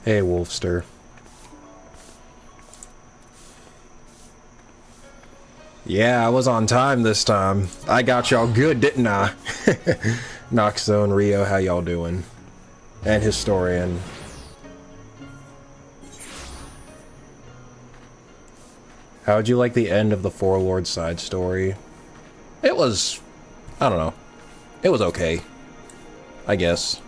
Hey, Wolfster. Yeah, I was on time this time. I got y'all good, didn't I? Noxzone, Rio, how y'all doing? And Historian. How'd you like the end of the Four Lords side story? It was... I don't know. It was okay. I guess.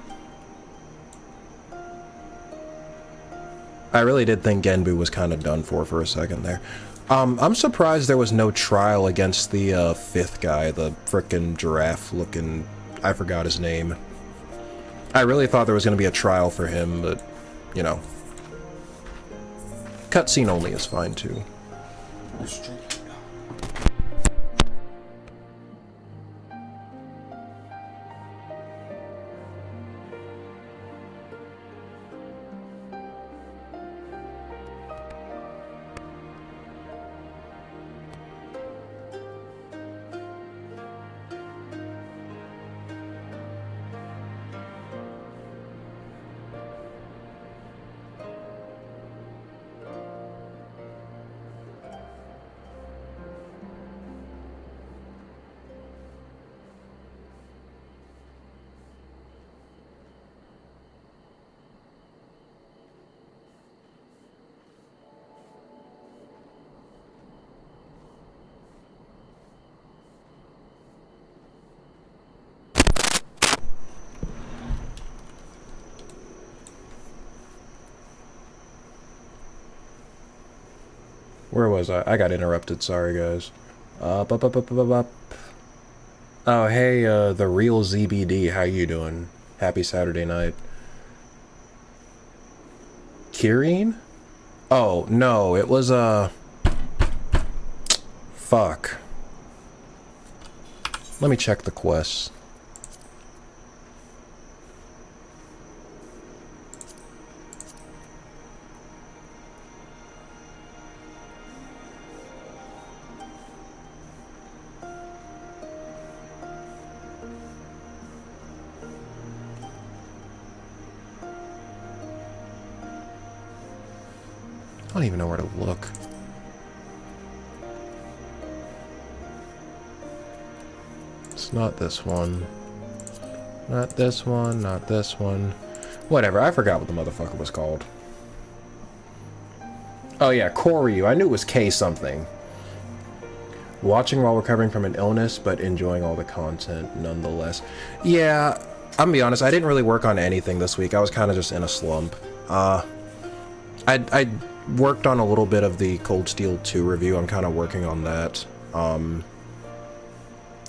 I really did think Genbu was kind of done for a second there. I'm surprised there was no trial against the, fifth guy, the frickin' giraffe-looking... I forgot his name. I really thought there was going to be a trial for him, but, you know. Cutscene only is fine, too. Where was I? I got interrupted, sorry guys. Oh, hey, the real ZBD, how you doing? Happy Saturday night. Kireen? Oh, no, it was, fuck. Let me check the quests. I don't even know where to look. It's not this one. Not this one, not this one. Whatever, I forgot what the motherfucker was called. Oh yeah, Koryu. I knew it was K something. Watching while recovering from an illness, but enjoying all the content nonetheless. Yeah, I'm gonna be honest, I didn't really work on anything this week. I was kind of just in a slump. I worked on a little bit of the Cold Steel 2 review. I'm kind of working on that. I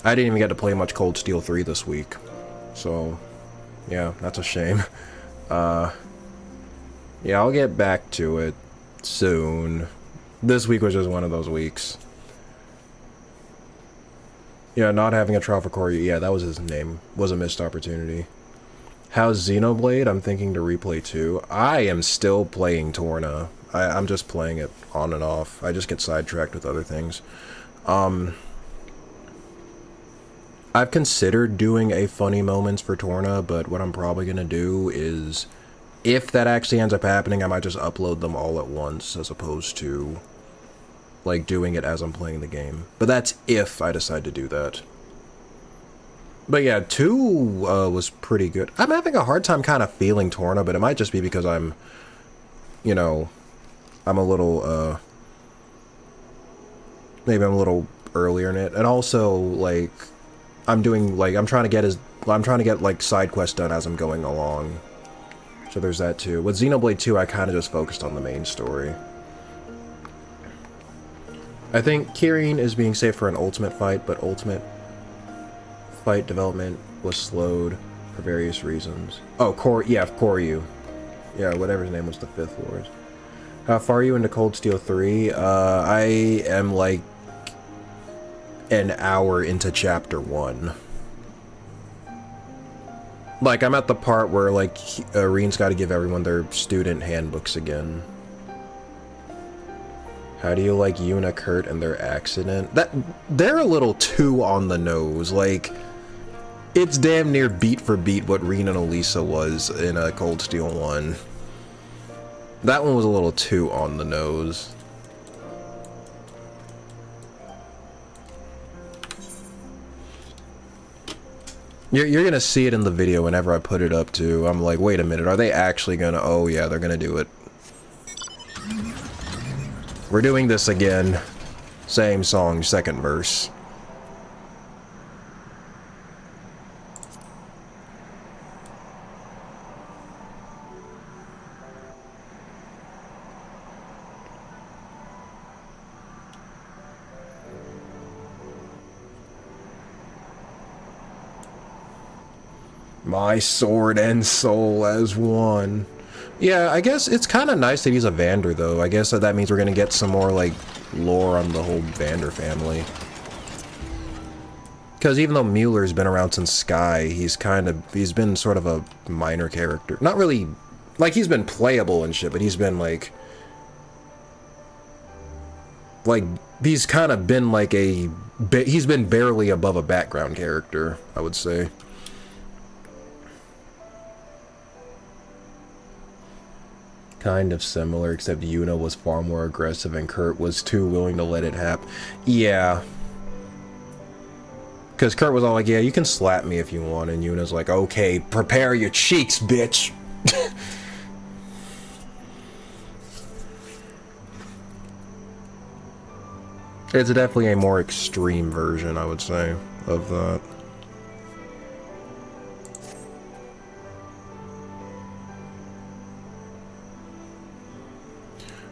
didn't even get to play much Cold Steel 3 this week. So, yeah, that's a shame. Yeah, I'll get back to it soon. This week was just one of those weeks. Yeah, not having a trial for Corey. Yeah, that was his name. Was a missed opportunity. How's Xenoblade? I'm thinking to replay too. I am still playing Torna. I'm just playing it on and off. I just get sidetracked with other things. I've considered doing a funny moments for Torna, but what I'm probably gonna do is, if that actually ends up happening, I might just upload them all at once, as opposed to, like, doing it as I'm playing the game. But that's if I decide to do that. But yeah, 2 was pretty good. I'm having a hard time kind of feeling Torna, but it might just be because I'm, you know, I'm a little, maybe I'm a little earlier in it. And also, like, I'm trying to get, like, side quests done as I'm going along. So there's that too. With Xenoblade 2, I kind of just focused on the main story. I think Kireen is being saved for an ultimate fight, but ultimate fight development was slowed for various reasons. Oh, Koryu. Yeah, whatever his name was, the 5th Lord. How far are you into Cold Steel 3? I am like an hour into chapter 1. Like, I'm at the part where, like, Reen's got to give everyone their student handbooks again. How do you like Yuna, Kurt, and their accident? They're a little too on the nose. Like, it's damn near beat for beat what Reen and Elisa was in Cold Steel 1. That one was a little too on the nose. You're gonna see it in the video whenever I put it up too. I'm like, wait a minute, are they actually gonna... Oh yeah, they're gonna do it. We're doing this again. Same song, second verse. My sword and soul as one. Yeah, I guess it's kind of nice that he's a Vander, though. I guess that means we're gonna get some more, like, lore on the whole Vander family. Because even though Mueller's been around since Sky, he's been sort of a minor character. Not really, like, he's been playable and shit, but he's been, like, he's kind of been, like, he's been barely above a background character, I would say. Kind of similar, except Yuna was far more aggressive and Kurt was too willing to let it happen. Yeah. Because Kurt was all like, yeah, you can slap me if you want, and Yuna's like, okay, prepare your cheeks, bitch. It's definitely a more extreme version, I would say, of that.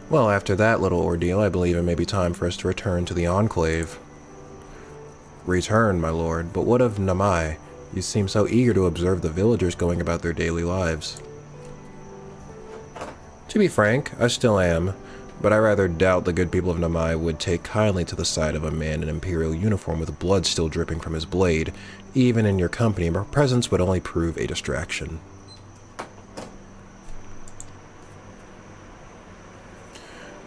Well, after that little ordeal, I believe it may be time for us to return to the Enclave. Return, my lord, but what of Namai? You seem so eager to observe the villagers going about their daily lives. To be frank, I still am, but I rather doubt the good people of Namai would take kindly to the sight of a man in Imperial uniform with blood still dripping from his blade. Even in your company, my presence would only prove a distraction.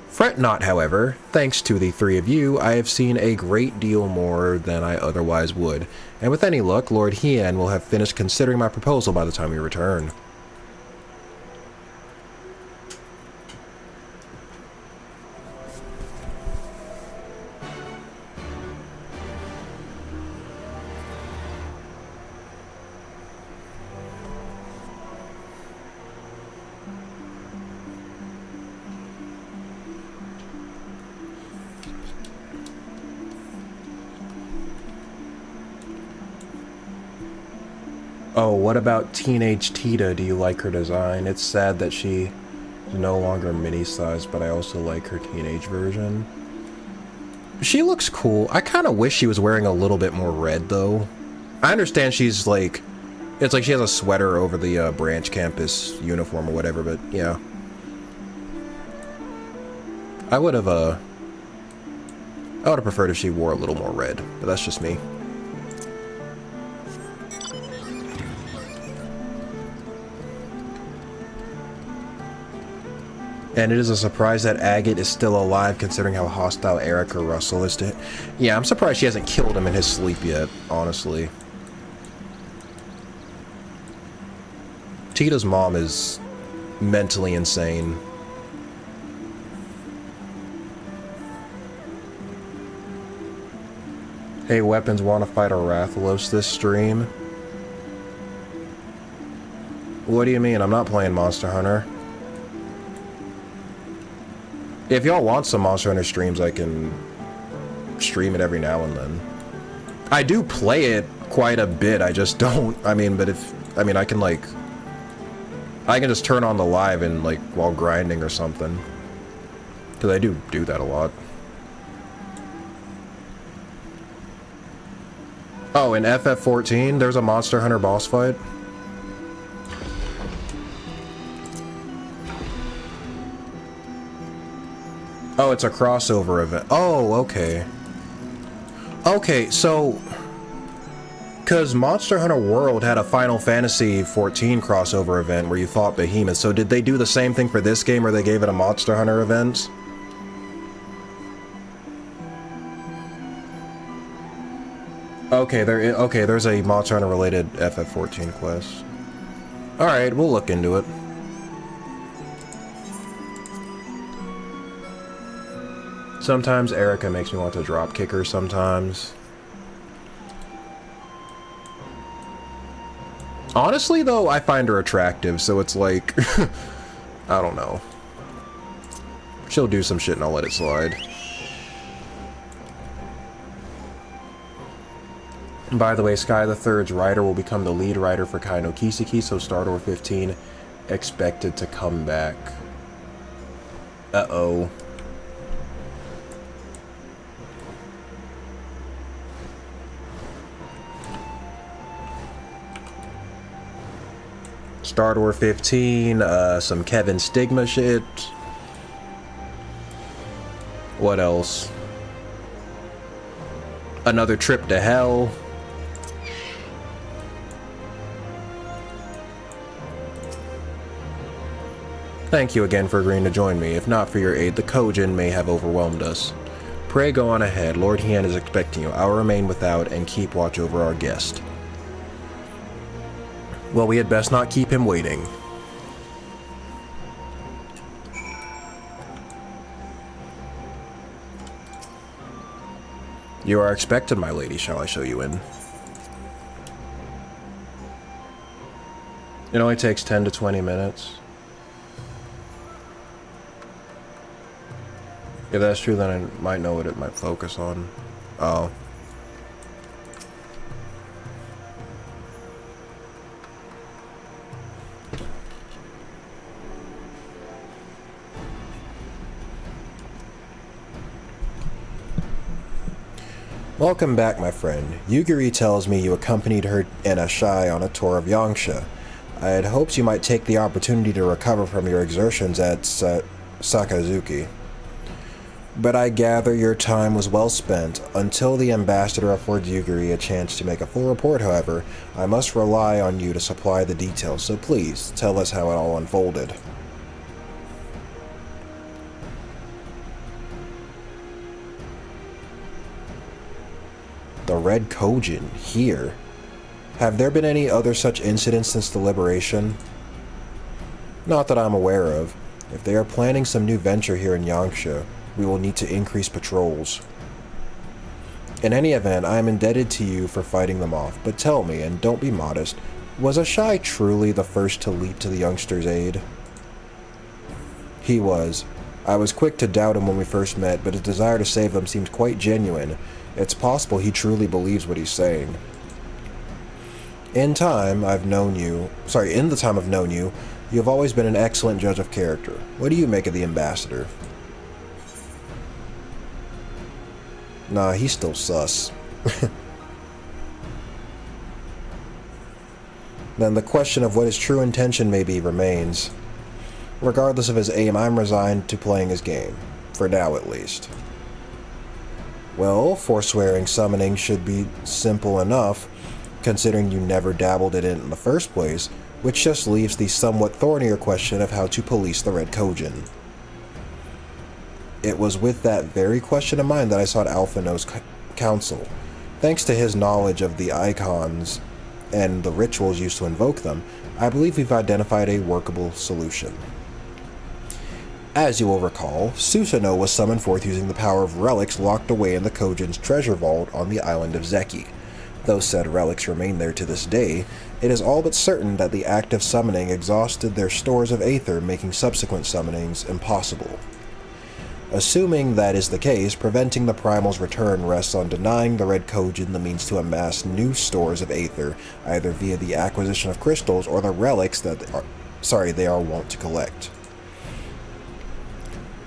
Fret not, however. Thanks to the three of you, I have seen a great deal more than I otherwise would, and with any luck, Lord Hien will have finished considering my proposal by the time we return. Oh, what about Teenage Tita? Do you like her design? It's sad that she is no longer mini-sized, but I also like her teenage version. She looks cool. I kind of wish she was wearing a little bit more red, though. I understand she's like... It's like she has a sweater over the branch campus uniform or whatever, but yeah. I would have preferred if she wore a little more red, but that's just me. And it is a surprise that Agate is still alive, considering how hostile Erica Russell is to... Yeah, I'm surprised she hasn't killed him in his sleep yet, honestly. Tita's mom is mentally insane. Hey, Weapons, want to fight a Rathalos this stream? What do you mean? I'm not playing Monster Hunter. If y'all want some Monster Hunter streams, I can stream it every now and then. I do play it quite a bit, I just don't... I mean, but if... I mean, I can, like... I can just turn on the live and, like, while grinding or something. Because I do that a lot. Oh, in FF14, there's a Monster Hunter boss fight? Oh, it's a crossover event. Oh, okay. Okay, so... Because Monster Hunter World had a Final Fantasy XIV crossover event where you fought Behemoth, so did they do the same thing for this game, or they gave it a Monster Hunter event? Okay, there's a Monster Hunter related FF14 quest. Alright, we'll look into it. Sometimes Erica makes me want to drop kick her sometimes. Honestly, though, I find her attractive, so it's like, I don't know. She'll do some shit and I'll let it slide. By the way, Sky the Third's rider will become the lead rider for Kai no Kiseki, so Stardor 15 expected to come back. Uh-oh. Stardor 15, some Kevin Stigma shit. What else? Another trip to hell. Thank you again for agreeing to join me. If not for your aid, the Kojin may have overwhelmed us. Pray go on ahead. Lord Hien is expecting you. I'll remain without and keep watch over our guest. Well, we had best not keep him waiting. You are expected, my lady. Shall I show you in? It only takes 10 to 20 minutes. If that's true, then I might know what it might focus on. Oh. Welcome back, my friend. Yugiri tells me you accompanied her and Ashai on a tour of Yangsha. I had hoped you might take the opportunity to recover from your exertions at Sakazuki. But I gather your time was well spent. Until the ambassador affords Yugiri a chance to make a full report, however, I must rely on you to supply the details, so please tell us how it all unfolded. The Red Kojin, here? Have there been any other such incidents since the liberation? Not that I'm aware of. If they are planning some new venture here in Yangsha, we will need to increase patrols. In any event, I am indebted to you for fighting them off, but tell me, and don't be modest, was Ashai truly the first to leap to the youngster's aid? He was. I was quick to doubt him when we first met, but his desire to save them seems quite genuine. It's possible he truly believes what he's saying. In the time I've known you, you have always been an excellent judge of character. What do you make of the ambassador? Nah, he's still sus. Then the question of what his true intention may be remains. Regardless of his aim, I'm resigned to playing his game. For now, at least. Well, forswearing summoning should be simple enough, considering you never dabbled in it in the first place, which just leaves the somewhat thornier question of how to police the Red Kojin. It was with that very question in mind that I sought Alphino's counsel. Thanks to his knowledge of the icons and the rituals used to invoke them, I believe we've identified a workable solution. As you will recall, Susanoo was summoned forth using the power of relics locked away in the Kojin's treasure vault on the island of Zeki. Though said relics remain there to this day, it is all but certain that the act of summoning exhausted their stores of aether, making subsequent summonings impossible. Assuming that is the case, preventing the Primal's return rests on denying the Red Kojin the means to amass new stores of aether, either via the acquisition of crystals or the relics that they are wont to collect.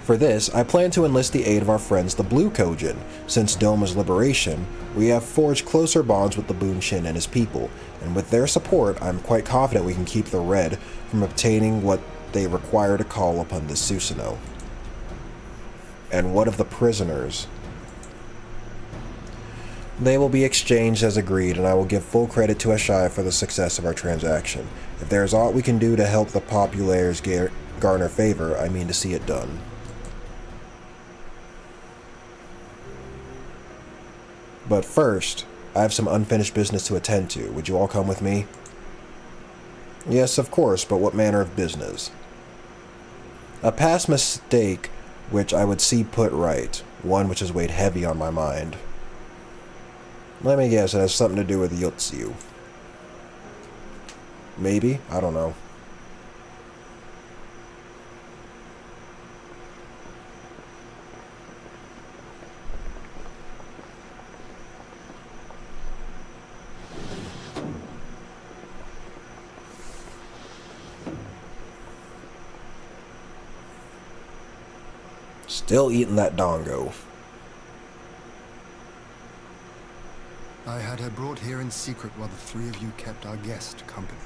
For this, I plan to enlist the aid of our friends the Blue Kojin. Since Doma's liberation, we have forged closer bonds with the Bunshin and his people, and with their support, I'm quite confident we can keep the Red from obtaining what they require to call upon this Susanoo. And what of the prisoners? They will be exchanged as agreed, and I will give full credit to Ashai for the success of our transaction. If there is aught we can do to help the populares garner favor, I mean to see it done. But first, I have some unfinished business to attend to. Would you all come with me? Yes, of course, but what manner of business? A past mistake which I would see put right. One which has weighed heavy on my mind. Let me guess, it has something to do with Yotsu. Maybe? I don't know. Still eating that dongo. I had her brought here in secret while the three of you kept our guest company.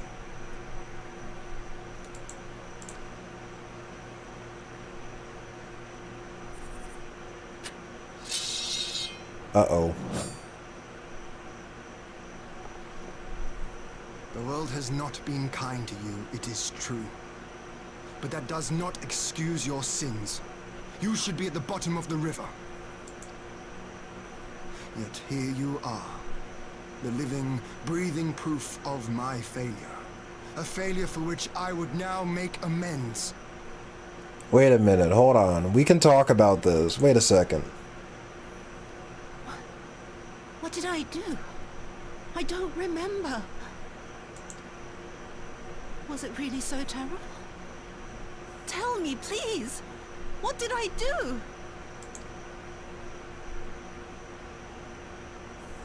Uh-oh. The world has not been kind to you, it is true. But that does not excuse your sins. You should be at the bottom of the river. Yet here you are, the living, breathing proof of my failure. A failure for which I would now make amends. Wait a minute, hold on. We can talk about this. Wait a second. What did I do? I don't remember. Was it really so terrible? Tell me, please. What did I do?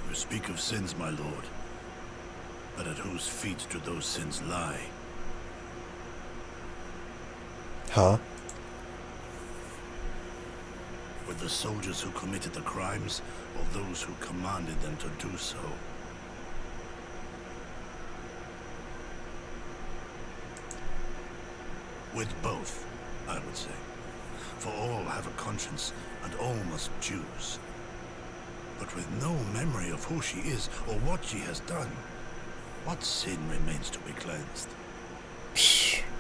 You speak of sins, my lord. But at whose feet do those sins lie? Huh? With the soldiers who committed the crimes, or those who commanded them to do so? With both, I would say. For all have a conscience, and all must choose. But with no memory of who she is, or what she has done, what sin remains to be cleansed?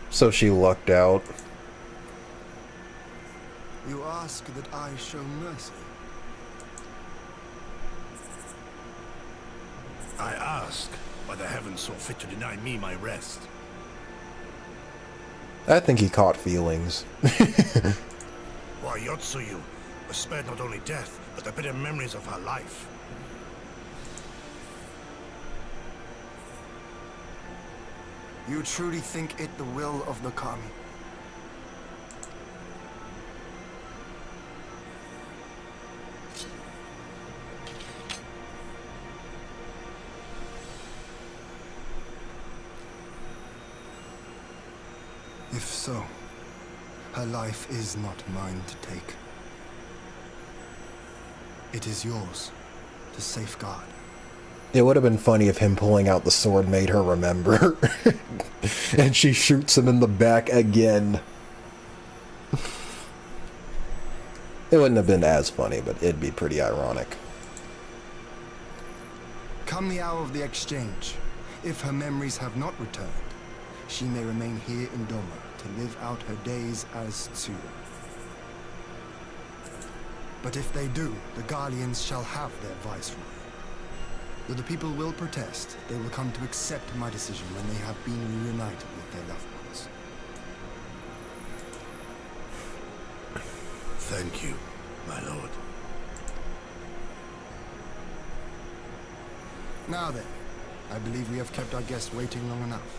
So she lucked out. You ask that I show mercy. I ask why the heavens saw fit to deny me my rest. I think he caught feelings. Why, Yotsuyu was spared not only death, but the bitter memories of her life. You truly think it the will of the Kami? If so, her life is not mine to take. It is yours to safeguard. It would have been funny if him pulling out the sword made her remember. And she shoots him in the back again. It wouldn't have been as funny, but it'd be pretty ironic. Come the hour of the exchange, if her memories have not returned, she may remain here in Doma to live out her days as Tsu. But if they do, the Guardians shall have their viceroy. Though the people will protest, they will come to accept my decision when they have been reunited with their loved ones. Thank you, my lord. Now then, I believe we have kept our guest waiting long enough.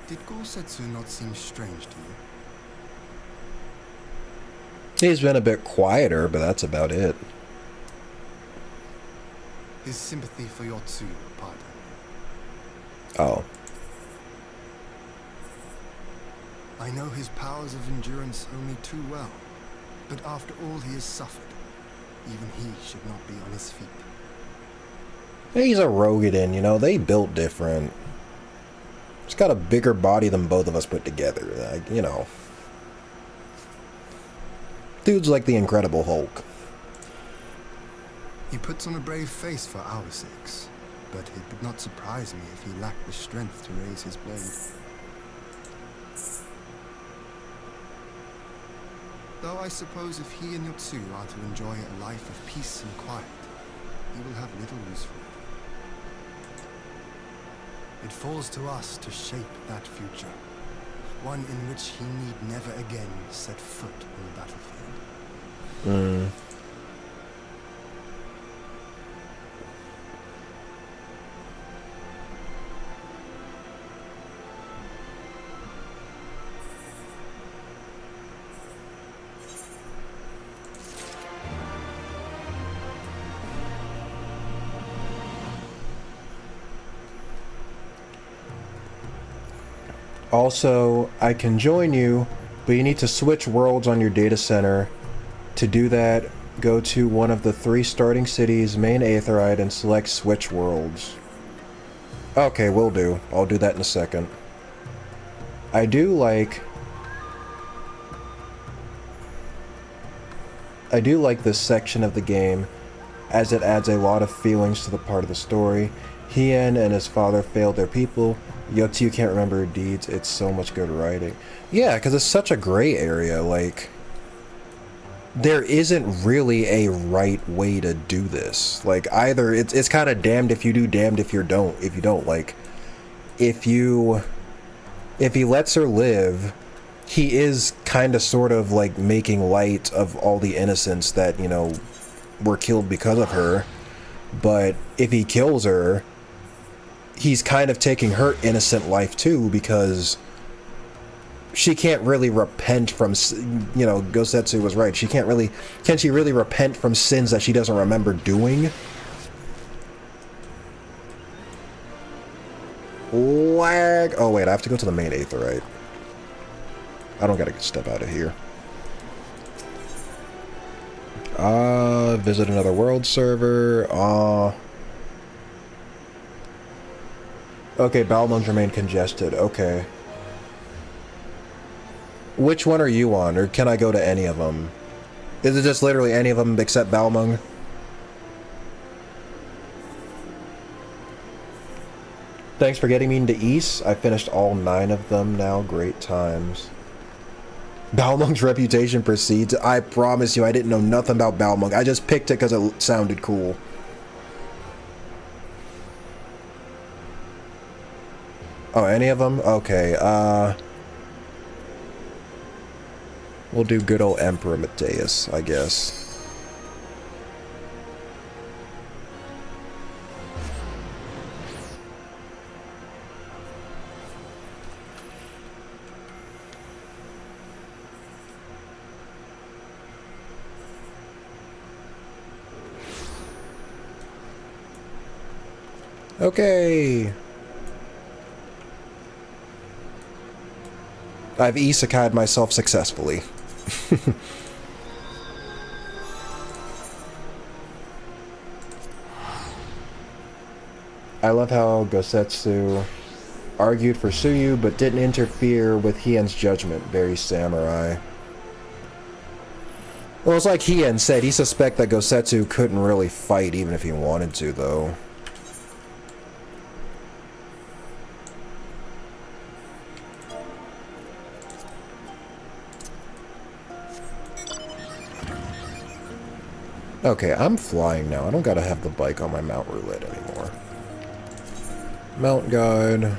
Did Gorsetsu not seem strange to you? He's been a bit quieter, but that's about it. His sympathy for Yotsu, pardon. Oh. I know his powers of endurance only too well, but after all he has suffered, even he should not be on his feet. He's a Rogadin, you know, they built different. He's got a bigger body than both of us put together, like, you know. Dude's like the Incredible Hulk. He puts on a brave face for our sakes, but it would not surprise me if he lacked the strength to raise his blade. Though I suppose if he and Yotsu are to enjoy a life of peace and quiet, he will have little use for it. It falls to us to shape that future, one in which he need never again set foot on the battlefield. Also, I can join you, but you need to switch worlds on your data center. To do that, go to one of the 3 starting cities, main Aetheryte, and select switch worlds. Okay, will do. I'll do that in a second. I do like this section of the game, as it adds a lot of feelings to the part of the story. Hien and his father failed their people. Yotsu can't remember her deeds. It's so much good writing. Yeah, because it's such a gray area. Like, there isn't really a right way to do this. Like, either it's kind of damned if you do, damned if you don't. Like, if he lets her live, he is kind of sort of like making light of all the innocents that, you know, were killed because of her. But if he kills her, he's kind of taking her innocent life too, because she can't really repent from, you know, Gosetsu was right. Can she really repent from sins that she doesn't remember doing? Lag. Oh wait, I have to go to the main Aetheryte. I don't gotta step out of here. Visit another world server. Okay, Balmungs remain congested. Okay. Which one are you on, or can I go to any of them? Is it just literally any of them except Balmung? Thanks for getting me into East. I finished all 9 of them now. Great times. Balmung's reputation precedes. I promise you, I didn't know nothing about Balmung. I just picked it because it sounded cool. Oh, any of them? Okay, we'll do good old Emperor Mateus, I guess. Okay. I've isekai'd myself successfully. I love how Gosetsu argued for Tsuyu but didn't interfere with Hien's judgment. Very samurai. Well, it's like Hien said, he suspects that Gosetsu couldn't really fight even if he wanted to, though. Okay, I'm flying now. I don't gotta have the bike on my mount roulette anymore. Mount guide.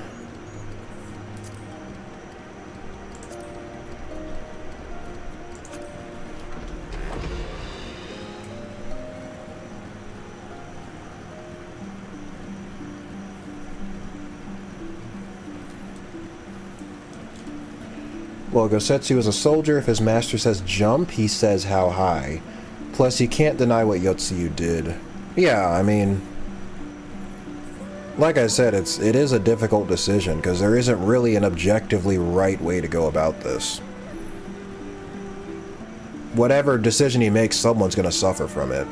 Well, Gosetsu is a soldier. If his master says jump, he says how high. Plus, you can't deny what Yotsuyu did. Yeah, I mean, like I said, it is a difficult decision, because there isn't really an objectively right way to go about this. Whatever decision he makes, someone's gonna suffer from it.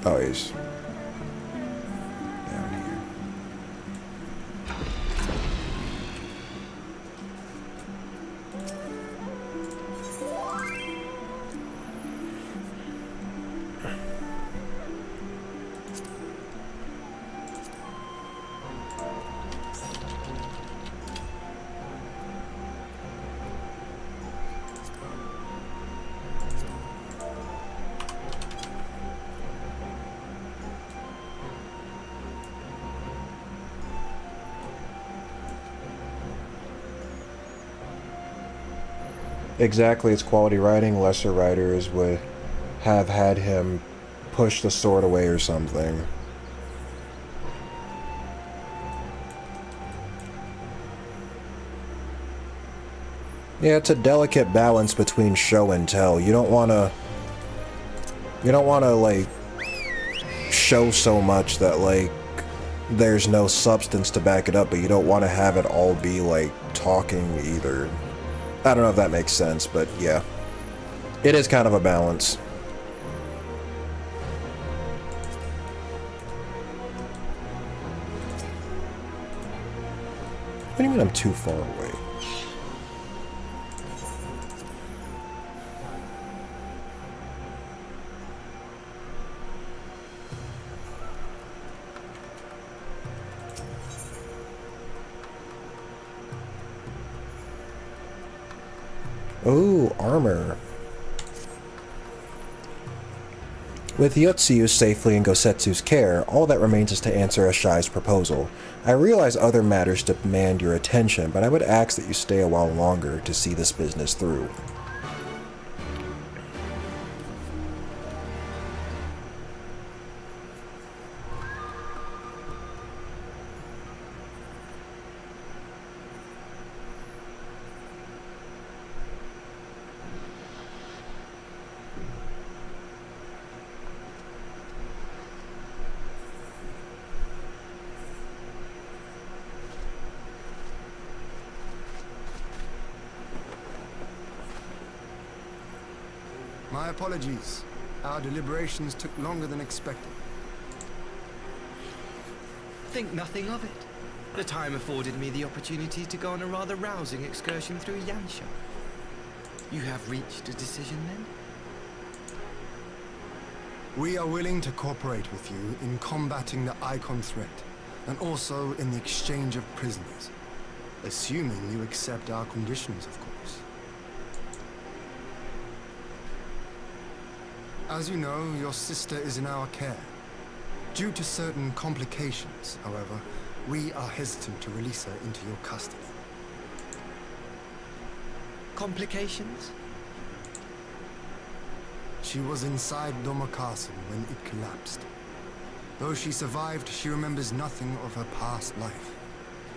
Oh, he's down here. Exactly, it's quality writing. Lesser writers would have had him push the sword away or something. Yeah, it's a delicate balance between show and tell. You don't want to like show so much that like there's no substance to back it up, but you don't want to have it all be like talking either. I don't know if that makes sense, but yeah. It is kind of a balance. What do you mean I'm too far away? Ooh, armor. With Yotsuyu safely in Gosetsu's care, all that remains is to answer Ashai's proposal. I realize other matters demand your attention, but I would ask that you stay a while longer to see this business through. My apologies. Our deliberations took longer than expected. Think nothing of it. The time afforded me the opportunity to go on a rather rousing excursion through Yansha. You have reached a decision then? We are willing to cooperate with you in combating the Icon threat, and also in the exchange of prisoners. Assuming you accept our conditions, of course. As you know, your sister is in our care. Due to certain complications, however, we are hesitant to release her into your custody. Complications? She was inside Doma Castle when it collapsed. Though she survived, she remembers nothing of her past life,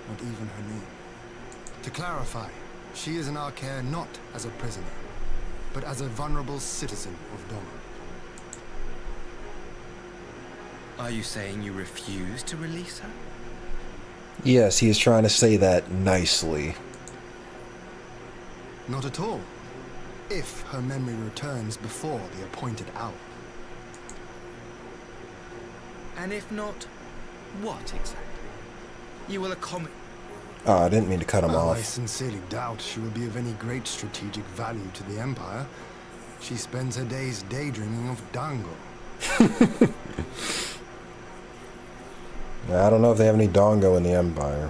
not even her name. To clarify, she is in our care not as a prisoner, but as a vulnerable citizen of Doma. Are you saying you refuse to release her? Yes, he is trying to say that nicely. Not at all. If her memory returns before the appointed hour. And if not, what exactly? You will accommodate... Oh, I didn't mean to cut him Well, I off. sincerely doubt she will be of any great strategic value to the Empire. She spends her days daydreaming of Dango. I don't know if they have any Dongo in the Empire.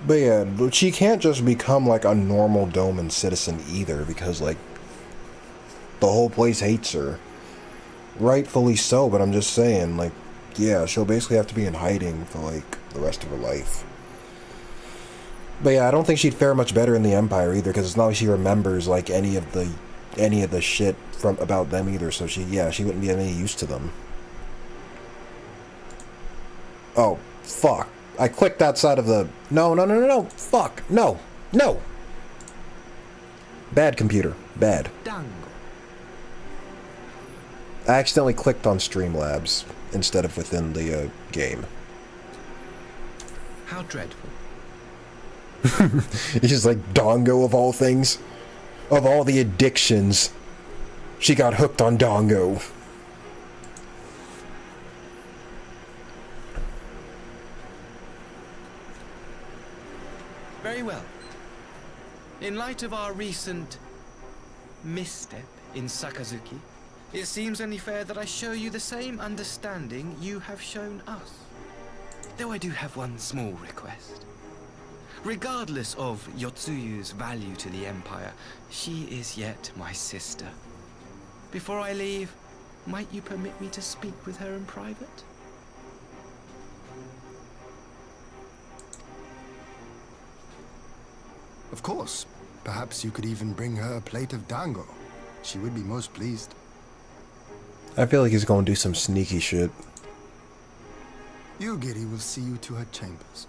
But yeah, she can't just become like a normal Doman citizen either, because like the whole place hates her. Rightfully so, but I'm just saying, like, yeah, she'll basically have to be in hiding for like the rest of her life. But yeah, I don't think she'd fare much better in the Empire either, because it's not like she remembers like any of the shit from about them either, so she wouldn't be any use to them. Oh, fuck. I clicked outside of the... No. Fuck. No. Bad computer. Bad. Dango. I accidentally clicked on Streamlabs instead of within the game. How dreadful. It's just like Dongo of all things. Of all the addictions, she got hooked on Dongo. Very well. In light of our recent misstep in Sakazuki, it seems only fair that I show you the same understanding you have shown us. Though I do have one small request. Regardless of Yotsuyu's value to the Empire, she is yet my sister. Before I leave, might you permit me to speak with her in private? Of course. Perhaps you could even bring her a plate of dango. She would be most pleased. I feel like he's gonna do some sneaky shit. Yugiri will see you to her chambers.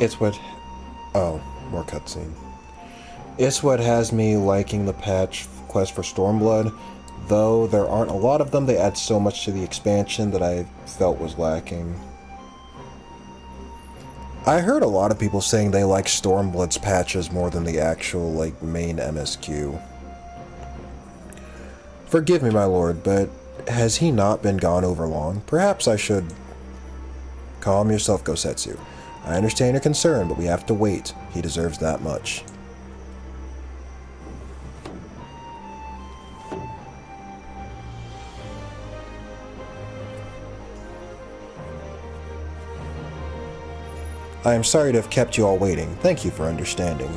It's what... Oh, more cutscene. It's what has me liking the patch quest for Stormblood. Though there aren't a lot of them, they add so much to the expansion that I felt was lacking. I heard a lot of people saying they like Stormblood's patches more than the actual, like, main MSQ. Forgive me, my lord, but has he not been gone over long? Perhaps I should... Calm yourself, Gosetsu. I understand your concern, but we have to wait. He deserves that much. I am sorry to have kept you all waiting. Thank you for understanding.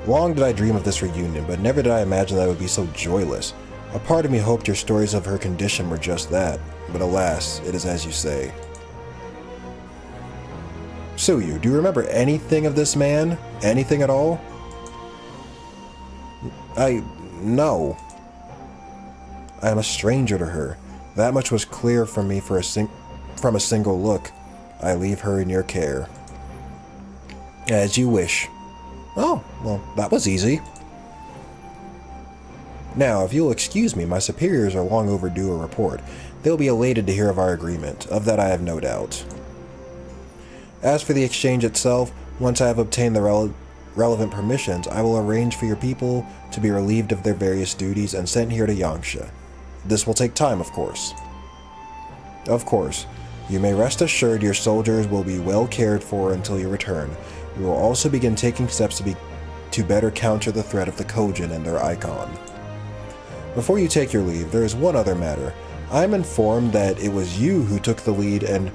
Long did I dream of this reunion, but never did I imagine that it would be so joyless. A part of me hoped your stories of her condition were just that, but alas, it is as you say. Suyu, do you remember anything of this man? Anything at all? No. I am a stranger to her. That much was clear from me from a single look. I leave her in your care. As you wish. Oh, well, that was easy. Now, if you'll excuse me, my superiors are long overdue a report. They'll be elated to hear of our agreement. Of that I have no doubt. As for the exchange itself, once I have obtained the relevant permissions, I will arrange for your people to be relieved of their various duties and sent here to Yangsha. This will take time, of course. Of course. You may rest assured your soldiers will be well cared for until your return. We will also begin taking steps to better counter the threat of the Kojin and their icon. Before you take your leave, there is one other matter. I am informed that it was you who took the lead in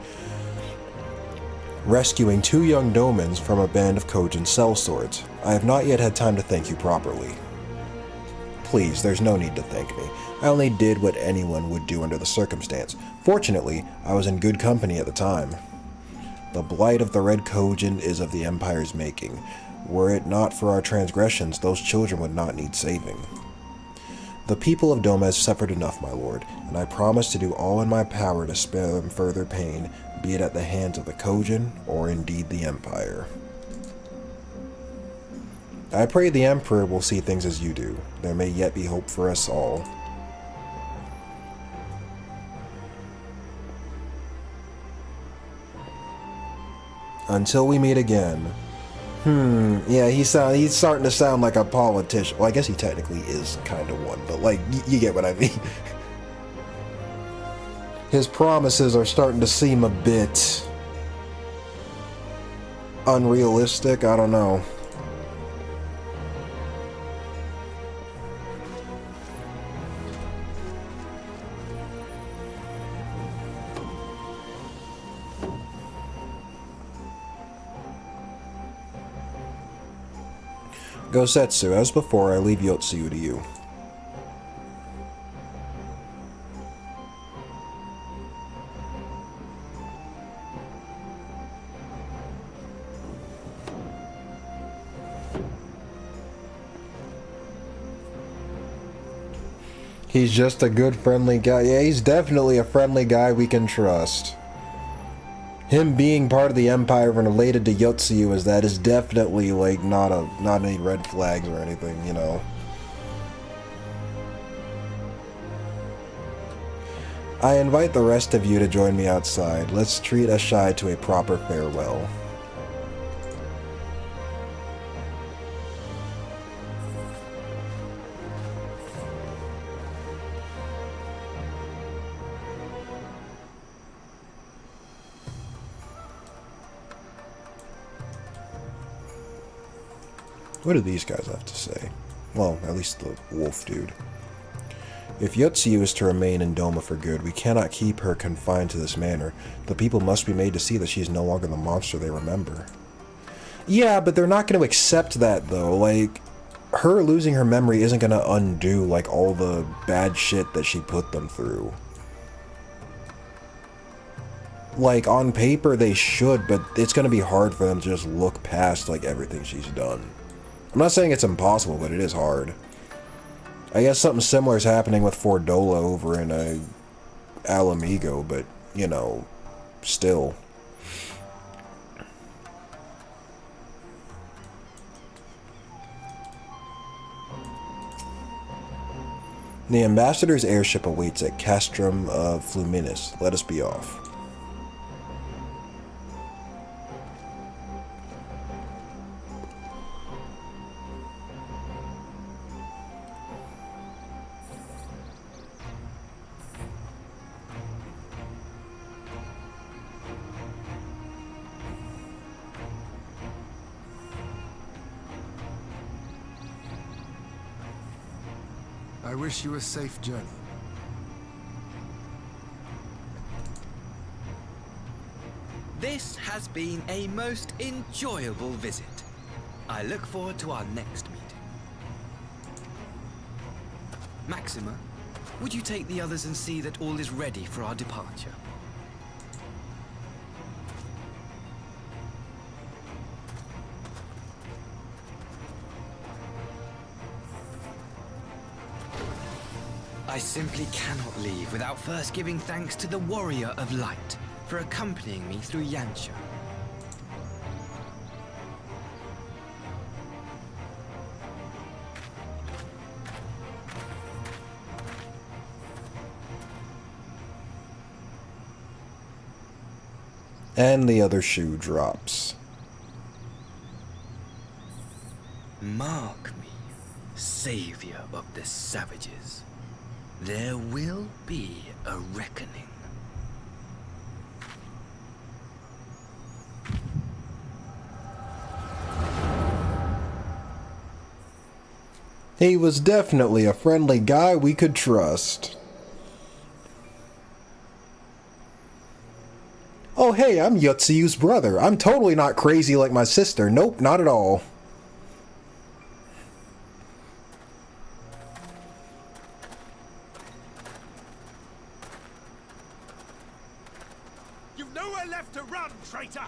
rescuing 2 young domans from a band of Kojin sellswords. I have not yet had time to thank you properly. Please, there's no need to thank me. I only did what anyone would do under the circumstance. Fortunately, I was in good company at the time. The blight of the Red Kojin is of the Empire's making. Were it not for our transgressions, those children would not need saving. The people of Doma have suffered enough, my lord, and I promise to do all in my power to spare them further pain, be it at the hands of the Kojin, or indeed the Empire. I pray the Emperor will see things as you do. There may yet be hope for us all. Until we meet again. Yeah, he's starting to sound like a politician. Well, I guess he technically is kind of one, but like, you get what I mean. His promises are starting to seem a bit unrealistic. I don't know. Gosetsu, as before, I leave Yotsuyu to you. He's just a good, friendly guy. Yeah, he's definitely a friendly guy we can trust. Him being part of the Empire and related to Yotsuyu as that is definitely, like, not any red flags or anything, you know. I invite the rest of you to join me outside. Let's treat Ashai to a proper farewell. What do these guys have to say? Well, at least the wolf dude. If Yotsuyu is to remain in Doma for good, we cannot keep her confined to this manor. The people must be made to see that she is no longer the monster they remember. Yeah, but they're not going to accept that, though. Like, her losing her memory isn't going to undo, like, all the bad shit that she put them through. Like, on paper they should, but it's going to be hard for them to just look past, like, everything she's done. I'm not saying it's impossible, but it is hard. I guess something similar is happening with Fordola over in Alamigo, but, you know, still. The ambassador's airship awaits at Castrum Fluminis. Let us be off. I wish you a safe journey. This has been a most enjoyable visit. I look forward to our next meeting. Maxima, would you take the others and see that all is ready for our departure? I simply cannot leave without first giving thanks to the Warrior of Light for accompanying me through Yansha. And the other shoe drops. Mark me, savior of the savages. There will be a reckoning. He was definitely a friendly guy we could trust. Oh hey, I'm Yotsuyu's brother. I'm totally not crazy like my sister. Nope, not at all. You've nowhere left to run, traitor!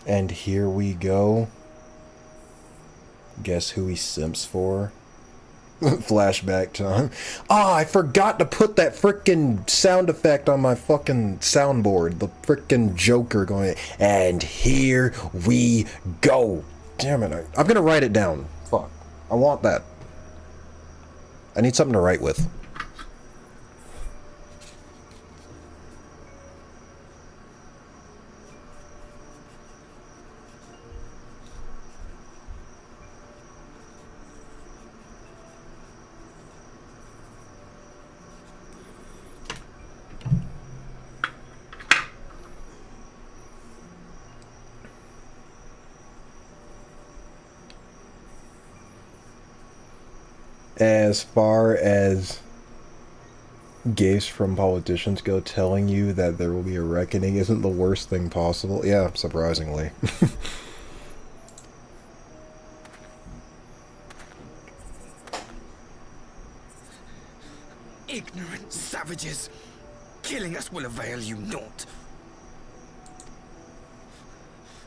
And here we go. Guess who he simps for? Flashback time. Ah, I forgot to put that frickin' sound effect on my fucking soundboard. The frickin' Joker going, and here we go. Damn it, I'm gonna write it down. Fuck. I want that. I need something to write with. As far as gifts from politicians go, telling you that there will be a reckoning isn't the worst thing possible. Yeah, surprisingly. Ignorant savages! Killing us will avail you naught.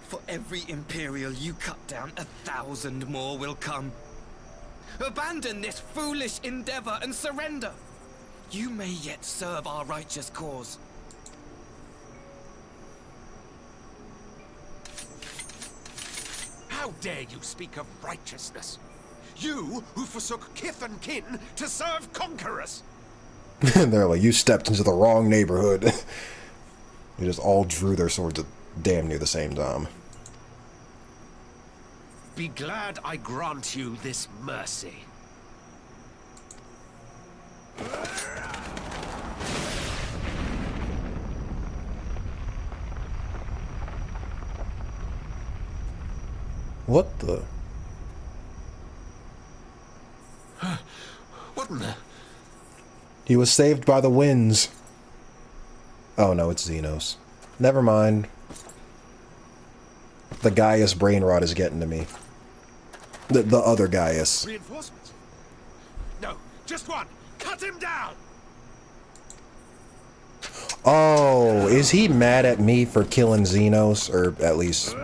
For every Imperial you cut down, 1,000 more will come. Abandon this foolish endeavor and surrender. You may yet serve our righteous cause. How dare you speak of righteousness? You who forsook kith and kin to serve conquerors! They're like, you stepped into the wrong neighborhood. They just all drew their swords at damn near the same time. Be glad I grant you this mercy. What the? What in the... He was saved by the winds. Oh no, it's Xenos. Never mind. The Gaius brain rot is getting to me. The other Gaius. Reinforcements? No, just one. Cut him down! Oh, is he mad at me for killing Xenos? Or at least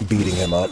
beating him up?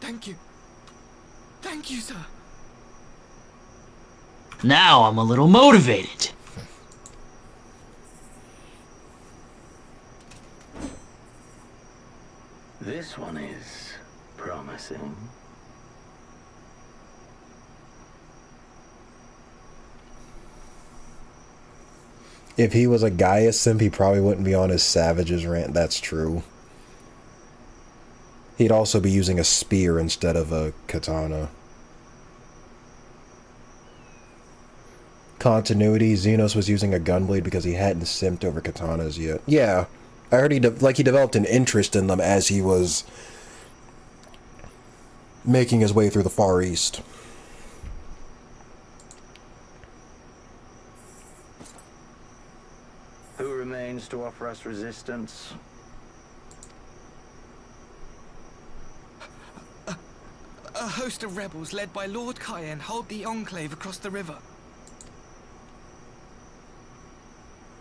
Thank you. Thank you, sir. Now I'm a little motivated. This one is promising. If he was a Gaius simp, he probably wouldn't be on his savages rant. That's true. He'd also be using a spear instead of a katana. Continuity, Xenos was using a gunblade because he hadn't simped over katanas yet. Yeah, I heard he developed an interest in them as he was making his way through the Far East. Who remains to offer us resistance? A host of rebels led by Lord Cayenne hold the enclave across the river.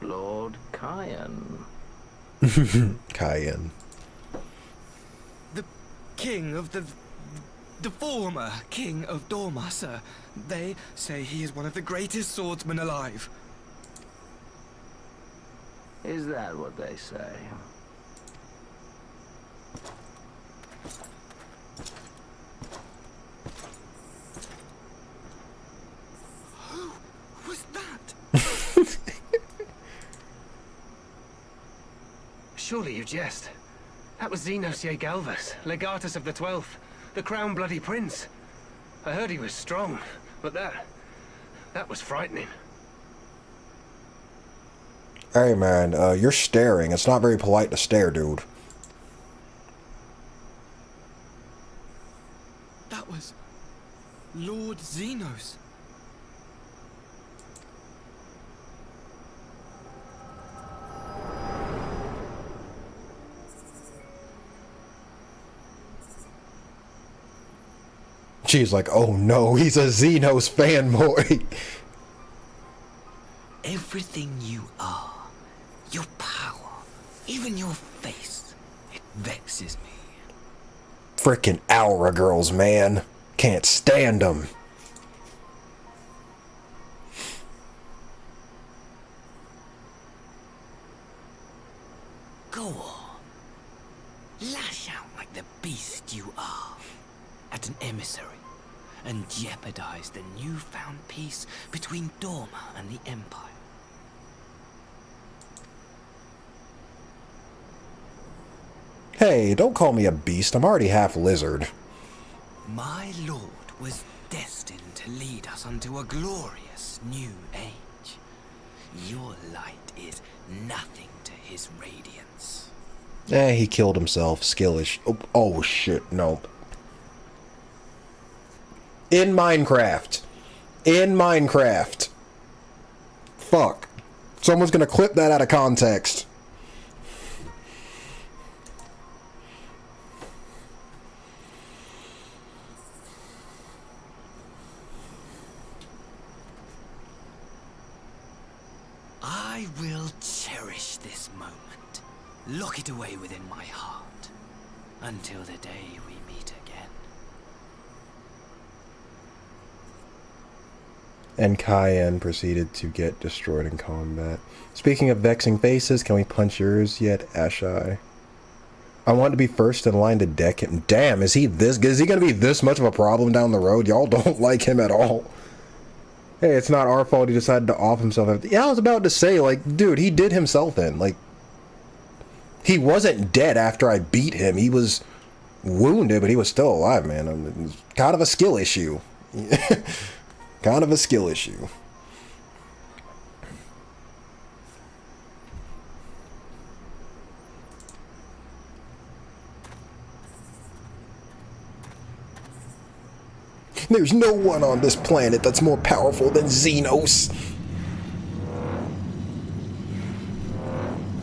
Lord Cayenne. Cayenne. The king of the former king of Dorma, sir. They say he is one of the greatest swordsmen alive. Is that what they say? Who was that? Surely you jest. That was Xenos Galvus, legatus of the 12th, the crown bloody prince. I heard he was strong, but that was frightening. Hey man, you're staring. It's not very polite to stare, dude. That was Lord Xenos. She's like, oh no, he's a Xenos fanboy. Everything you are, your power, even your face, it vexes me. Frickin' Aura girls, man. Can't stand them. Go on. Lash out like the beast you are at an emissary and jeopardize the newfound peace between Dorma and the Empire. Hey, don't call me a beast. I'm already half lizard. My lord was destined to lead us unto a glorious new age. Your light is nothing to his radiance. He killed himself. Skillish. Oh shit, no. In Minecraft. In Minecraft. Fuck. Someone's gonna clip that out of context. I will cherish this moment, lock it away within my heart, until the day we meet again. And Cayenne proceeded to get destroyed in combat. Speaking of vexing faces, can we punch yours yet, Ashai? I want to be first in line to deck him. Damn, is he gonna be this much of a problem down the road? Y'all don't like him at all. Hey, it's not our fault he decided to off himself. Yeah, I was about to say, like, dude, he did himself in. Like, he wasn't dead after I beat him. He was wounded, but he was still alive, man. I mean, it was kind of a skill issue. Kind of a skill issue. There's no one on this planet that's more powerful than Xenos.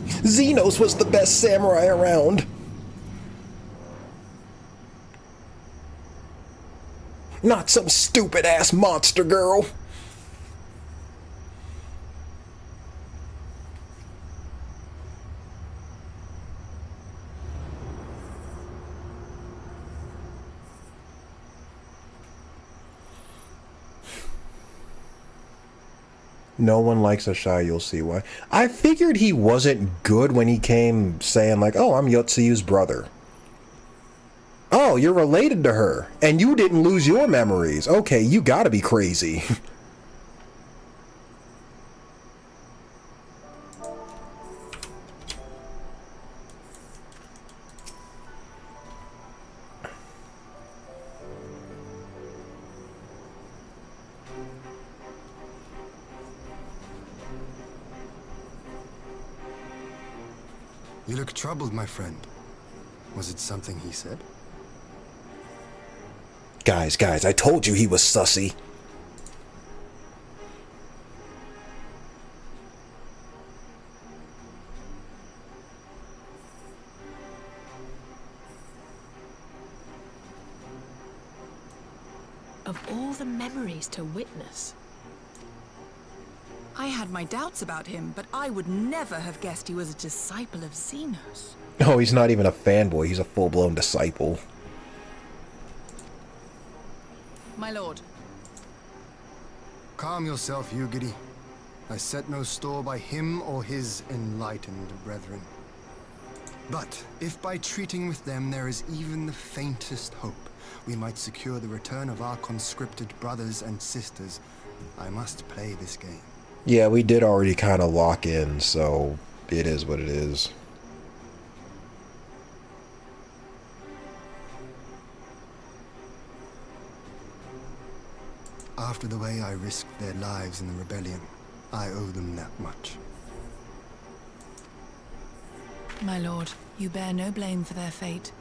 Xenos was the best samurai around. Not some stupid-ass monster girl. No one likes Ashai, you'll see why. I figured he wasn't good when he came saying like, oh, I'm Yotsuyu's brother. Oh, you're related to her, and you didn't lose your memories. Okay, you gotta be crazy. You look troubled, my friend. Was it something he said? Guys, I told you he was sussy. Of all the memories to witness. I had my doubts about him, but I would never have guessed he was a disciple of Xenos. Oh, he's not even a fanboy, he's a full-blown disciple. My lord. Calm yourself, Yugiri. I set no store by him or his enlightened brethren. But if by treating with them there is even the faintest hope, we might secure the return of our conscripted brothers and sisters, I must play this game. Yeah, we did already kind of lock in, so it is what it is. After the way I risked their lives in the rebellion, I owe them that much. My lord, you bear no blame for their fate.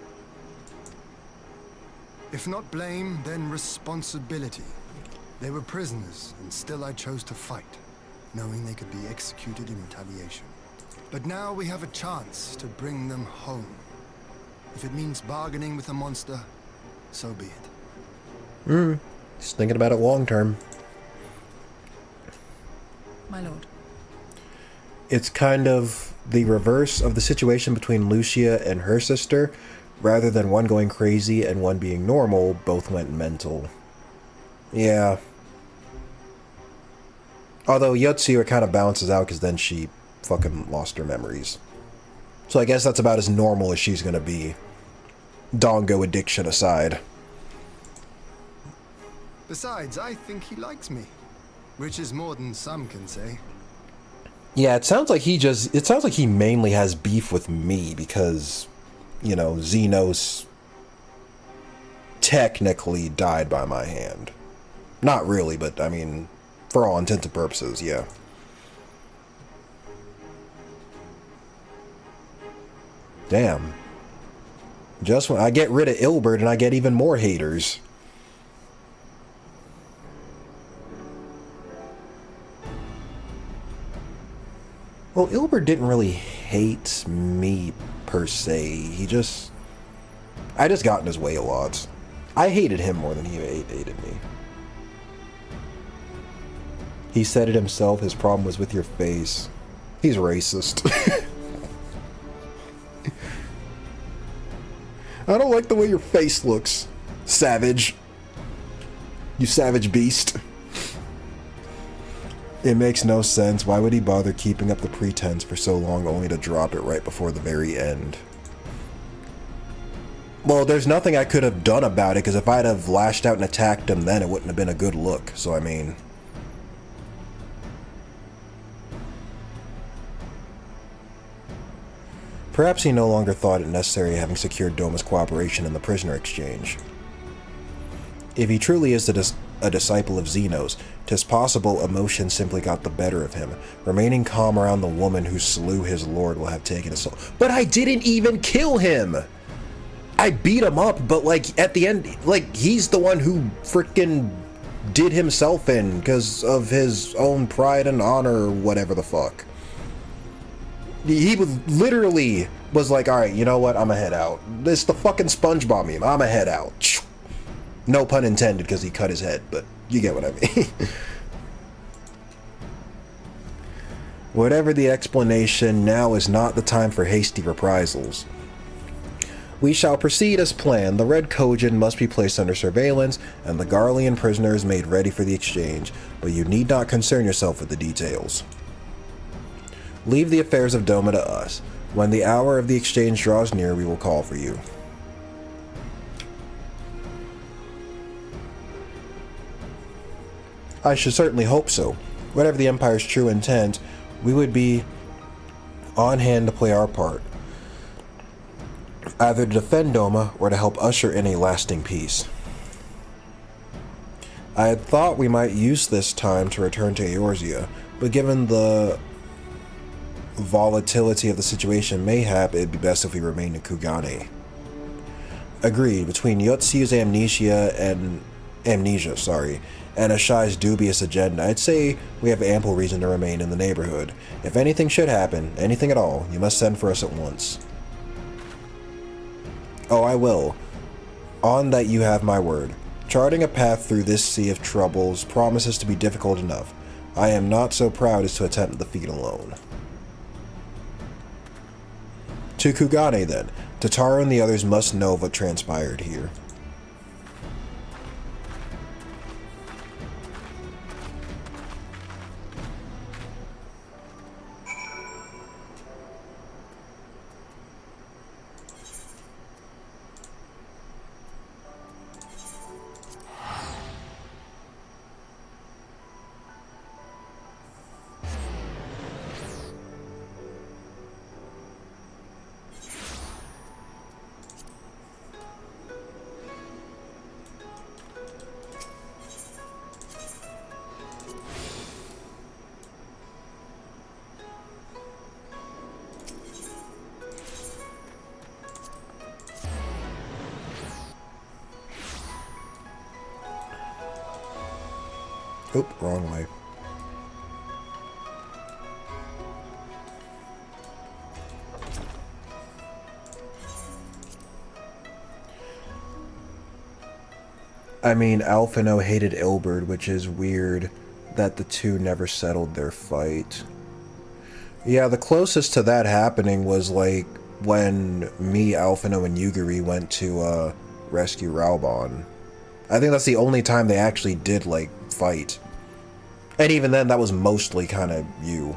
If not blame, then responsibility. They were prisoners, and still I chose to fight, knowing they could be executed in retaliation. But now we have a chance to bring them home. If it means bargaining with a monster, so be it. Just thinking about it long term. My lord. It's kind of the reverse of the situation between Lucia and her sister. Rather than one going crazy and one being normal, both went mental. Yeah. Although Yotsuya kind of balances out because then she fucking lost her memories. So I guess that's about as normal as she's gonna be. Dongo addiction aside. Besides, I think he likes me, which is more than some can say. Yeah, it sounds like he mainly has beef with me because, you know, Xenos technically died by my hand. Not really, but I mean, for all intents and purposes, yeah. Damn. Just when I get rid of Ilbert and I get even more haters. Well, Ilbert didn't really hate me, per se. I just got in his way a lot. I hated him more than he hated me. He said it himself, his problem was with your face. He's racist. I don't like the way your face looks, savage. You savage beast. It makes no sense. Why would he bother keeping up the pretense for so long only to drop it right before the very end? Well, there's nothing I could have done about it, because if I'd have lashed out and attacked him then, it wouldn't have been a good look. So, I mean... Perhaps he no longer thought it necessary, having secured Doma's cooperation in the prisoner exchange. If he truly is a disciple of Zeno's, 'tis possible emotion simply got the better of him. Remaining calm around the woman who slew his lord will have taken his soul. But I didn't even kill him! I beat him up, but like at the end, like he's the one who frickin' did himself in because of his own pride and honor or whatever the fuck. He was literally was like, alright, you know what, I'ma head out. This the fucking SpongeBob meme, I'ma head out. No pun intended because he cut his head, but you get what I mean. Whatever the explanation, now is not the time for hasty reprisals. We shall proceed as planned. The Red Kojin must be placed under surveillance, and the Garlean prisoners made ready for the exchange, but you need not concern yourself with the details. Leave the affairs of Doma to us. When the hour of the exchange draws near, we will call for you. I should certainly hope so. Whatever the Empire's true intent, we would be on hand to play our part. Either to defend Doma, or to help usher in a lasting peace. I had thought we might use this time to return to Eorzea, but given the volatility of the situation, mayhap it'd be best if we remain in Kugane. Agreed. Between Yotsu's amnesia, and Ashai's dubious agenda, I'd say we have ample reason to remain in the neighborhood. If anything should happen, anything at all, you must send for us at once. Oh, I will. On that you have my word. Charting a path through this sea of troubles promises to be difficult enough. I am not so proud as to attempt the feat alone. To Kugane, then. Tataru and the others must know of what transpired here. Oop, wrong way. I mean, Alphino hated Ilberd, which is weird that the two never settled their fight. Yeah, the closest to that happening was like when me, Alphino, and Yugiri went to rescue Raubon. I think that's the only time they actually did like fight. And even then, that was mostly kind of you.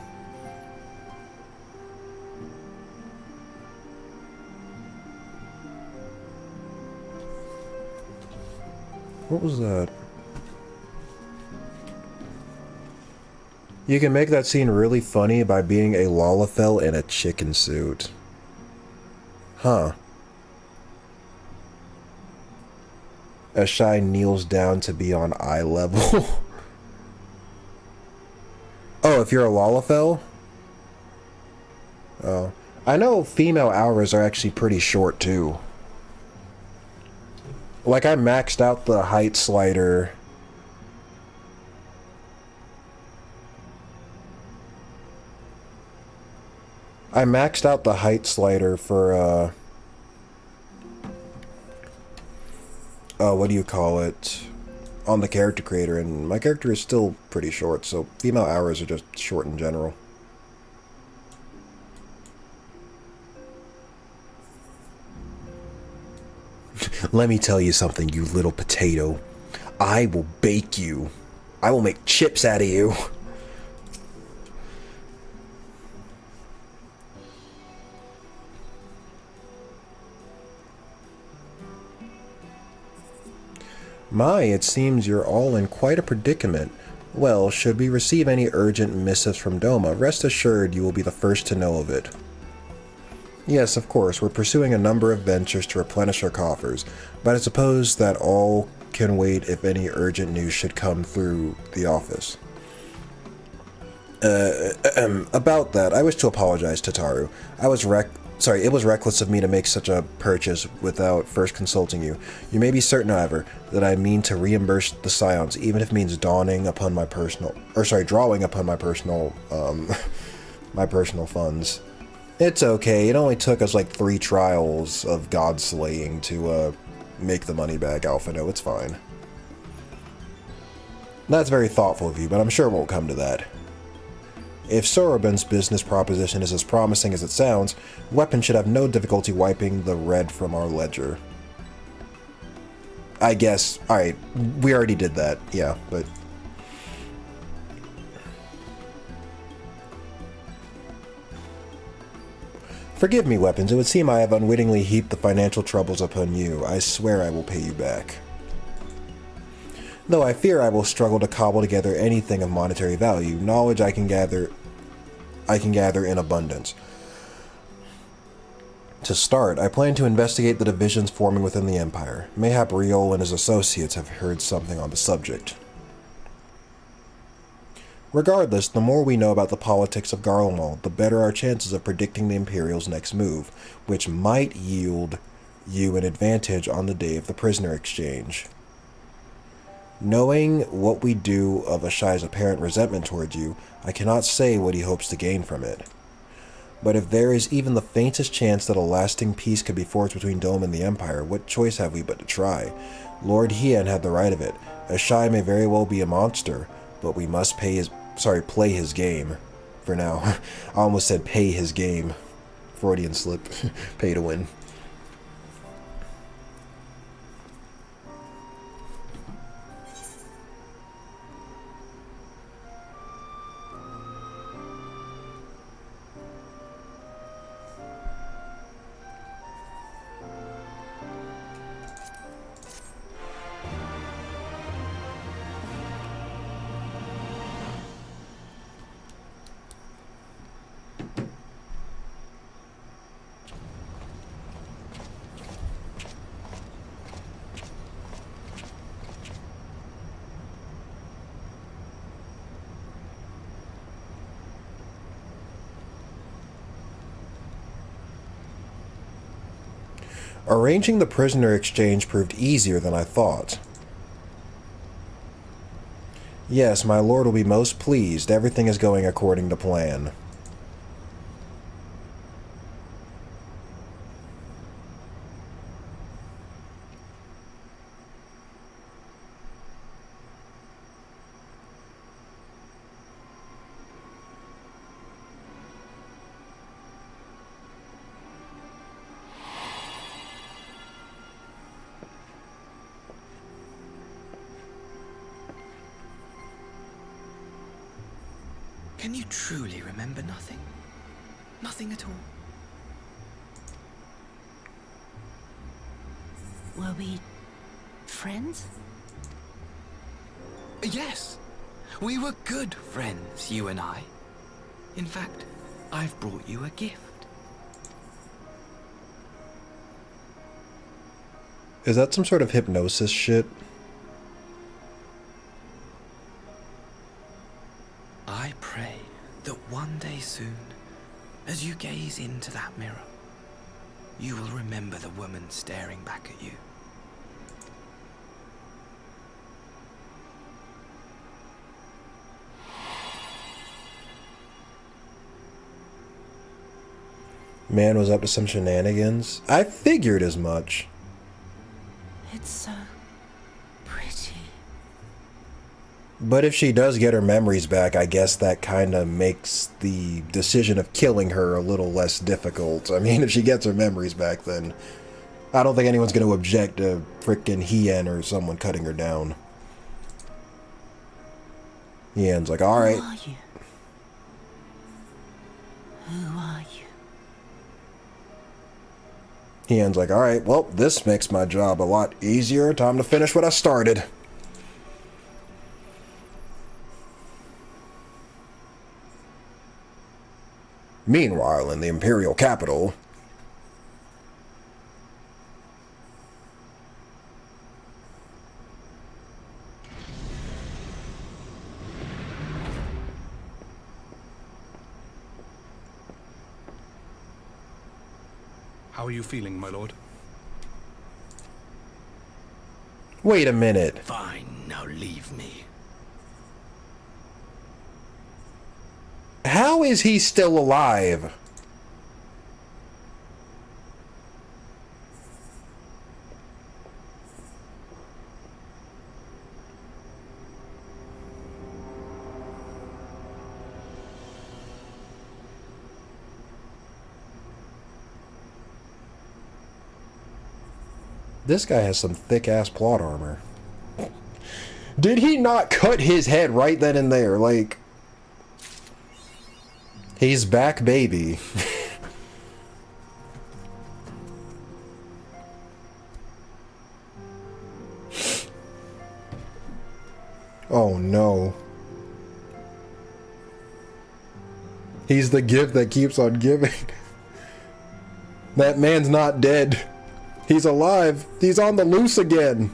What was that? You can make that scene really funny by being a Lalafell in a chicken suit. Huh. Ashai kneels down to be on eye level. Oh, if you're a Lalafell? Oh. I know female auras are actually pretty short, too. Like, I maxed out the height slider. I maxed out the height slider for, what do you call it? On the character creator, and my character is still pretty short, so female auras are just short in general. Let me tell you something, you little potato. I will bake you. I will make chips out of you. My, it seems you're all in quite a predicament. Well, should we receive any urgent missives from Doma, rest assured you will be the first to know of it. Yes, of course, we're pursuing a number of ventures to replenish our coffers, but I suppose that all can wait if any urgent news should come through the office. About that, I wish to apologize, Tataru. It was reckless of me to make such a purchase without first consulting you. You may be certain, however, that I mean to reimburse the Scions, even if it means drawing upon my personal, my personal funds. It's okay, it only took us like 3 trials of god slaying to, make the money back, Alphino, it's fine. That's very thoughtful of you, but I'm sure it won't come to that. If Soroban's business proposition is as promising as it sounds, Weapon should have no difficulty wiping the red from our ledger. I guess, alright, we already did that, yeah, but... Forgive me, Weapons, it would seem I have unwittingly heaped the financial troubles upon you. I swear I will pay you back. Though I fear I will struggle to cobble together anything of monetary value, knowledge I can gather in abundance. To start, I plan to investigate the divisions forming within the Empire. Mayhap Riol and his associates have heard something on the subject. Regardless, the more we know about the politics of Garlemald, the better our chances of predicting the Imperial's next move, which might yield you an advantage on the day of the prisoner exchange. Knowing what we do of Ashai's apparent resentment towards you, I cannot say what he hopes to gain from it. But if there is even the faintest chance that a lasting peace could be forged between Dome and the Empire, what choice have we but to try? Lord Hien had the right of it. Ashai may very well be a monster, but we must play his game. For now. I almost said pay his game. Freudian slip. Pay to win. Arranging the prisoner exchange proved easier than I thought. Yes, my lord will be most pleased. Everything is going according to plan. Can you truly remember nothing? Nothing at all? Were we friends? Yes. We were good friends, you and I. In fact, I've brought you a gift. Is that some sort of hypnosis shit? I pray that one day soon, as you gaze into that mirror, you will remember the woman staring back at you. Man was up to some shenanigans. I figured as much. It's so pretty. But if she does get her memories back, I guess that kind of makes the decision of killing her a little less difficult. I mean, if she gets her memories back, then I don't think anyone's going to object to frickin' Hien or someone cutting her down. Hien's like, alright. Who are you? Who are you? Ian's like, alright, well, this makes my job a lot easier. Time to finish what I started. Meanwhile, in the Imperial capital... How are you feeling, my lord? Wait a minute. Fine, now leave me. How is he still alive? This guy has some thick-ass plot armor. Did he not cut his head right then and there? Like... He's back, baby. Oh no. He's the gift that keeps on giving. That man's not dead. He's alive. He's on the loose again.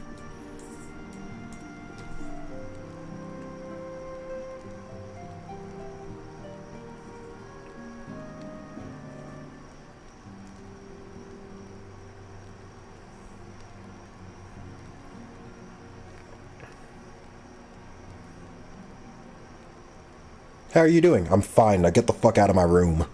How are you doing? I'm fine. Now get the fuck out of my room.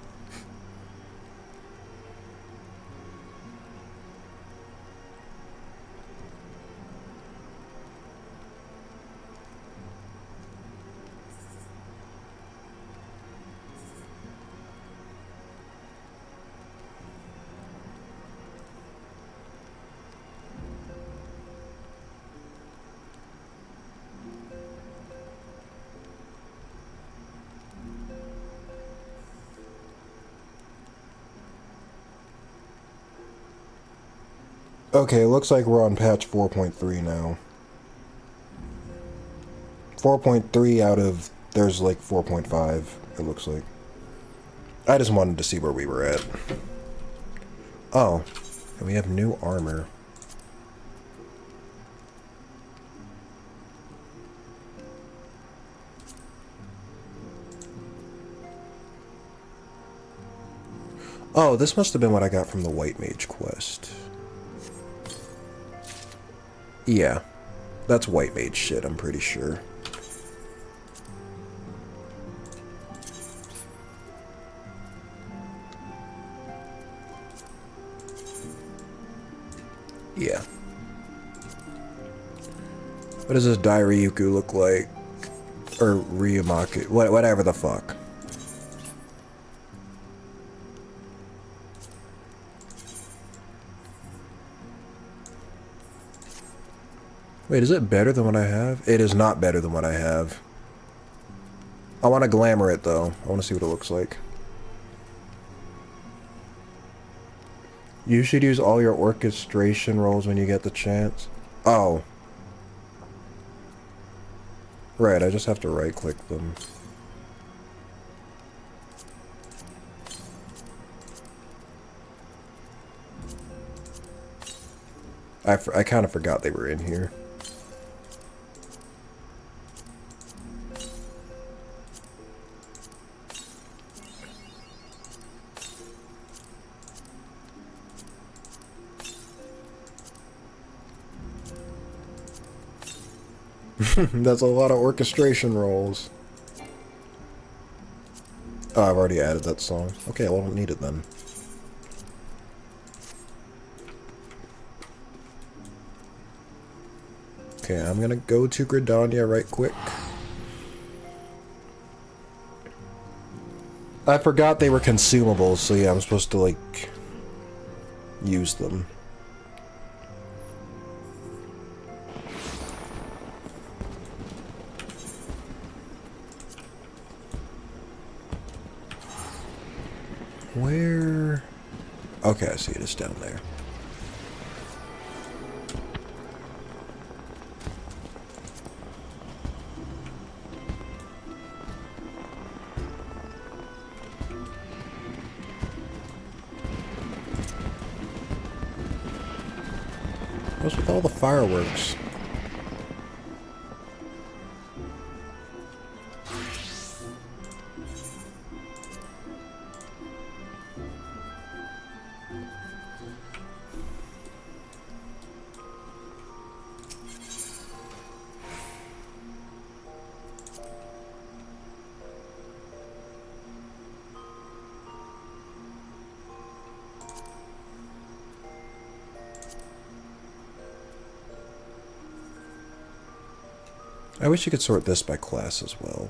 Okay, looks like we're on patch 4.3 now. 4.3 out of... There's like 4.5, it looks like. I just wanted to see where we were at. Oh, and we have new armor. Oh, this must have been what I got from the White Mage quest. Yeah, that's White Mage shit, I'm pretty sure. Yeah. What does this Dairyuku look like? Or Ryumaku, whatever the fuck. Wait, is it better than what I have? It is not better than what I have. I want to glamour it, though. I want to see what it looks like. You should use all your orchestration rolls when you get the chance. Oh. Right, I just have to right-click them. I kind of forgot they were in here. That's a lot of orchestration rolls. Oh, I've already added that song. Okay, well, I don't need it then. Okay, I'm gonna go to Gridania right quick. I forgot they were consumables, so yeah, I'm supposed to, like, use them. Where? Okay, I see it. It's down there. What's with all the fireworks? I wish you could sort this by class as well.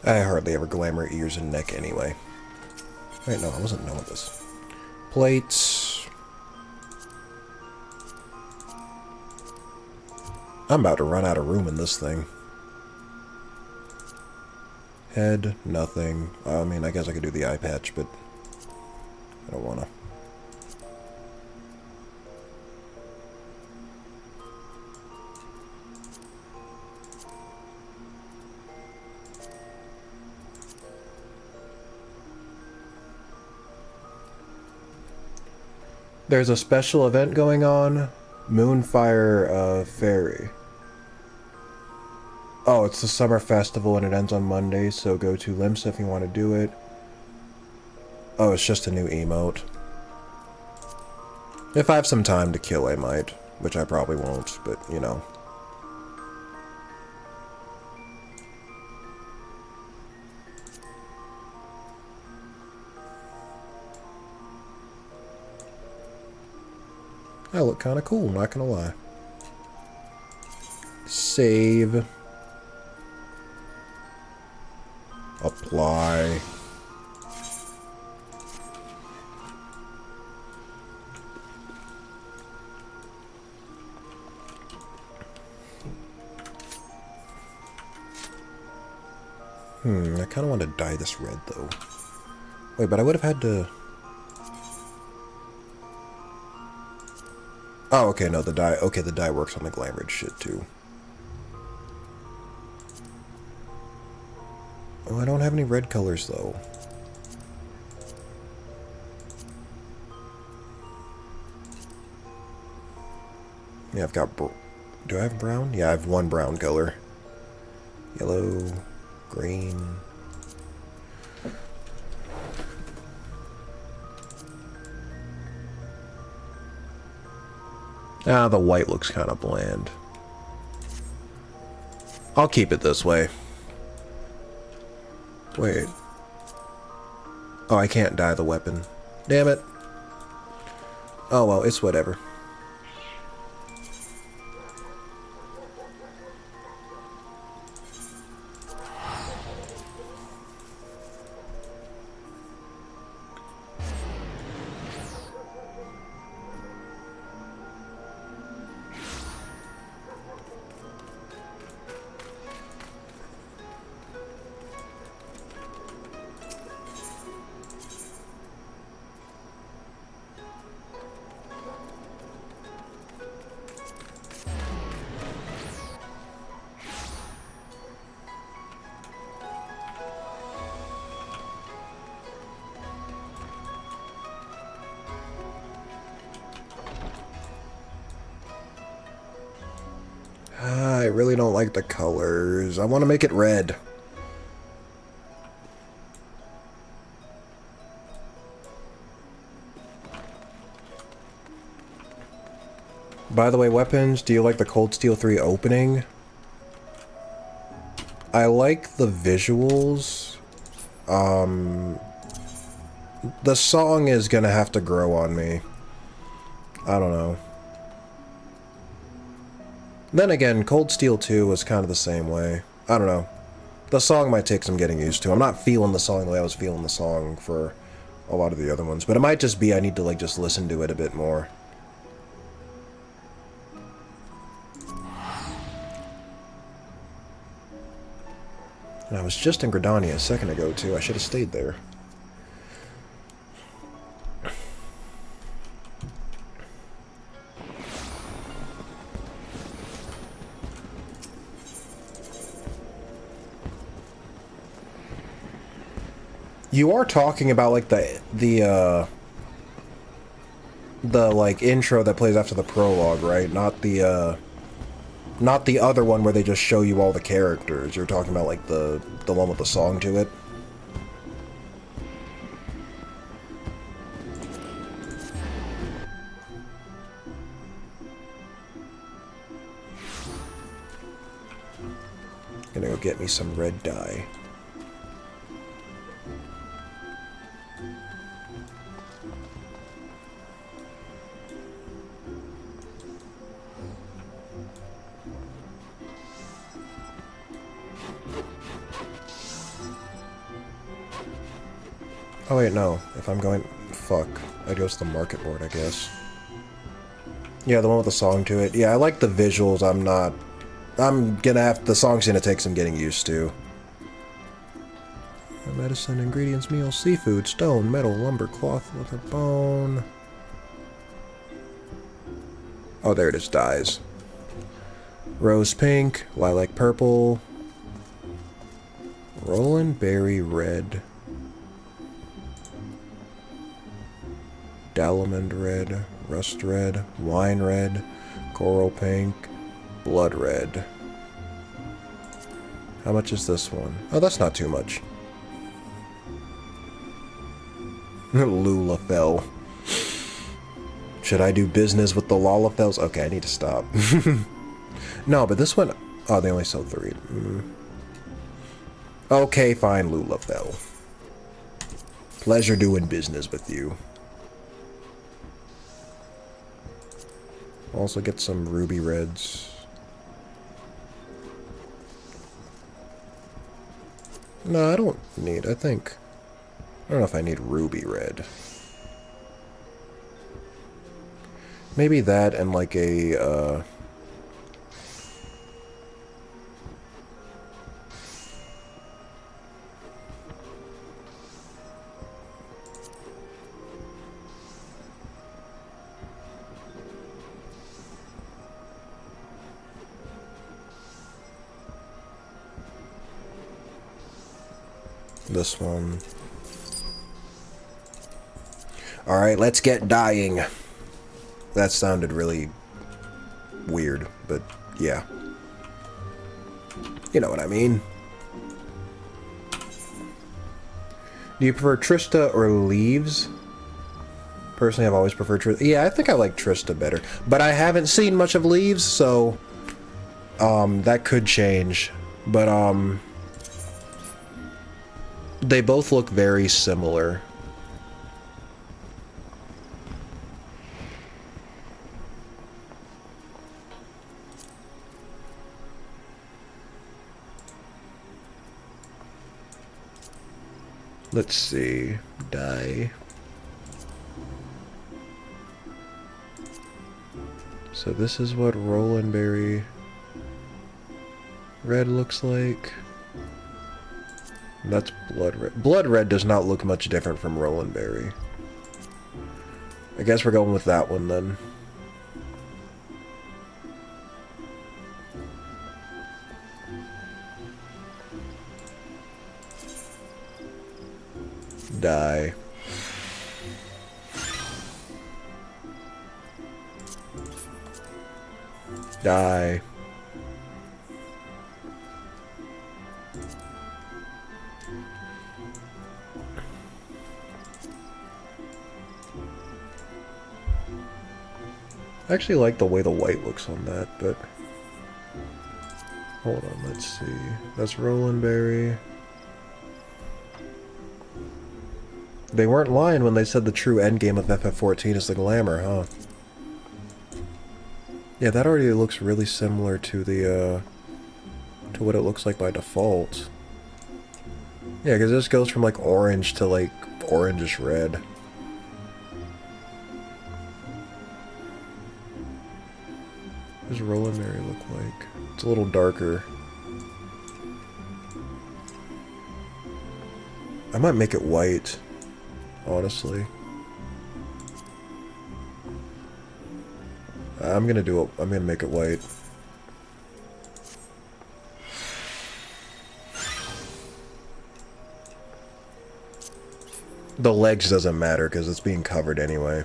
I hardly ever glamour ears and neck anyway. Wait, no, I wasn't knowing this. Plates. I'm about to run out of room in this thing. Head, nothing. I mean, I guess I could do the eye patch, but I don't wanna. There's a special event going on. Moonfire Fairy. Oh, it's the summer festival and it ends on Monday, so go to Limsa if you want to do it. Oh, it's just a new emote. If I have some time to kill, I might. Which I probably won't, but, you know. I look kind of cool, not gonna lie. Save. Apply. I kind of want to dye this red, though. Wait, but I would have had to... Oh, okay, no, the dye... Okay, the dye works on the glamoured shit, too. Oh, I don't have any red colors, though. Yeah, I've got... Do I have brown? Yeah, I have one brown color. Yellow, green... Ah, the white looks kind of bland. I'll keep it this way. Wait. Oh, I can't dye the weapon. Damn it. Oh well, it's whatever. I really don't like the colors. I want to make it red. By the way, weapons, do you like the Cold Steel 3 opening? I like the visuals. The song is gonna have to grow on me. I don't know. Then again, Cold Steel 2 was kind of the same way. I don't know. The song might take some getting used to. I'm not feeling the song the way I was feeling the song for a lot of the other ones. But it might just be I need to, like, just listen to it a bit more. And I was just in Gridania a second ago, too. I should have stayed there. You are talking about, like, the like, intro that plays after the prologue, right? Not the other one where they just show you all the characters. You're talking about, like, the one with the song to it. Gonna go get me some red dye. Oh wait, no. If I'm going... Fuck. I'd go to the market board, I guess. Yeah, the one with the song to it. Yeah, I like the visuals. I'm gonna have... The song's gonna take some getting used to. Medicine, ingredients, meal, seafood, stone, metal, lumber, cloth, leather, bone... Oh, there it is. Dyes. Rose pink, lilac purple... Roland berry red... Dalamond red, rust red, wine red, coral pink, blood red. How much is this one? Oh, that's not too much. Lulafell. Should I do business with the Lalafells? Okay, I need to stop. No, but this one... Oh, they only sell 3. Okay, fine, Lulafell. Pleasure doing business with you. Also get some ruby reds. No, I don't need, I don't know if I need ruby red. Maybe that and like a, this one. Alright, let's get dying. That sounded really weird, but yeah. You know what I mean. Do you prefer Trista or Leaves? Personally, I've always preferred Trista. Yeah, I think I like Trista better. But I haven't seen much of Leaves, so... that could change. But, they both look very similar. Let's see. Dye. So this is what Roland berry red looks like. That's blood red. Blood red does not look much different from Roland berry. I guess we're going with that one then. Die. Die. I actually like the way the white looks on that, but... Hold on, let's see. That's Roland berry. They weren't lying when they said the true endgame of FF14 is the glamour, huh? Yeah, that already looks really similar to the, to what it looks like by default. Yeah, because this goes from, like, orange to, like, orangish red. What does Roland Mary look like? It's a little darker. I might make it white, honestly. I'm gonna make it white. The legs doesn't matter because it's being covered anyway.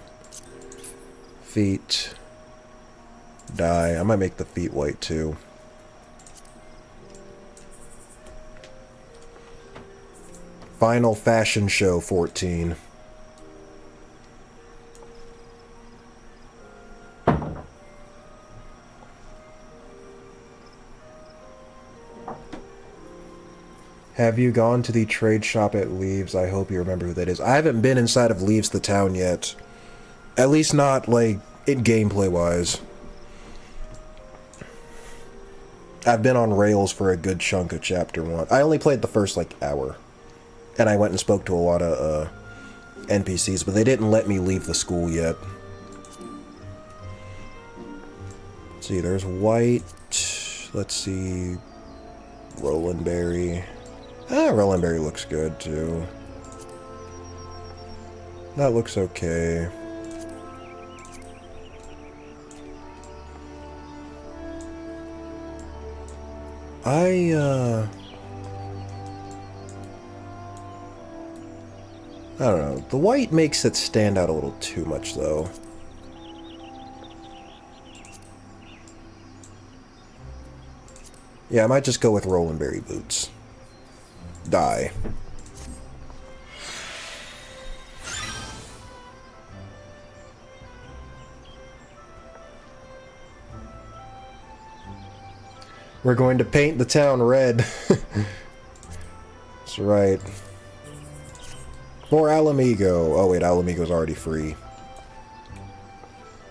Feet. Dye. I might make the feet white too. Final Fashion Show 14. Have you gone to the trade shop at Leaves? I hope you remember who that is. I haven't been inside of Leaves the town yet. At least not, like, in gameplay-wise. I've been on rails for a good chunk of Chapter 1. I only played the first, like, hour. And I went and spoke to a lot of, NPCs, but they didn't let me leave the school yet. Let's see, there's white. Let's see. Roland Berry. Roland Berry looks good, too. That looks okay. I don't know. The white makes it stand out a little too much, though. Yeah, I might just go with Roland Berry boots. Dye. We're going to paint the town red. That's right. More Alamigo. Oh wait, Alamigo's already free.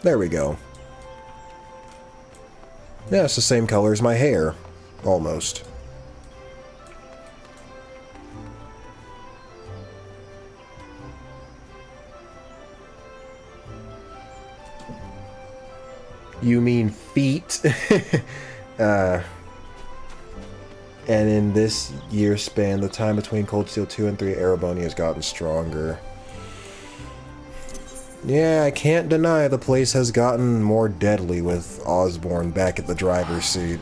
There we go. Yeah, it's the same color as my hair. Almost. You mean feet? And in this year span, the time between Cold Steel 2 and 3, Erebony has gotten stronger. Yeah, I can't deny the place has gotten more deadly with Osborne back at the driver's seat.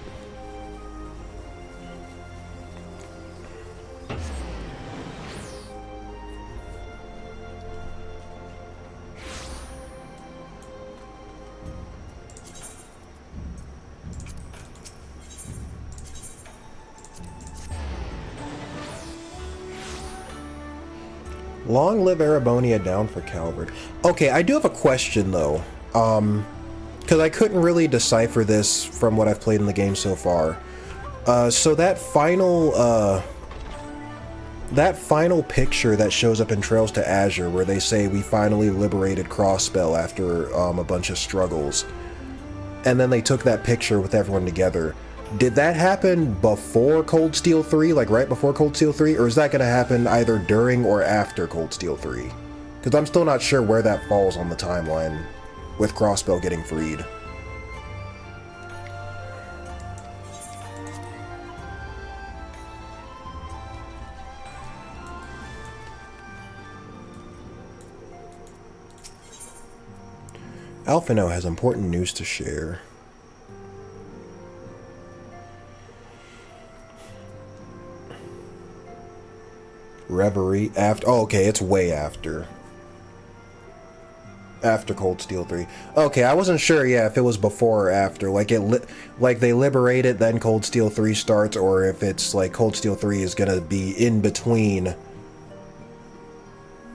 Long live Erebonia, down for Calvert. Okay, I do have a question, though. Because I couldn't really decipher this from what I've played in the game so far. So that final picture that shows up in Trails to Azure, where they say we finally liberated Crossbell after a bunch of struggles, and then they took that picture with everyone together. Did that happen before Cold Steel 3, like right before Cold Steel 3, or is that going to happen either during or after Cold Steel 3? Because I'm still not sure where that falls on the timeline with Crossbell getting freed. Alphino has important news to share. Reverie after. Oh, okay, it's way after. After Cold Steel 3. Okay, I wasn't sure, yeah, if it was before or after. Like like they liberate it, then Cold Steel 3 starts, or if it's like Cold Steel 3 is gonna be in between.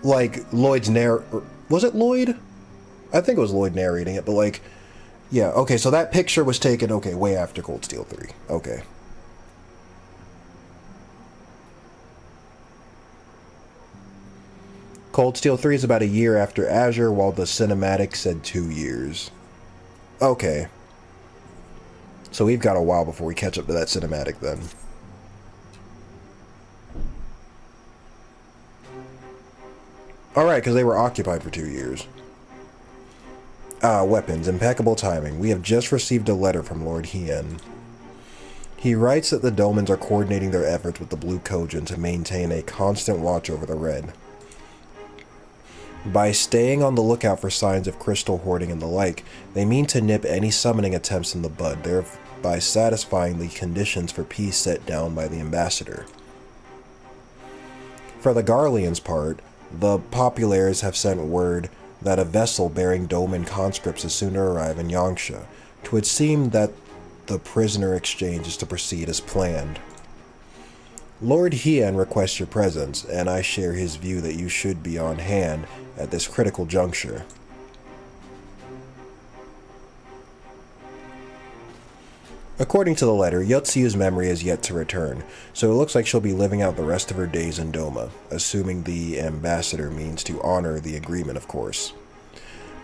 Like Lloyd's was it Lloyd? I think it was Lloyd narrating it, but like, yeah, okay, so that picture was taken, okay, way after Cold Steel 3. Okay. Cold Steel 3 is about a year after Azure, while the cinematic said 2 years. Okay. So we've got a while before we catch up to that cinematic then. Alright, because they were occupied for 2 years. Weapons. Impeccable timing. We have just received a letter from Lord Hien. He writes that the Domans are coordinating their efforts with the Blue Kojin to maintain a constant watch over the Red. By staying on the lookout for signs of crystal hoarding and the like, they mean to nip any summoning attempts in the bud, thereby satisfying the conditions for peace set down by the ambassador. For the Garlean's part, the Populares have sent word that a vessel bearing Doman conscripts is soon to arrive in Yangsha. 'Twould seem that the prisoner exchange is to proceed as planned. Lord Hien requests your presence, and I share his view that you should be on hand at this critical juncture. According to the letter, Yotsiu's memory is yet to return, so it looks like she'll be living out the rest of her days in Doma, assuming the ambassador means to honor the agreement, of course.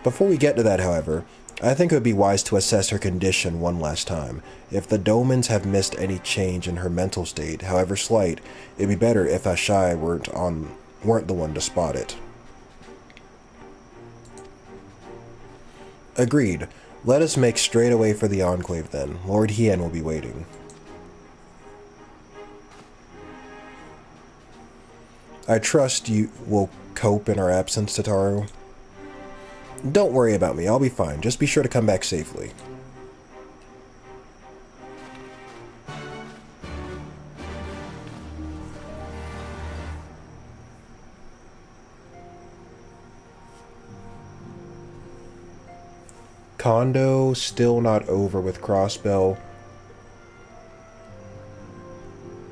Before we get to that, however, I think it would be wise to assess her condition one last time. If the Domans have missed any change in her mental state, however slight, it'd be better if Ashai weren't the one to spot it. Agreed. Let us make straight away for the Enclave then. Lord Hien will be waiting. I trust you will cope in our absence, Tataru. Don't worry about me, I'll be fine. Just be sure to come back safely. Kondo still not over with Crossbell.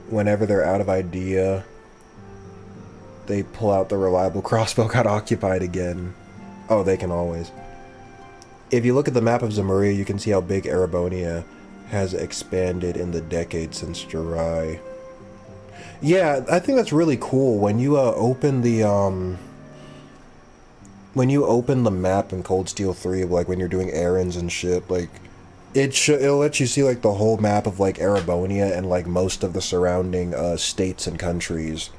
Whenever they're out of idea, they pull out the reliable Crossbell. Got occupied again. Oh, they can always. If you look at the map of Zemuria, you can see how big Erebonia has expanded in the decades since Jirai. Yeah, I think that's really cool. When you open the map in Cold Steel 3, like when you're doing errands and shit, like it'll let you see like the whole map of like Erebonia and like most of the surrounding states and countries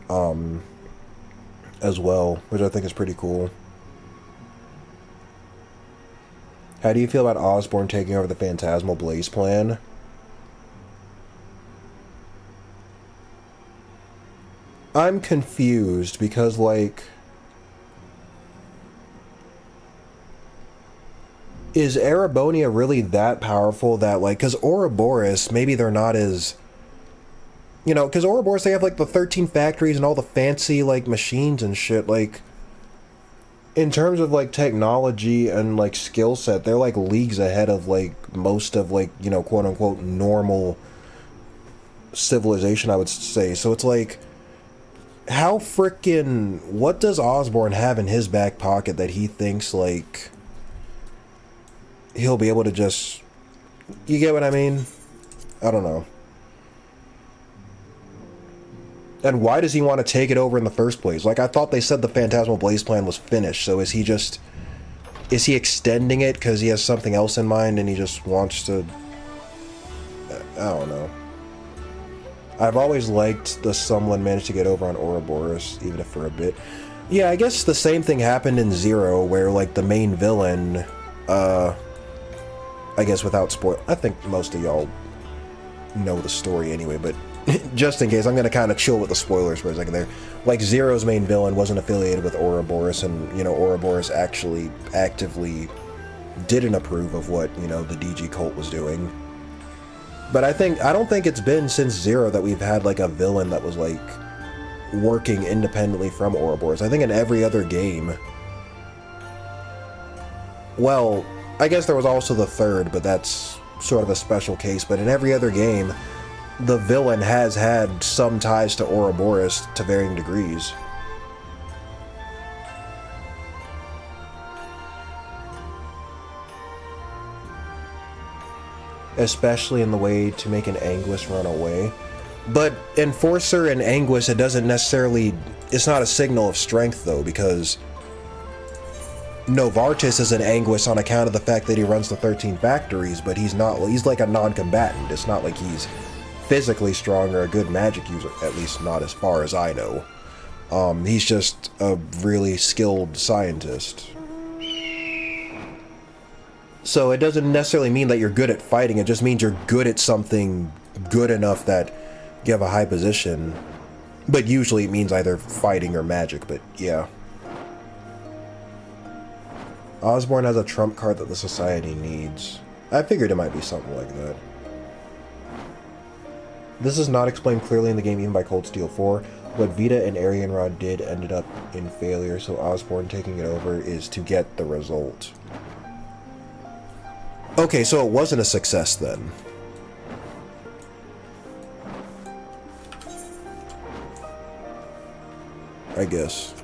as well, which I think is pretty cool. How do you feel about Osborne taking over the Phantasmal Blaze plan? I'm confused because, like, is Erebonia really that powerful that, like, because Ouroboros, maybe they're not as, you know, because Ouroboros, they have, like, the 13 factories and all the fancy, like, machines and shit, like, in terms of, like, technology and, like, skill set, they're, like, leagues ahead of, like, most of, like, you know, quote-unquote normal civilization, I would say. So it's, like, how frickin', what does Osborne have in his back pocket that he thinks, like, he'll be able to just, you get what I mean? I don't know. And why does he want to take it over in the first place? Like, I thought they said the Phantasmal Blaze plan was finished, so is he extending it because he has something else in mind and he just wants to, I don't know. I've always liked the someone managed to get over on Ouroboros, even if for a bit. Yeah, I guess the same thing happened in Zero, where, like, the main villain, I guess without spoil, I think most of y'all know the story anyway, but just in case, I'm going to kind of chill with the spoilers for a second there. Like, Zero's main villain wasn't affiliated with Ouroboros, and, you know, Ouroboros actually actively didn't approve of what, you know, the DG cult was doing. But I don't think it's been since Zero that we've had, like, a villain that was, like, working independently from Ouroboros. I think in every other game, well, I guess there was also the third, but that's sort of a special case, but in every other game, the villain has had some ties to Ouroboros to varying degrees. Especially in the way to make an Anguis run away. But Enforcer and Anguis, it doesn't necessarily it's not a signal of strength, though, because Novartis is in anguish on account of the fact that he runs the 13 factories, but he's like a non-combatant. It's not like he's physically strong or a good magic user, at least not as far as I know. He's just a really skilled scientist. So it doesn't necessarily mean that you're good at fighting, it just means you're good at something good enough that you have a high position. But usually it means either fighting or magic, but yeah. Osborne has a trump card that the society needs. I figured it might be something like that. This is not explained clearly in the game even by Cold Steel 4. What Vita and Arianrod did ended up in failure, so Osborne taking it over is to get the result. Okay, so it wasn't a success then. I guess.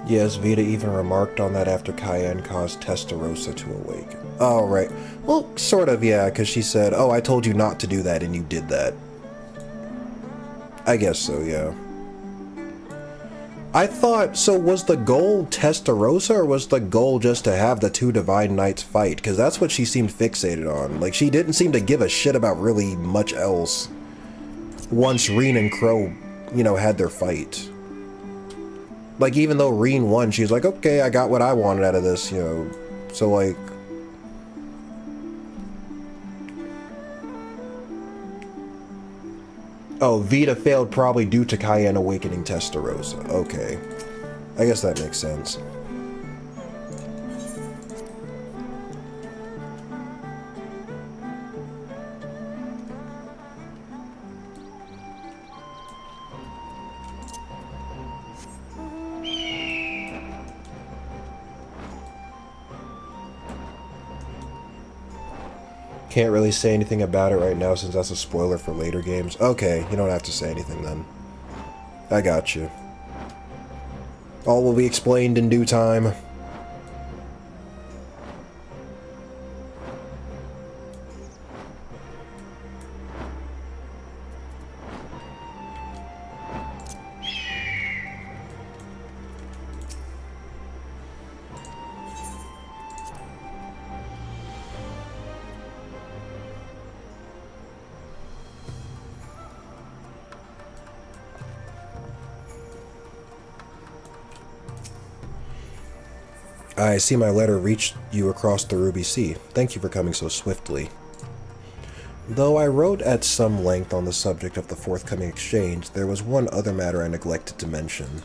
Yes, Vita even remarked on that after Cayenne caused Testarossa to awake. Oh, right. Well, sort of, yeah, because she said, oh, I told you not to do that, and you did that. I guess so, yeah. I thought, so was the goal Testarossa, or was the goal just to have the two Divine Knights fight? Because that's what she seemed fixated on. Like, she didn't seem to give a shit about really much else once Reen and Crow, you know, had their fight. Like, even though Reen won, she was like, okay, I got what I wanted out of this, you know. So, like... Oh, Vita failed probably due to Cayenne awakening Testarossa. Okay. I guess that makes sense. Can't really say anything about it right now since that's a spoiler for later games. Okay, you don't have to say anything then. I got you. All will be explained in due time. I see my letter reached you across the Ruby Sea. Thank you for coming so swiftly. Though I wrote at some length on the subject of the forthcoming exchange, there was one other matter I neglected to mention.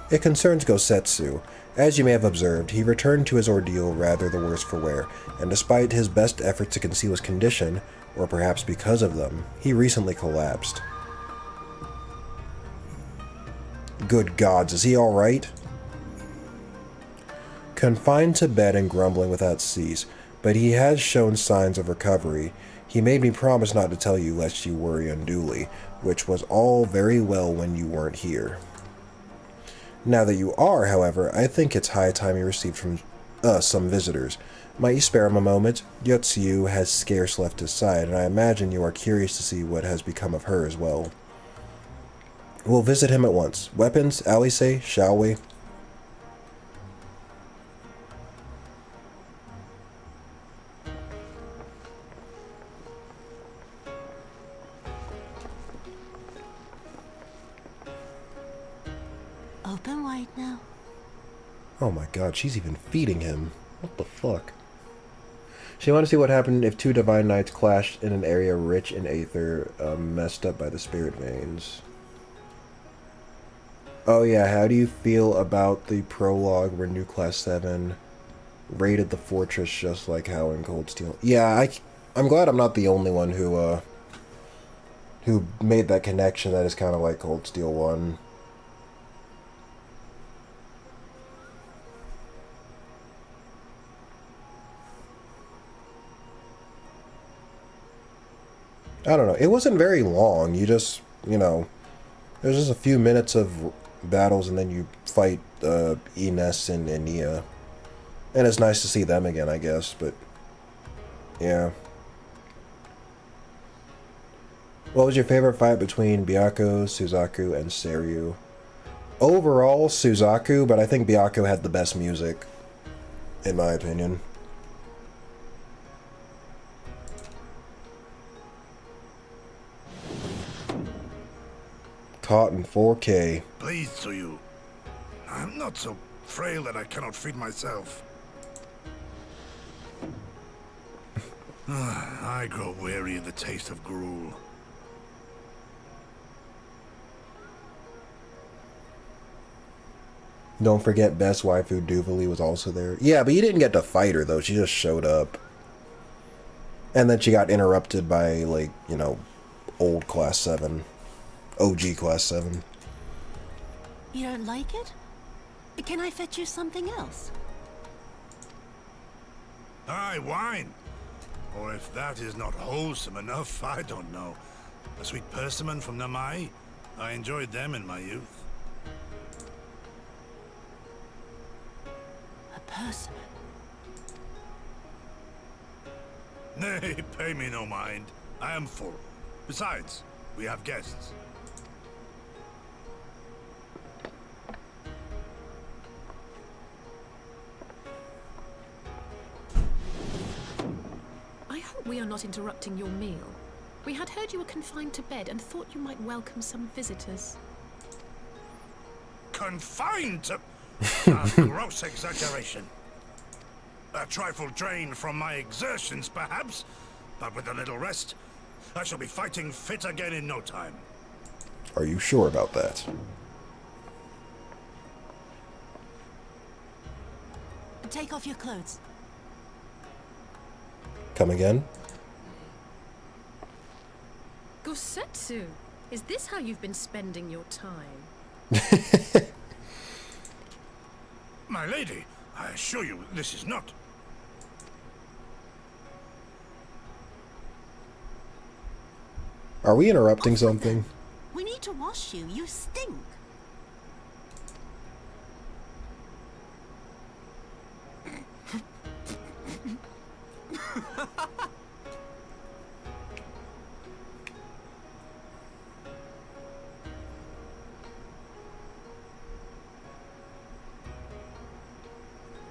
It concerns Gosetsu. As you may have observed, he returned to his ordeal rather the worse for wear, and despite his best efforts to conceal his condition, or perhaps because of them, he recently collapsed. Good gods, is he alright? Confined to bed and grumbling without cease, but he has shown signs of recovery. He made me promise not to tell you lest you worry unduly, which was all very well when you weren't here. Now that you are, however, I think it's high time you received from some visitors. Might you spare him a moment? Yotsuyu has scarce left his side, and I imagine you are curious to see what has become of her as well. We'll visit him at once. Weapons, Alice, shall we? Open wide now. Oh my god, she's even feeding him. What the fuck? She wanted to see what happened if two Divine Knights clashed in an area rich in aether, messed up by the spirit veins. Oh yeah, how do you feel about the prologue where New Class 7 raided the fortress just like how in Cold Steel? Yeah, I'm glad I'm not the only one who made that connection that is kind of like Cold Steel 1. I don't know. It wasn't very long. You just, you know, there's just a few minutes of battles and then you fight Ines and Nia. And it's nice to see them again, I guess, but yeah. What was your favorite fight between Byakko, Suzaku, and Seiryu? Overall, Suzaku, but I think Byakko had the best music, in my opinion. Caught in 4K. Pleased to you. I'm not so frail that I cannot feed myself. I grow weary of the taste of gruel. Don't forget Best Waifu Duvali was also there. Yeah, but you didn't get to fight her, though. She just showed up. And then she got interrupted by, like, you know, old Class 7. OG Class 7. You don't like it? Can I fetch you something else? Aye, wine. Or if that is not wholesome enough, I don't know. A sweet persimmon from Namai? I enjoyed them in my youth. A persimmon? Nay, pay me no mind. I am full. Besides, we have guests. I hope we are not interrupting your meal. We had heard you were confined to bed and thought you might welcome some visitors. Confined to... A gross exaggeration. A trifle drained from my exertions, perhaps, but with a little rest, I shall be fighting fit again in no time. Are you sure about that? Take off your clothes. Come again? Gosetsu, is this how you've been spending your time? My lady, I assure you this is not. Are we interrupting something? We need to wash you. You stink.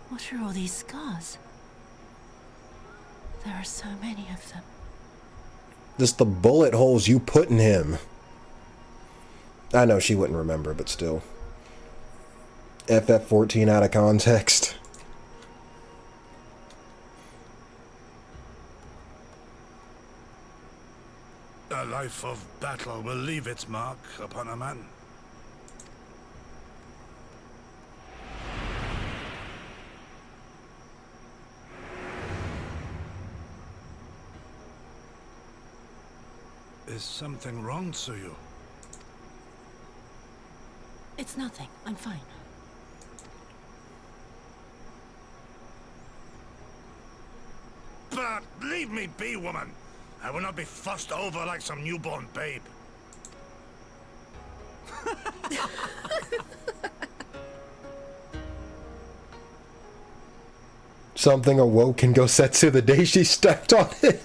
What are all these scars? There are so many of them. Just the bullet holes you put in him. I know she wouldn't remember, but still. FF14 out of context. A life of battle will leave its mark upon a man. Is something wrong, Tsuyu? It's nothing. I'm fine. But leave me be, woman. I will not be fussed over like some newborn babe. Something awoke in Gosetsu the day she stepped on it.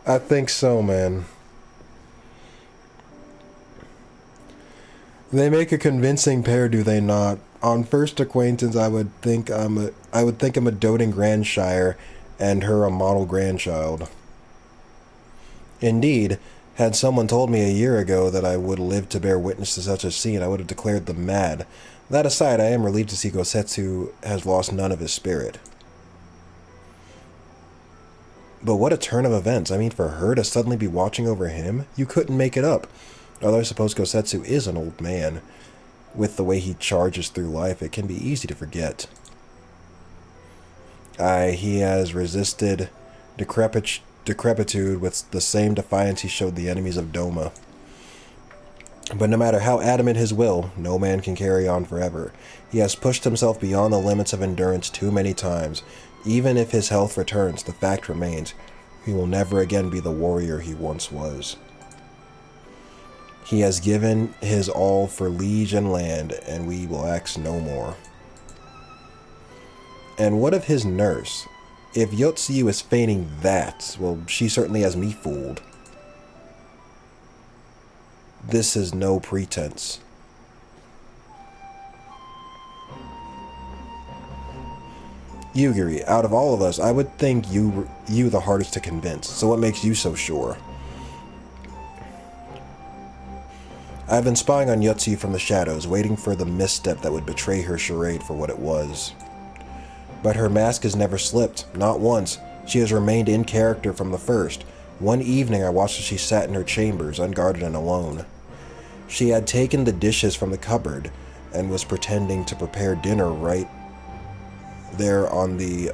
I think so, man. They make a convincing pair, do they not? On first acquaintance, I would think I'm a doting grandshire, and her a model grandchild. Indeed, had someone told me a year ago that I would live to bear witness to such a scene, I would have declared them mad. That aside, I am relieved to see Gosetsu has lost none of his spirit. But what a turn of events. I mean, for her to suddenly be watching over him, you couldn't make it up. Although I suppose Gosetsu is an old man. With the way he charges through life, it can be easy to forget. He has resisted decrepitude with the same defiance he showed the enemies of Doma. But no matter how adamant his will, no man can carry on forever. He has pushed himself beyond the limits of endurance too many times. Even if his health returns, the fact remains, he will never again be the warrior he once was. He has given his all for liege and land, and we will ask no more. And what of his nurse? If Yotsuyu is feigning that, well, she certainly has me fooled. This is no pretense. Yugiri, out of all of us, I would think you the hardest to convince, so what makes you so sure? I've been spying on Yotsuyu from the shadows, waiting for the misstep that would betray her charade for what it was. But her mask has never slipped, not once. She has remained in character from the first. One evening I watched as she sat in her chambers, unguarded and alone. She had taken the dishes from the cupboard and was pretending to prepare dinner right there on the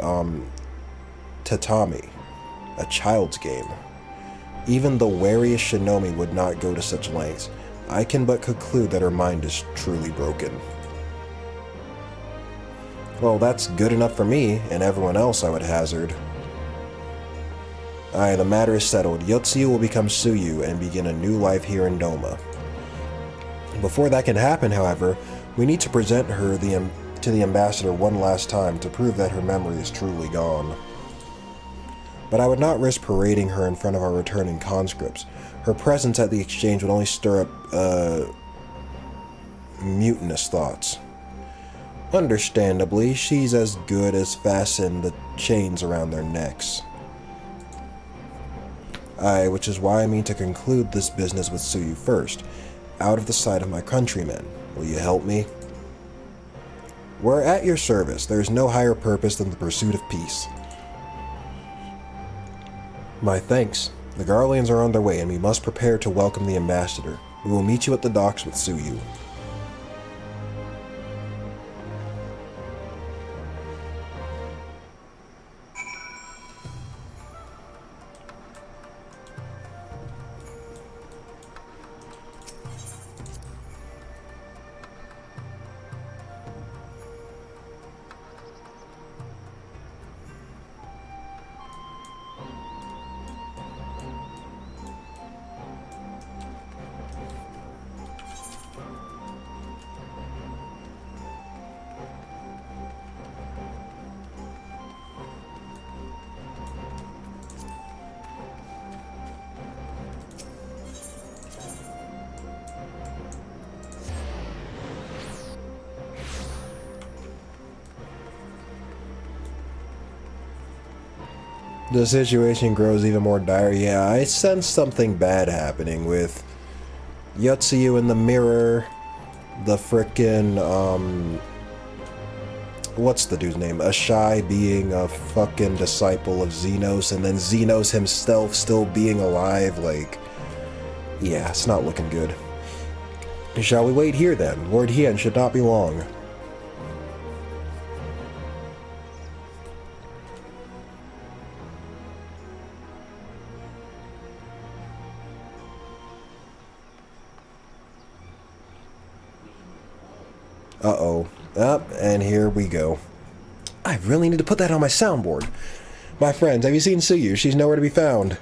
tatami, a child's game. Even the wariest shinomi would not go to such lengths. I can but conclude that her mind is truly broken. Well, that's good enough for me, and everyone else, I would hazard. Aye, the matter is settled. Yotsuyu will become Tsuyu and begin a new life here in Doma. Before that can happen, however, we need to present her to the ambassador one last time to prove that her memory is truly gone. But I would not risk parading her in front of our returning conscripts. Her presence at the exchange would only stir up, mutinous thoughts. Understandably, she's as good as fasten the chains around their necks. Aye, which is why I mean to conclude this business with Tsuyu first, out of the sight of my countrymen. Will you help me? We're at your service. There is no higher purpose than the pursuit of peace. My thanks. The Garleans are on their way, and we must prepare to welcome the ambassador. We will meet you at the docks with Tsuyu. The situation grows even more dire. Yeah, I sense something bad happening with Yotsuyu in the mirror, the frickin', what's the dude's name? Ashai being a fucking disciple of Xenos, and then Xenos himself still being alive, like, yeah, it's not looking good. Shall we wait here then? Lord Hien should not be long. Uh-oh. Up, and here we go. I really need to put that on my soundboard. My friends, have you seen Tsuyu? She's nowhere to be found.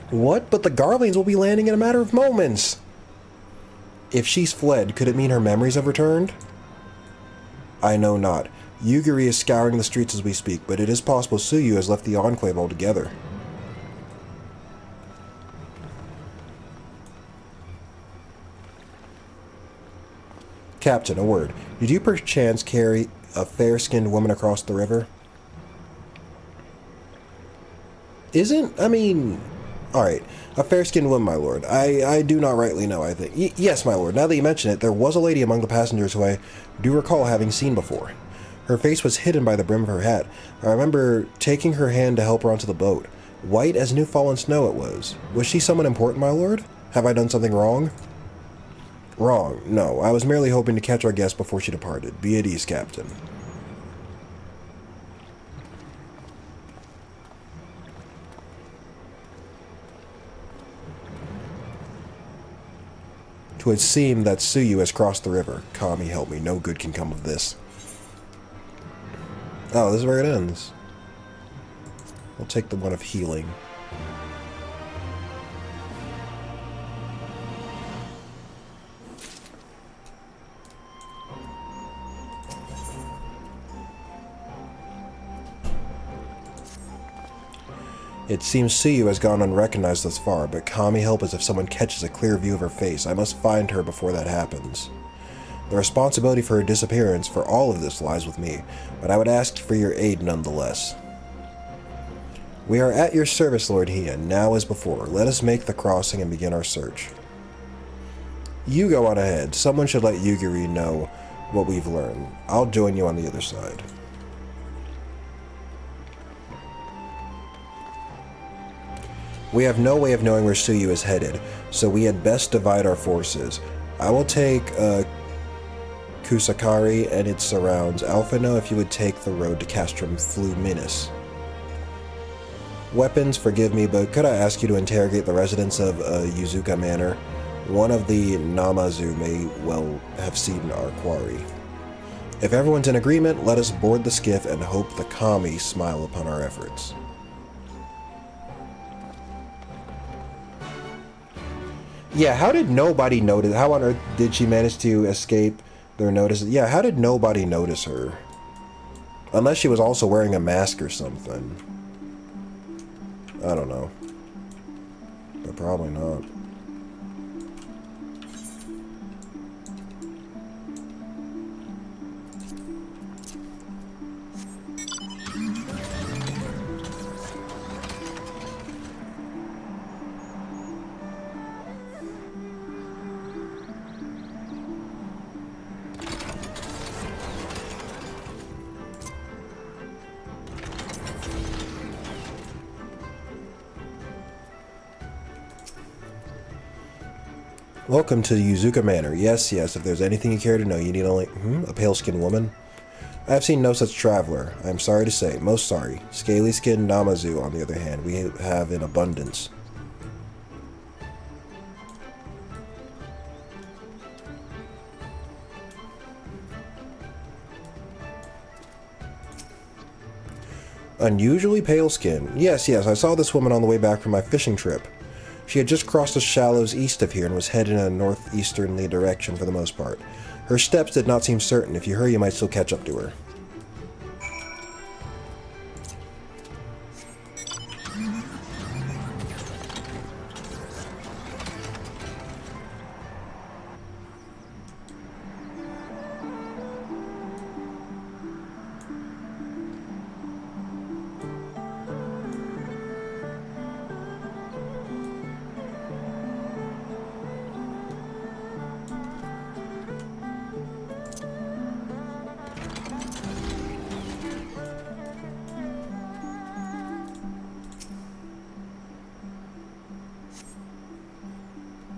What? But the Garleans will be landing in a matter of moments. If she's fled, could it mean her memories have returned? I know not. Yugiri is scouring the streets as we speak, but it is possible Tsuyu has left the Enclave altogether. Captain, a word. Did you perchance carry a fair-skinned woman across the river? Alright, a fair-skinned woman, my lord. I do not rightly know, I think. Yes, my lord, now that you mention it, there was a lady among the passengers who I do recall having seen before. Her face was hidden by the brim of her hat. I remember taking her hand to help her onto the boat. White as new fallen snow it was. Was she someone important, my lord? Have I done something wrong? Wrong. No, I was merely hoping to catch our guest before she departed. Be at ease, Captain. Twould seem that Tsuyu has crossed the river. Kami, help me. No good can come of this. Oh, this is where it ends. We'll take the one of healing. It seems Tsuyu has gone unrecognized thus far, but Kami help us if someone catches a clear view of her face. I must find her before that happens. The responsibility for her disappearance for all of this lies with me, but I would ask for your aid nonetheless. We are at your service, Lord Hian, now as before. Let us make the crossing and begin our search. You go on ahead. Someone should let Yugiri know what we've learned. I'll join you on the other side. We have no way of knowing where Tsuyu is headed, so we had best divide our forces. I will take Kusakari and its surrounds. Alphino, if you would take the road to Castrum Fluminis. Weapons, forgive me, but could I ask you to interrogate the residents of Yuzuka Manor? One of the Namazu may well have seen our quarry. If everyone's in agreement, let us board the skiff and hope the Kami smile upon our efforts. Yeah, how did nobody notice? How on earth did she manage to escape their notice? Yeah, how did nobody notice her? Unless she was also wearing a mask or something. I don't know. But probably not. Welcome to Yuzuka Manor. Yes, yes, if there's anything you care to know, you need only... a pale-skinned woman? I have seen no such traveler. I am sorry to say, most sorry. Scaly-skinned Namazu, on the other hand, we have in abundance. Unusually pale skin. Yes, yes, I saw this woman on the way back from my fishing trip. She had just crossed the shallows east of here and was headed in a northeasterly direction for the most part. Her steps did not seem certain. If you hurry, you might still catch up to her.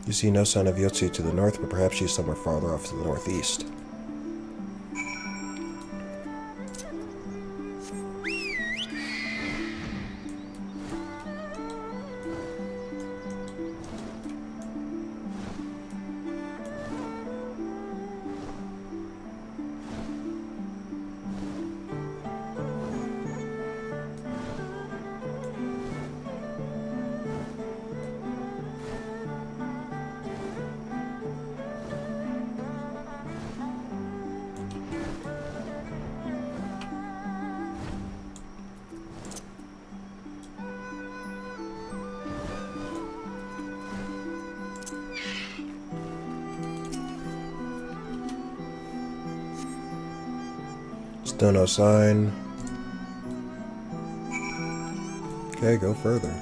You see no sign of Yotsu to the north, but perhaps she's somewhere farther off to the northeast. Still no sign. Okay, go further.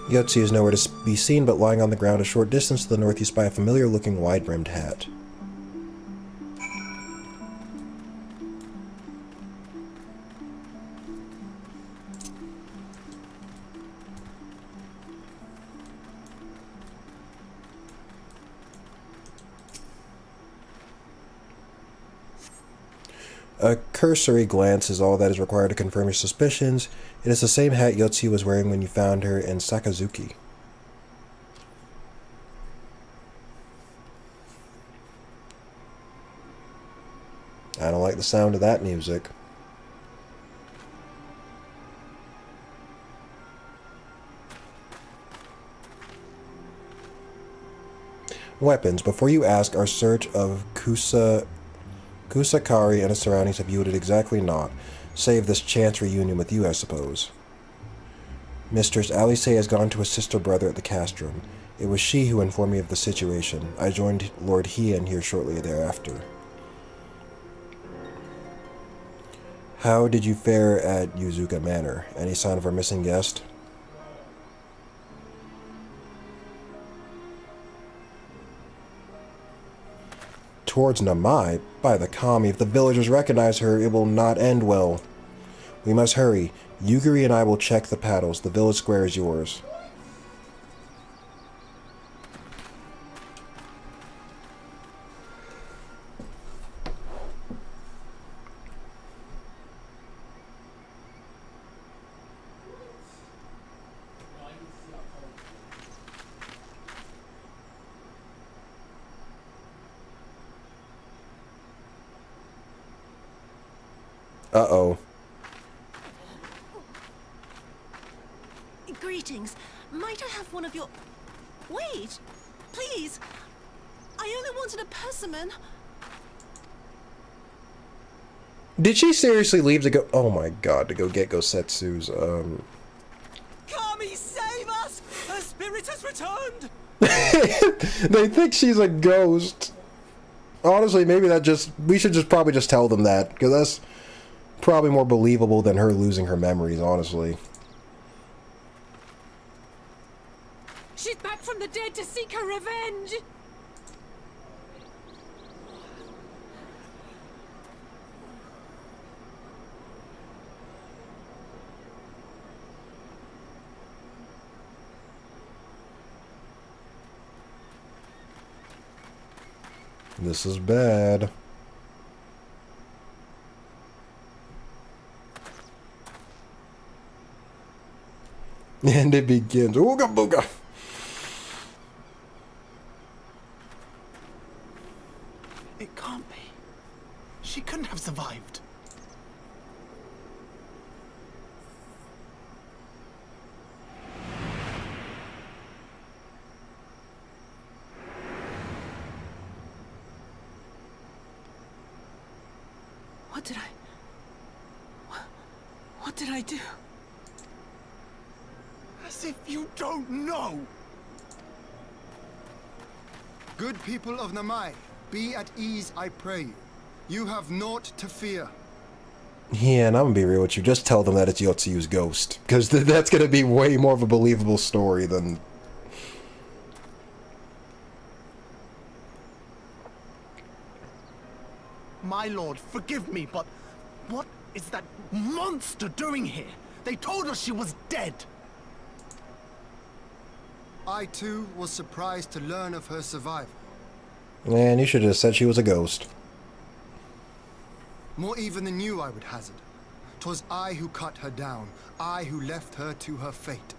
Yotzi is nowhere to be seen, but lying on the ground a short distance to the north you spy a familiar-looking wide-brimmed hat. A cursory glance is all that is required to confirm your suspicions. It is the same hat Yotzi was wearing when you found her in Sakazuki. I don't like the sound of that music. Weapons. Before you ask, our search of Kusakari and its surroundings have yielded exactly naught, save this chance reunion with you, I suppose. Mistress Alice has gone to assist her brother at the castrum. It was she who informed me of the situation. I joined Lord Hien here shortly thereafter. How did you fare at Yuzuka Manor? Any sign of our missing guest? Towards Namai? By the kami, if the villagers recognize her, it will not end well. We must hurry. Yugiri and I will check the paddles. The village square is yours. Uh-oh. Greetings. Might I have one of your... Wait! Please! I only wanted a persimmon. Did she seriously leave to go... Oh my god, to go get Gosetsu's, Kami, save us! Her spirit has returned! They think she's a ghost. Honestly, maybe that just... We should just probably just tell them that, because that's probably more believable than her losing her memories, honestly. She's back from the dead to seek her revenge! This is bad. And it begins. Ooga booga! It can't be. She couldn't have survived. What did I do? As if you don't know! Good people of Namai, be at ease, I pray you. You have naught to fear. Yeah, and I'm gonna be real with you. Just tell them that it's Yotsu's ghost. Because that's gonna be way more of a believable story than... My lord, forgive me, but what is that monster doing here? They told us she was dead. I too was surprised to learn of her survival. Man, you should have said she was a ghost. More even than you, I would hazard. 'Twas I who cut her down, I who left her to her fate.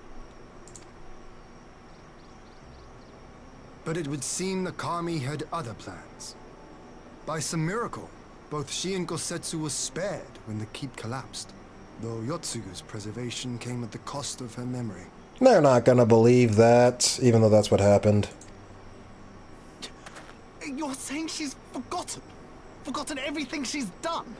But it would seem the Kami had other plans. By some miracle, both she and Gosetsu were spared when the keep collapsed, though Yotsu's preservation came at the cost of her memory. They're not gonna believe that, even though that's what happened. You're saying she's forgotten? Forgotten everything she's done?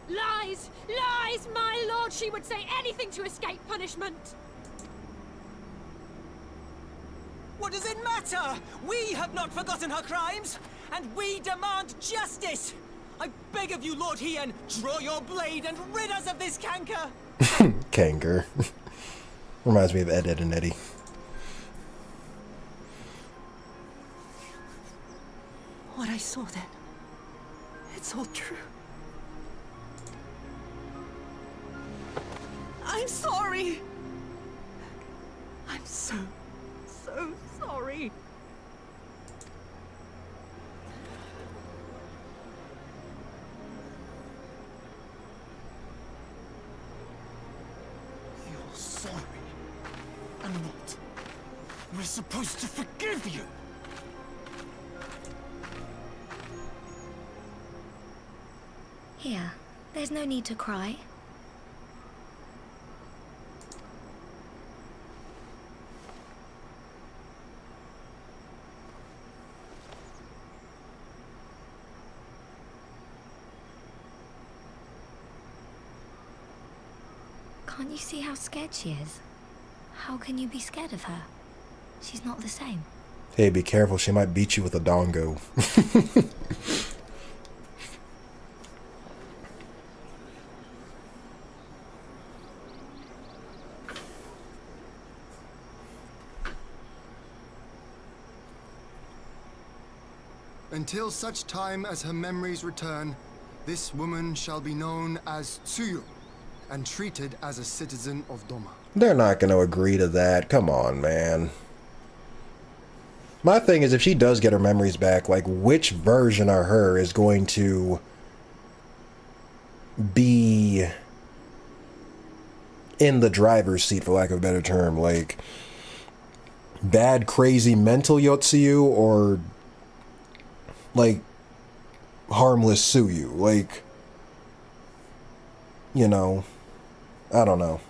Lies! Lies, my lord! She would say anything to escape punishment! What does it matter? We have not forgotten her crimes, and we demand justice! I beg of you, Lord Hien, draw your blade and rid us of this canker! Kanker. Reminds me of Ed, Ed, and Eddie. What I saw then, it's all true. I'm sorry. I'm so sorry. You're sorry. I'm not. We're supposed to forgive you. Here, there's no need to cry. Can't you see how scared she is? How can you be scared of her? She's not the same. Hey, be careful. She might beat you with a dongo. Until such time as her memories return, this woman shall be known as Tsuyu and treated as a citizen of Doma. They're not going to agree to that. Come on, man. My thing is, if she does get her memories back, like, which version of her is going to be in the driver's seat, for lack of a better term? Like, bad, crazy, mental Yotsuyu, or, like, harmless Tsuyu? Like, you know, I don't know.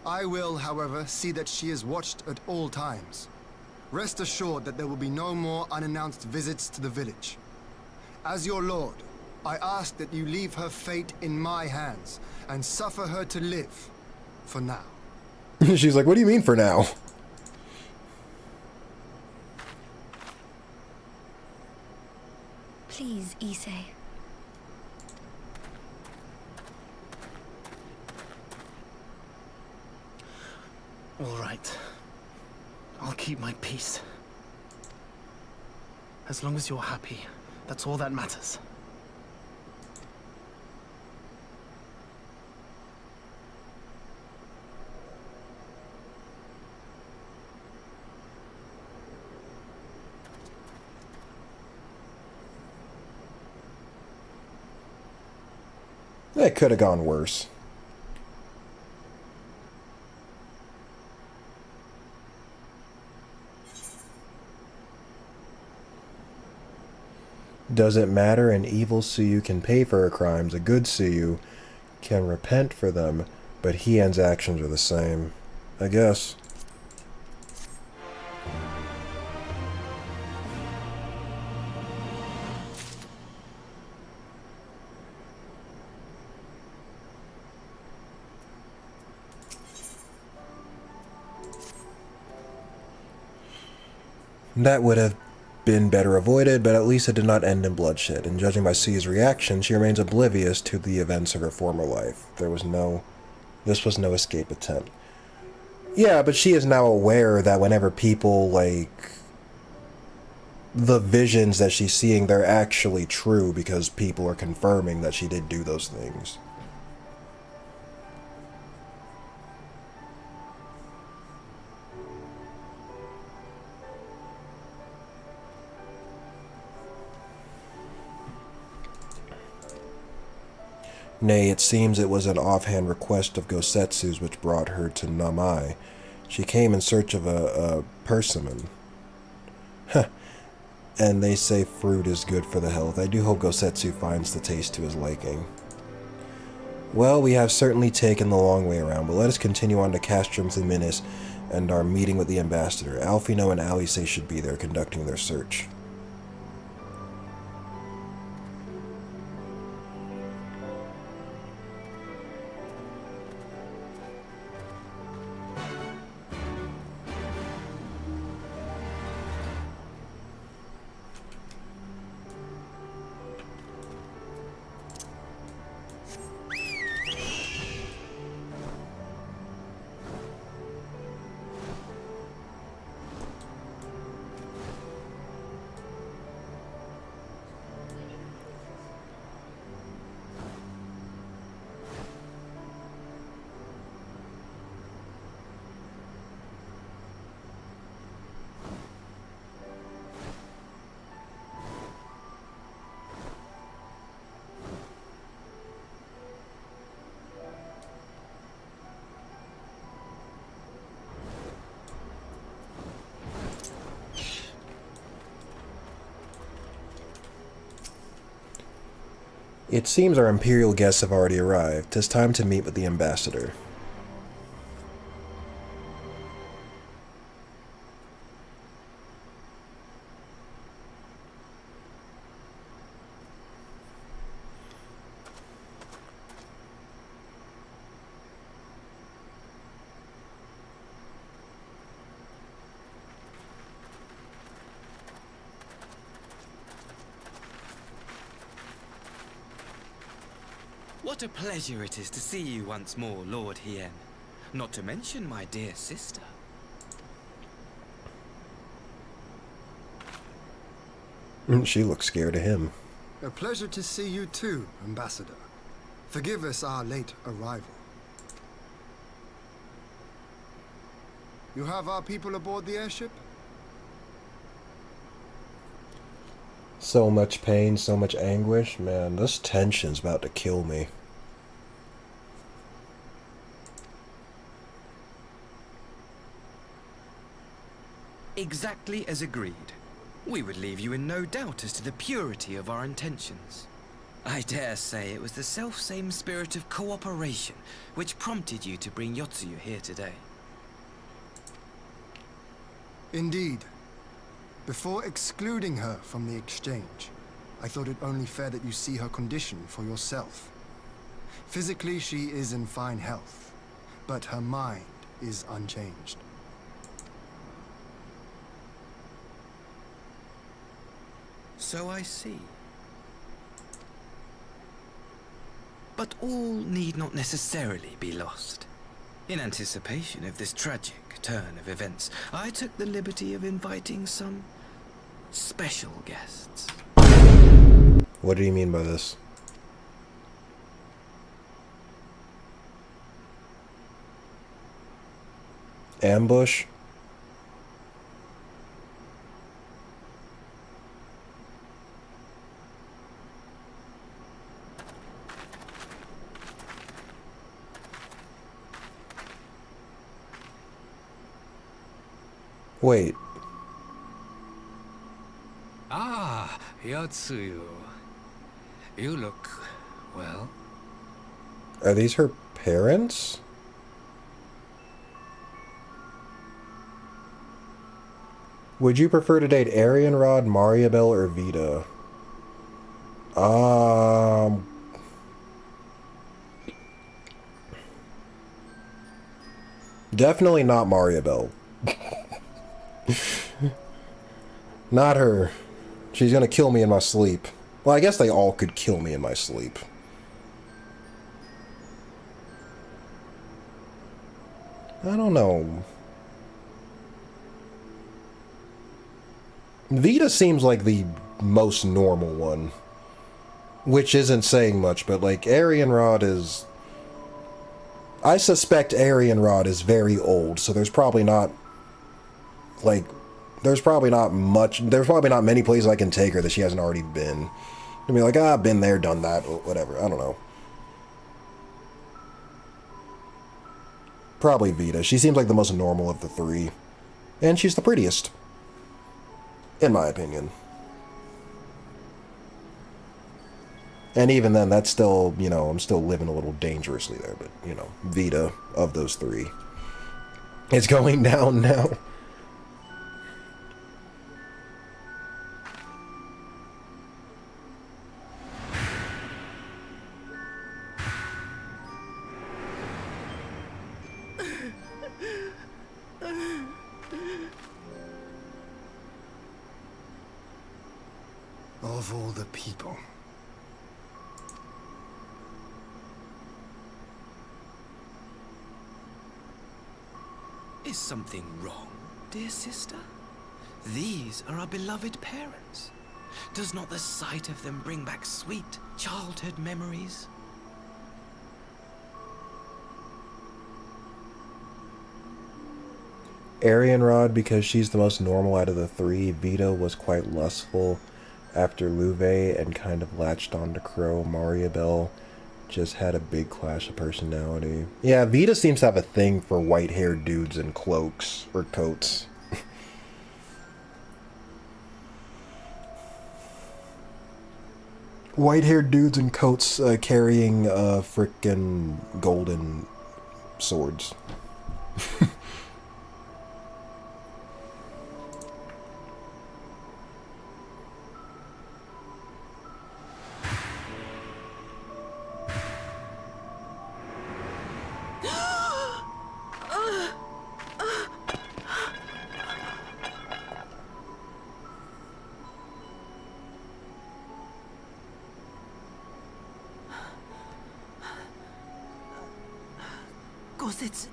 I will, however, see that she is watched at all times. Rest assured that there will be no more unannounced visits to the village. As your lord, I ask that you leave her fate in my hands and suffer her to live, for now. She's like, what do you mean for now? Please, Issei. All right. I'll keep my peace. As long as you're happy, that's all that matters. It could have gone worse. Does it matter? An evil Tsuyu can pay for her crimes. A good Tsuyu can repent for them, but Hien's actions are the same. I guess. That would have been better avoided, but at least it did not end in bloodshed, and judging by Tsuyu's reaction, she remains oblivious to the events of her former life. This was no escape attempt. Yeah, but she is now aware that whenever people, like, the visions that she's seeing, they're actually true because people are confirming that she did do those things. Nay, it seems it was an offhand request of Gosetsu's which brought her to Namai. She came in search of a persimmon. Huh. And they say fruit is good for the health. I do hope Gosetsu finds the taste to his liking. Well, we have certainly taken the long way around, but let us continue on to Castrum Theminis and our meeting with the ambassador. Alfino and Alice should be there conducting their search. It seems our Imperial guests have already arrived. 'Tis time to meet with the ambassador. What a pleasure it is to see you once more, Lord Hien. Not to mention my dear sister. She looks scared of him. A pleasure to see you too, Ambassador. Forgive us our late arrival. You have our people aboard the airship? So much pain, so much anguish. Man, this tension's about to kill me. Exactly as agreed. We would leave you in no doubt as to the purity of our intentions. I dare say it was the self-same spirit of cooperation which prompted you to bring Yotsuyu here today. Indeed. Before excluding her from the exchange, I thought it only fair that you see her condition for yourself. Physically, she is in fine health, but her mind is unchanged. So I see. But all need not necessarily be lost. In anticipation of this tragic turn of events, I took the liberty of inviting some special guests. What do you mean by this? Ambush? Wait. Ah, Yotsuyu. You look, well. Are these her parents? Would you prefer to date Arianrod, Mariabel, or Vita? Definitely not Mariabel. Not her. She's gonna kill me in my sleep. Well, I guess they all could kill me in my sleep. I don't know. Vita seems like the most normal one. Which isn't saying much, but like Arianrod is... I suspect Arianrod is very old, so there's probably not... Like, there's probably not many places I can take her that she hasn't already been. I mean, like, I've been there, done that, whatever, I don't know. Probably Vita. She seems like the most normal of the three. And she's the prettiest. In my opinion. And even then, that's still, you know, I'm still living a little dangerously there, but, you know, Vita of those three. It's going down now. Of all the people. Is something wrong, dear sister? These are our beloved parents. Does not the sight of them bring back sweet childhood memories? Arianrod, because she's the most normal out of the three. Vita was quite lustful after Louve and kind of latched on to Crow. Mariabel just had a big clash of personality. Yeah, Vita seems to have a thing for white-haired dudes in cloaks or coats. white-haired dudes in coats carrying frickin' golden swords. Gosetsu.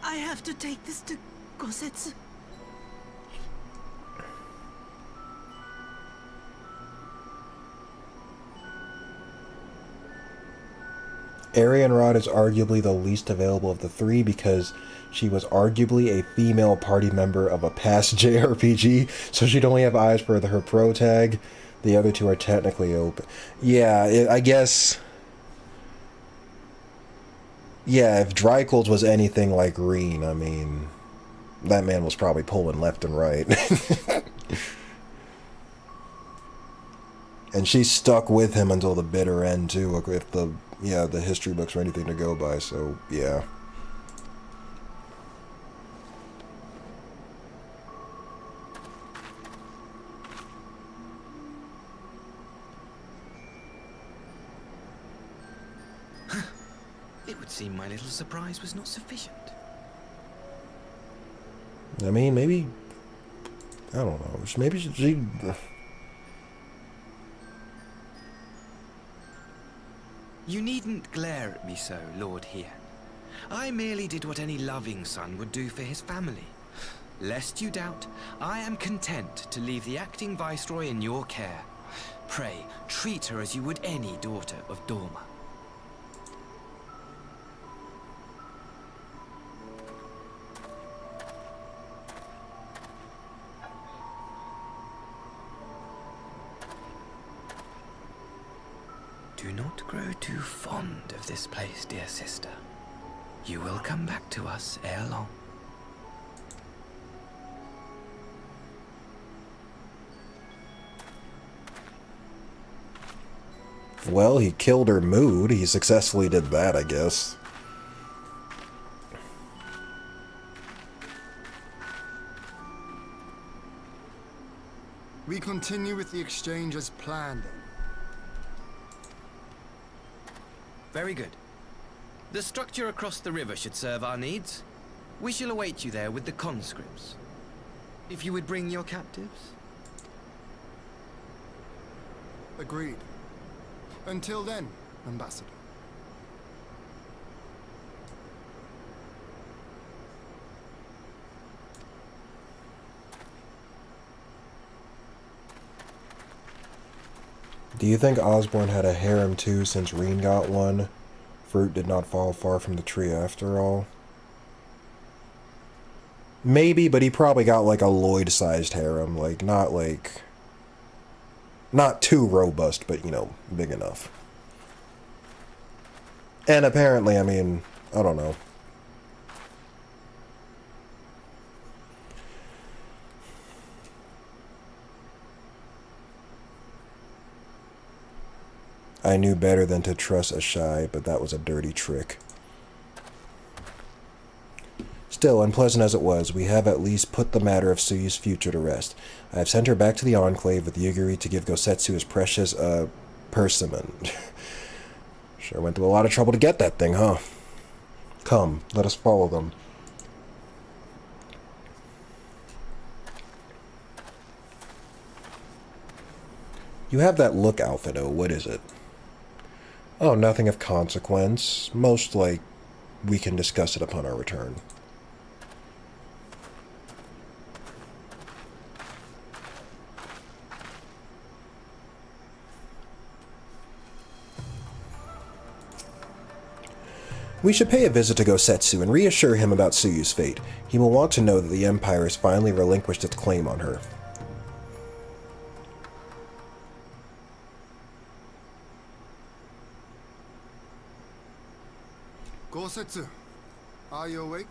I have to take this to Gosetsu. Arianrod is arguably the least available of the three because she was arguably a female party member of a past JRPG, so she'd only have eyes for her pro tag. The other two are technically open. Yeah, I guess... Yeah, if Drycold was anything like Reen, I mean, that man was probably pulling left and right. And she stuck with him until the bitter end, too, if the history books are anything to go by, so, yeah. It would seem my little surprise was not sufficient. I mean, maybe... I don't know. Maybe she... You needn't glare at me so, Lord Hien. I merely did what any loving son would do for his family. Lest you doubt, I am content to leave the acting viceroy in your care. Pray, treat her as you would any daughter of Dorma. Do not grow too fond of this place, dear sister. You will come back to us ere long. Well, he killed her mood. He successfully did that, I guess. We continue with the exchange as planned. Very good. The structure across the river should serve our needs. We shall await you there with the conscripts. If you would bring your captives. Agreed. Until then, Ambassador. Do you think Osborne had a harem too, since Reen got one? Fruit did not fall far from the tree after all. Maybe, but he probably got like a Lloyd-sized harem. Not too robust, but, you know, big enough. And apparently, I mean, I don't know. I knew better than to trust Ashai, but that was a dirty trick. Still, unpleasant as it was, we have at least put the matter of Suyu's future to rest. I have sent her back to the Enclave with Yugiri to give Gosetsu his precious, persimmon. Sure went through a lot of trouble to get that thing, huh? Come, let us follow them. You have that look, Alphido. What is it? Oh, nothing of consequence. Most like we can discuss it upon our return. We should pay a visit to Gosetsu and reassure him about Suyu's fate. He will want to know that the Empire has finally relinquished its claim on her. Gosetsu, are you awake?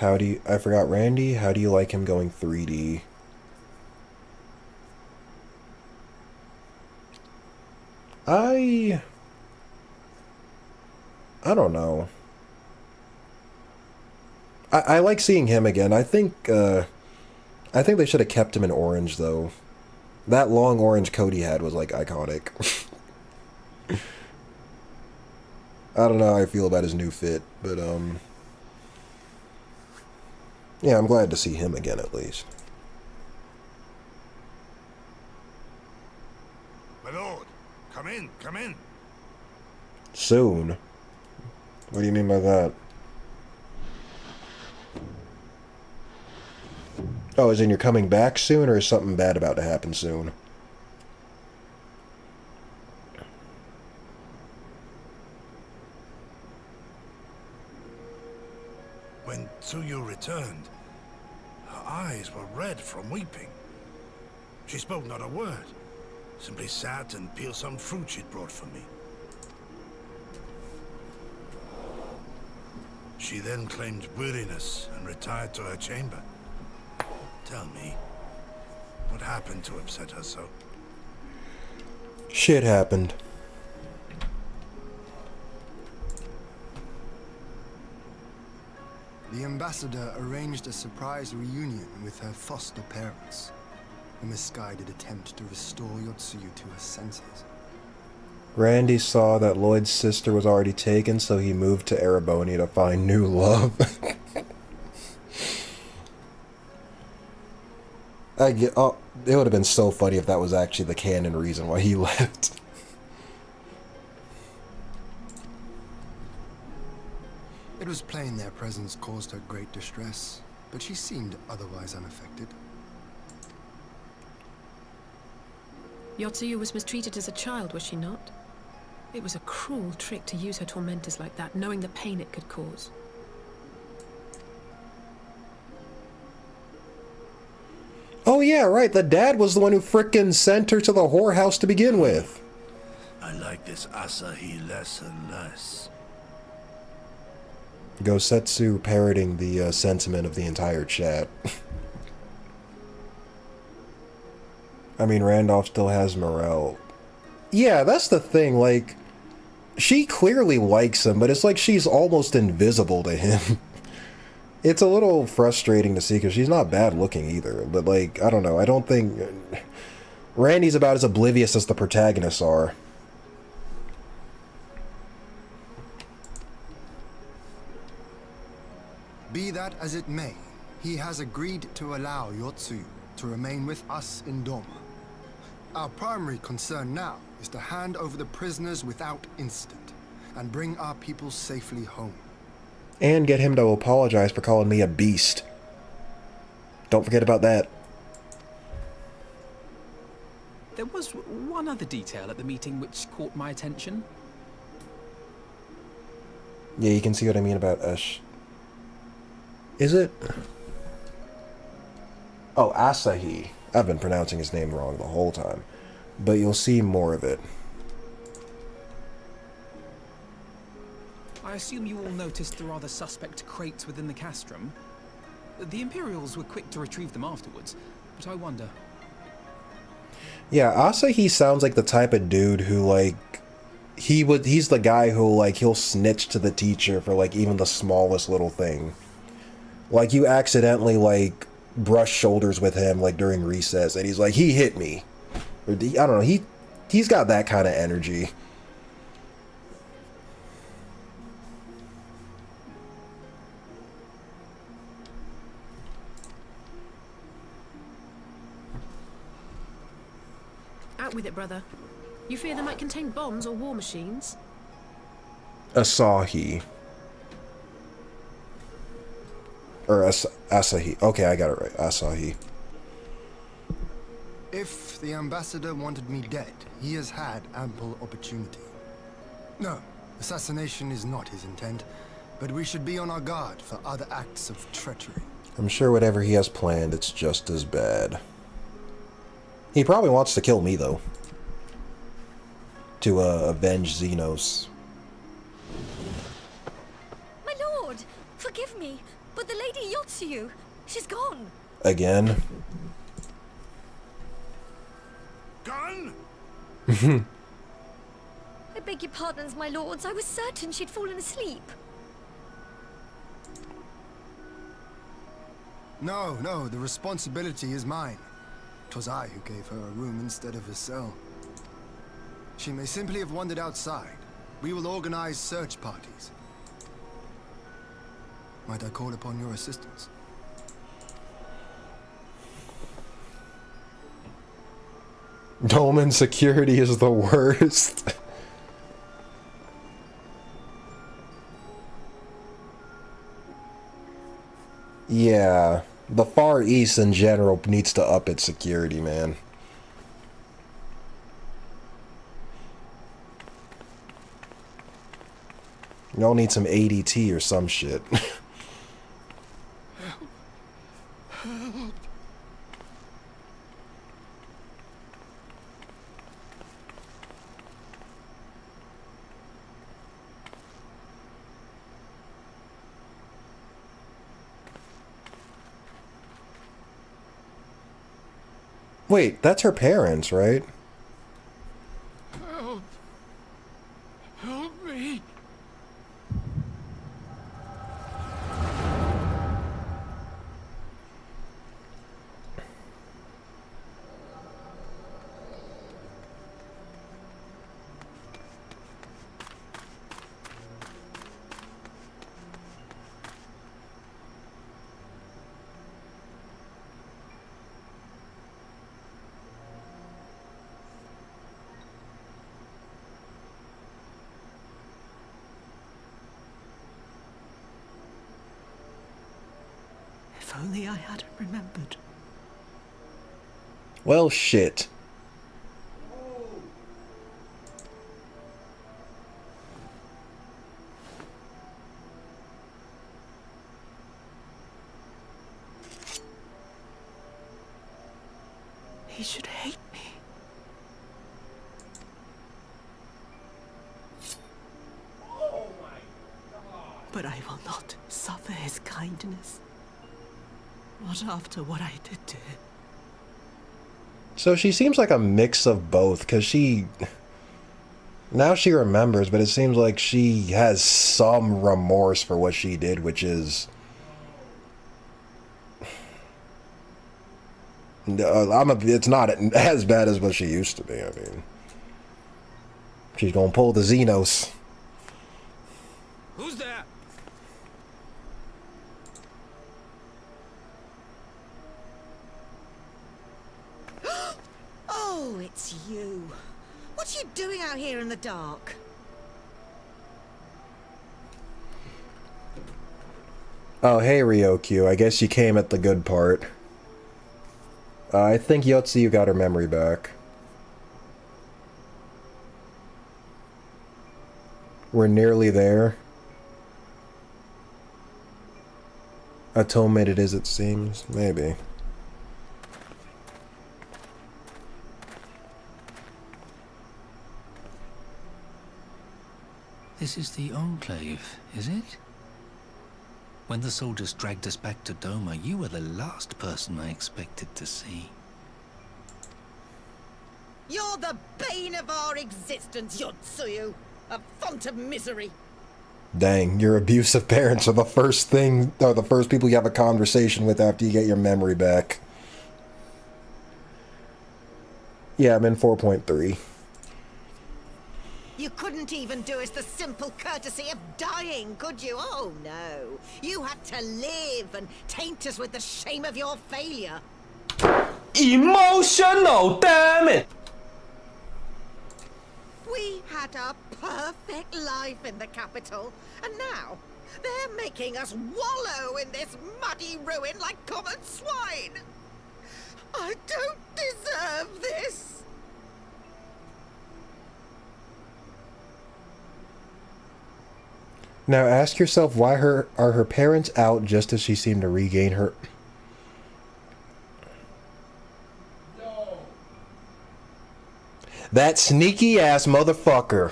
I forgot Randy, how do you like him going 3D? I don't know. I like seeing him again. I think they should have kept him in orange, though. That long orange coat he had was, like, iconic. I don't know how I feel about his new fit, but, yeah, I'm glad to see him again, at least. My lord, come in, come in. Soon? What do you mean by that? Oh, as in you're coming back soon, or is something bad about to happen soon? When Tsuyu returned, her eyes were red from weeping. She spoke not a word, simply sat and peeled some fruit she'd brought for me. She then claimed weariness and retired to her chamber. Tell me, what happened to upset her so? Shit happened. The ambassador arranged a surprise reunion with her foster parents. A misguided attempt to restore Yotsuyu to her senses. Randy saw that Lloyd's sister was already taken, so he moved to Erebony to find new love. Oh, it would have been so funny if that was actually the canon reason why he left. It was plain their presence caused her great distress, but she seemed otherwise unaffected. Yotsuyu was mistreated as a child, was she not? It was a cruel trick to use her tormentors like that, knowing the pain it could cause. Oh yeah, right, the dad was the one who frickin' sent her to the whorehouse to begin with. I like this Asahi less and less. Gosetsu parroting the sentiment of the entire chat. I mean, Randolph still has Morel. Yeah, that's the thing, like, she clearly likes him, but it's like she's almost invisible to him. It's a little frustrating to see, because she's not bad looking either, but, like, I don't know, I don't think... Randy's about as oblivious as the protagonists are. Be that as it may, he has agreed to allow Yotsuyu to remain with us in Doma. Our primary concern now is to hand over the prisoners without incident and bring our people safely home. And get him to apologize for calling me a beast. Don't forget about that. There was one other detail at the meeting which caught my attention. Yeah, you can see what I mean about Ash. Is it? Oh, Asahi. I've been pronouncing his name wrong the whole time. But you'll see more of it. I assume you all noticed the rather suspect crates within the castrum. The Imperials were quick to retrieve them afterwards, but I wonder... Yeah, Asahi sounds like the type of dude who, like... He's the guy who, like, he'll snitch to the teacher for, like, even the smallest little thing. Like, you accidentally, like, brush shoulders with him, like, during recess, and he's like, he hit me. Or, I don't know, he's got that kind of energy. Out with it, brother. You fear they might contain bombs or war machines? Asahi. Or Asahi. Okay, I got it right. Asahi. If the ambassador wanted me dead, he has had ample opportunity. No, assassination is not his intent, but we should be on our guard for other acts of treachery. I'm sure whatever he has planned, it's just as bad. He probably wants to kill me, though. To, avenge Xenos. My lord! Forgive me, but the Lady Yotsuyu, she's gone. Again? Gone? beg your pardons, my lords. I was certain she'd fallen asleep. No, no, the responsibility is mine. 'Twas I who gave her a room instead of a cell. She may simply have wandered outside. We will organize search parties. Might I call upon your assistance? Dolman security is the worst. Yeah, the Far East in general needs to up its security, man. Y'all need some ADT or some shit. Help. Wait, that's her parents, right? Help. Help me. If only I hadn't remembered. Well, shit. He should hate me. But I will not suffer his kindness. Not after what I did to him. So she seems like a mix of both, because she... Now she remembers, but it seems like she has some remorse for what she did, which is... it's not as bad as what she used to be, I mean. She's gonna pull the Xenos. Who's there? Oh, it's you. What are you doing out here in the dark? Oh, hey Ryokyu, I guess you came at the good part. I think Yotsuyu got her memory back. We're nearly there. Atonement it is, it seems. Maybe. This is the Enclave, is it? When the soldiers dragged us back to Doma, you were the last person I expected to see. You're the bane of our existence, Yotsuyu. A font of misery. Dang, your abusive parents are the first thing, or the first people you have a conversation with after you get your memory back. Yeah, I'm in 4.3. You couldn't even do us the simple courtesy of dying, could you? Oh, no. You had to live and taint us with the shame of your failure. Emotional, damn it! We had a perfect life in the capital, and now they're making us wallow in this muddy ruin like common swine. I don't deserve this. Now ask yourself, why are her parents out just as she seemed to regain her... No. That sneaky ass motherfucker.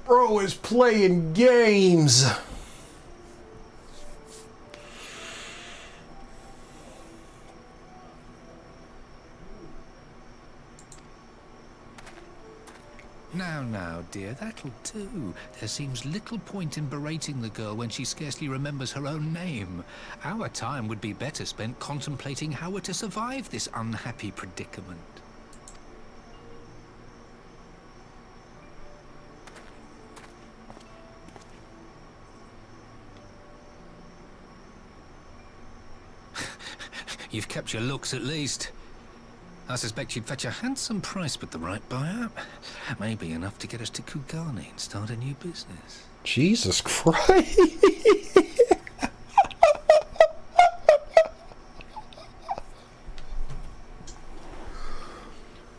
Bro is playing games. Now, dear, that'll do. There seems little point in berating the girl when she scarcely remembers her own name. Our time would be better spent contemplating how we're to survive this unhappy predicament. You've kept your looks at least. I suspect you'd fetch a handsome price with the right buyer. Maybe enough to get us to Kugani and start a new business. Jesus Christ.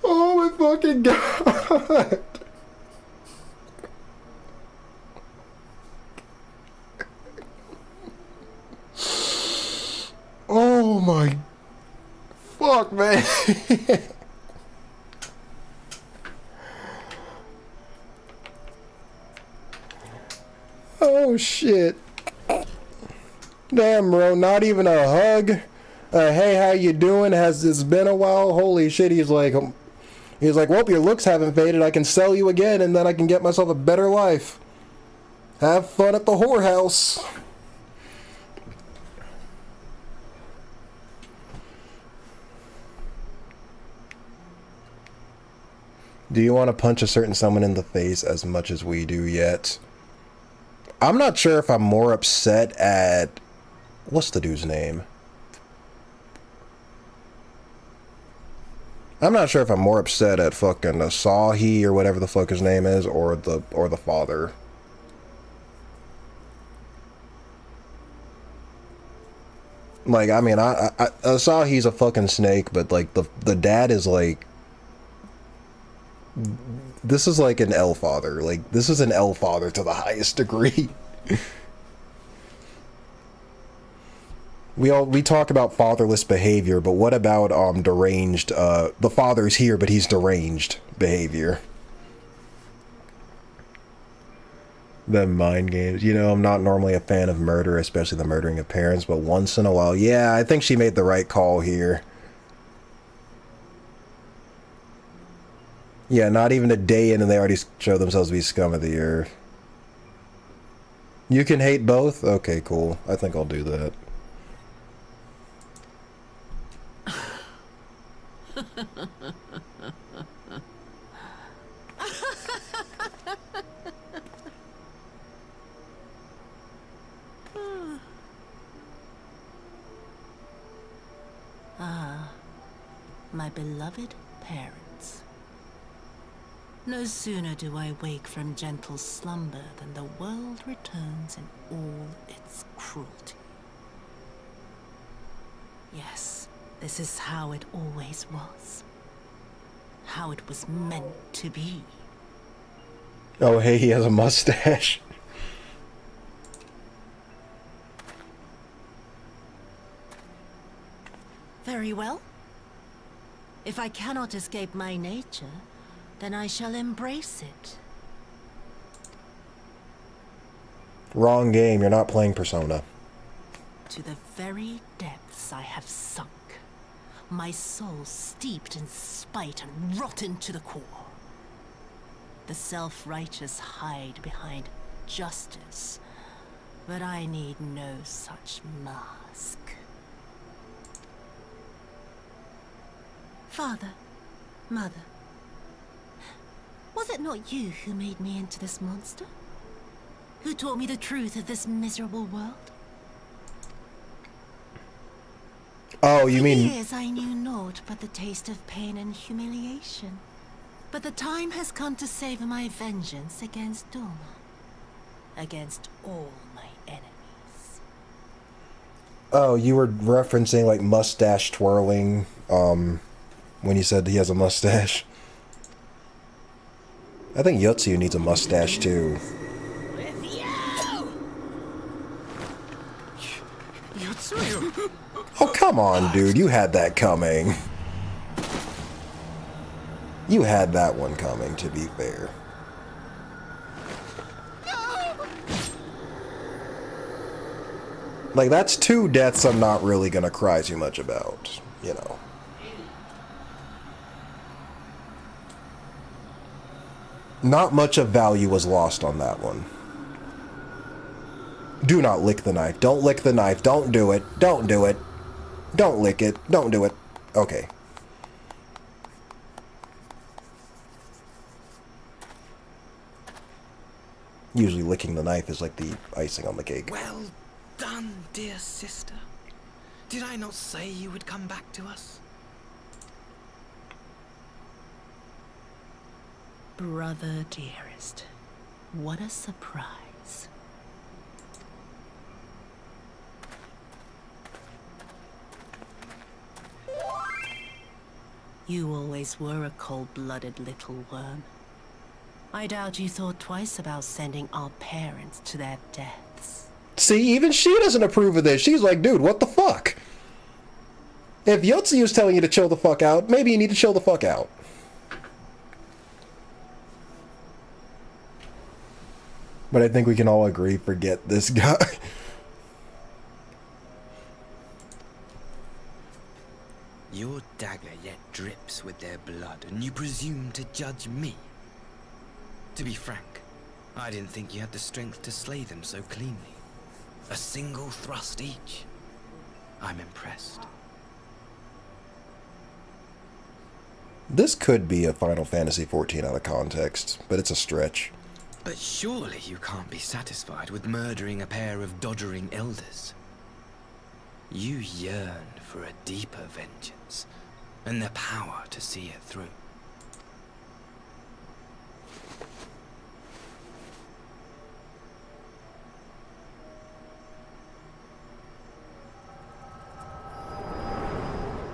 Oh my fucking god. Oh my fuck, man. Oh shit. Damn, bro, not even a hug. Hey, how you doing? Has this been a while? Holy shit, he's like, well, your looks haven't faded. I can sell you again and then I can get myself a better life. Have fun at the whorehouse. Do you want to punch a certain someone in the face as much as we do yet? I'm not sure if I'm more upset at... What's the dude's name? I'm not sure if I'm more upset at fucking Asahi or whatever the fuck his name is, or the father. Like, I mean, Asahi's a fucking snake, but like the dad is like... This is like an L father. Like, this is an L father to the highest degree. We talk about fatherless behavior, but what about deranged? The father's here, but he's deranged behavior. The mind games. You know, I'm not normally a fan of murder, especially the murdering of parents, but once in a while, yeah, I think she made the right call here. Yeah, not even a day in and they already show themselves to be scum of the earth. You can hate both? Okay, cool. I think I'll do that. Ah, my beloved parents. No sooner do I wake from gentle slumber than the world returns in all its cruelty. Yes, this is how it always was. How it was meant to be. Oh, hey, he has a mustache. Very well. If I cannot escape my nature, then I shall embrace it. Wrong game, you're not playing Persona. To the very depths I have sunk, my soul steeped in spite and rotten to the core. The self-righteous hide behind justice, but I need no such mask. Father, Mother, was it not you who made me into this monster? Who taught me the truth of this miserable world? Oh, you mean... For years I knew naught but the taste of pain and humiliation. But the time has come to savor my vengeance against Doma. Against all my enemies. Oh, you were referencing like mustache twirling, when you said he has a mustache. I think Yotsuyu needs a mustache too. Yotsuyu! Oh, come on, dude. You had that coming. You had that one coming, to be fair. Like, that's two deaths I'm not really gonna cry too much about, you know. Not much of value was lost on that one. Do not lick the knife. Don't lick the knife. Don't do it. Don't do it. Don't lick it. Don't do it. Okay. Usually licking the knife is like the icing on the cake. Well done, dear sister. Did I not say you would come back to us? Brother dearest, what a surprise. You always were a cold-blooded little worm. I doubt you thought twice about sending our parents to their deaths. See, even she doesn't approve of this. She's like, dude, what the fuck? If Yotsu's telling you to chill the fuck out, maybe you need to chill the fuck out. But I think we can all agree, forget this guy. Your dagger yet drips with their blood, and you presume to judge me? To be frank, I didn't think you had the strength to slay them so cleanly. A single thrust each. I'm impressed. This could be a Final Fantasy XIV out of context, but it's a stretch. But surely you can't be satisfied with murdering a pair of doddering elders. You yearn for a deeper vengeance, and the power to see it through.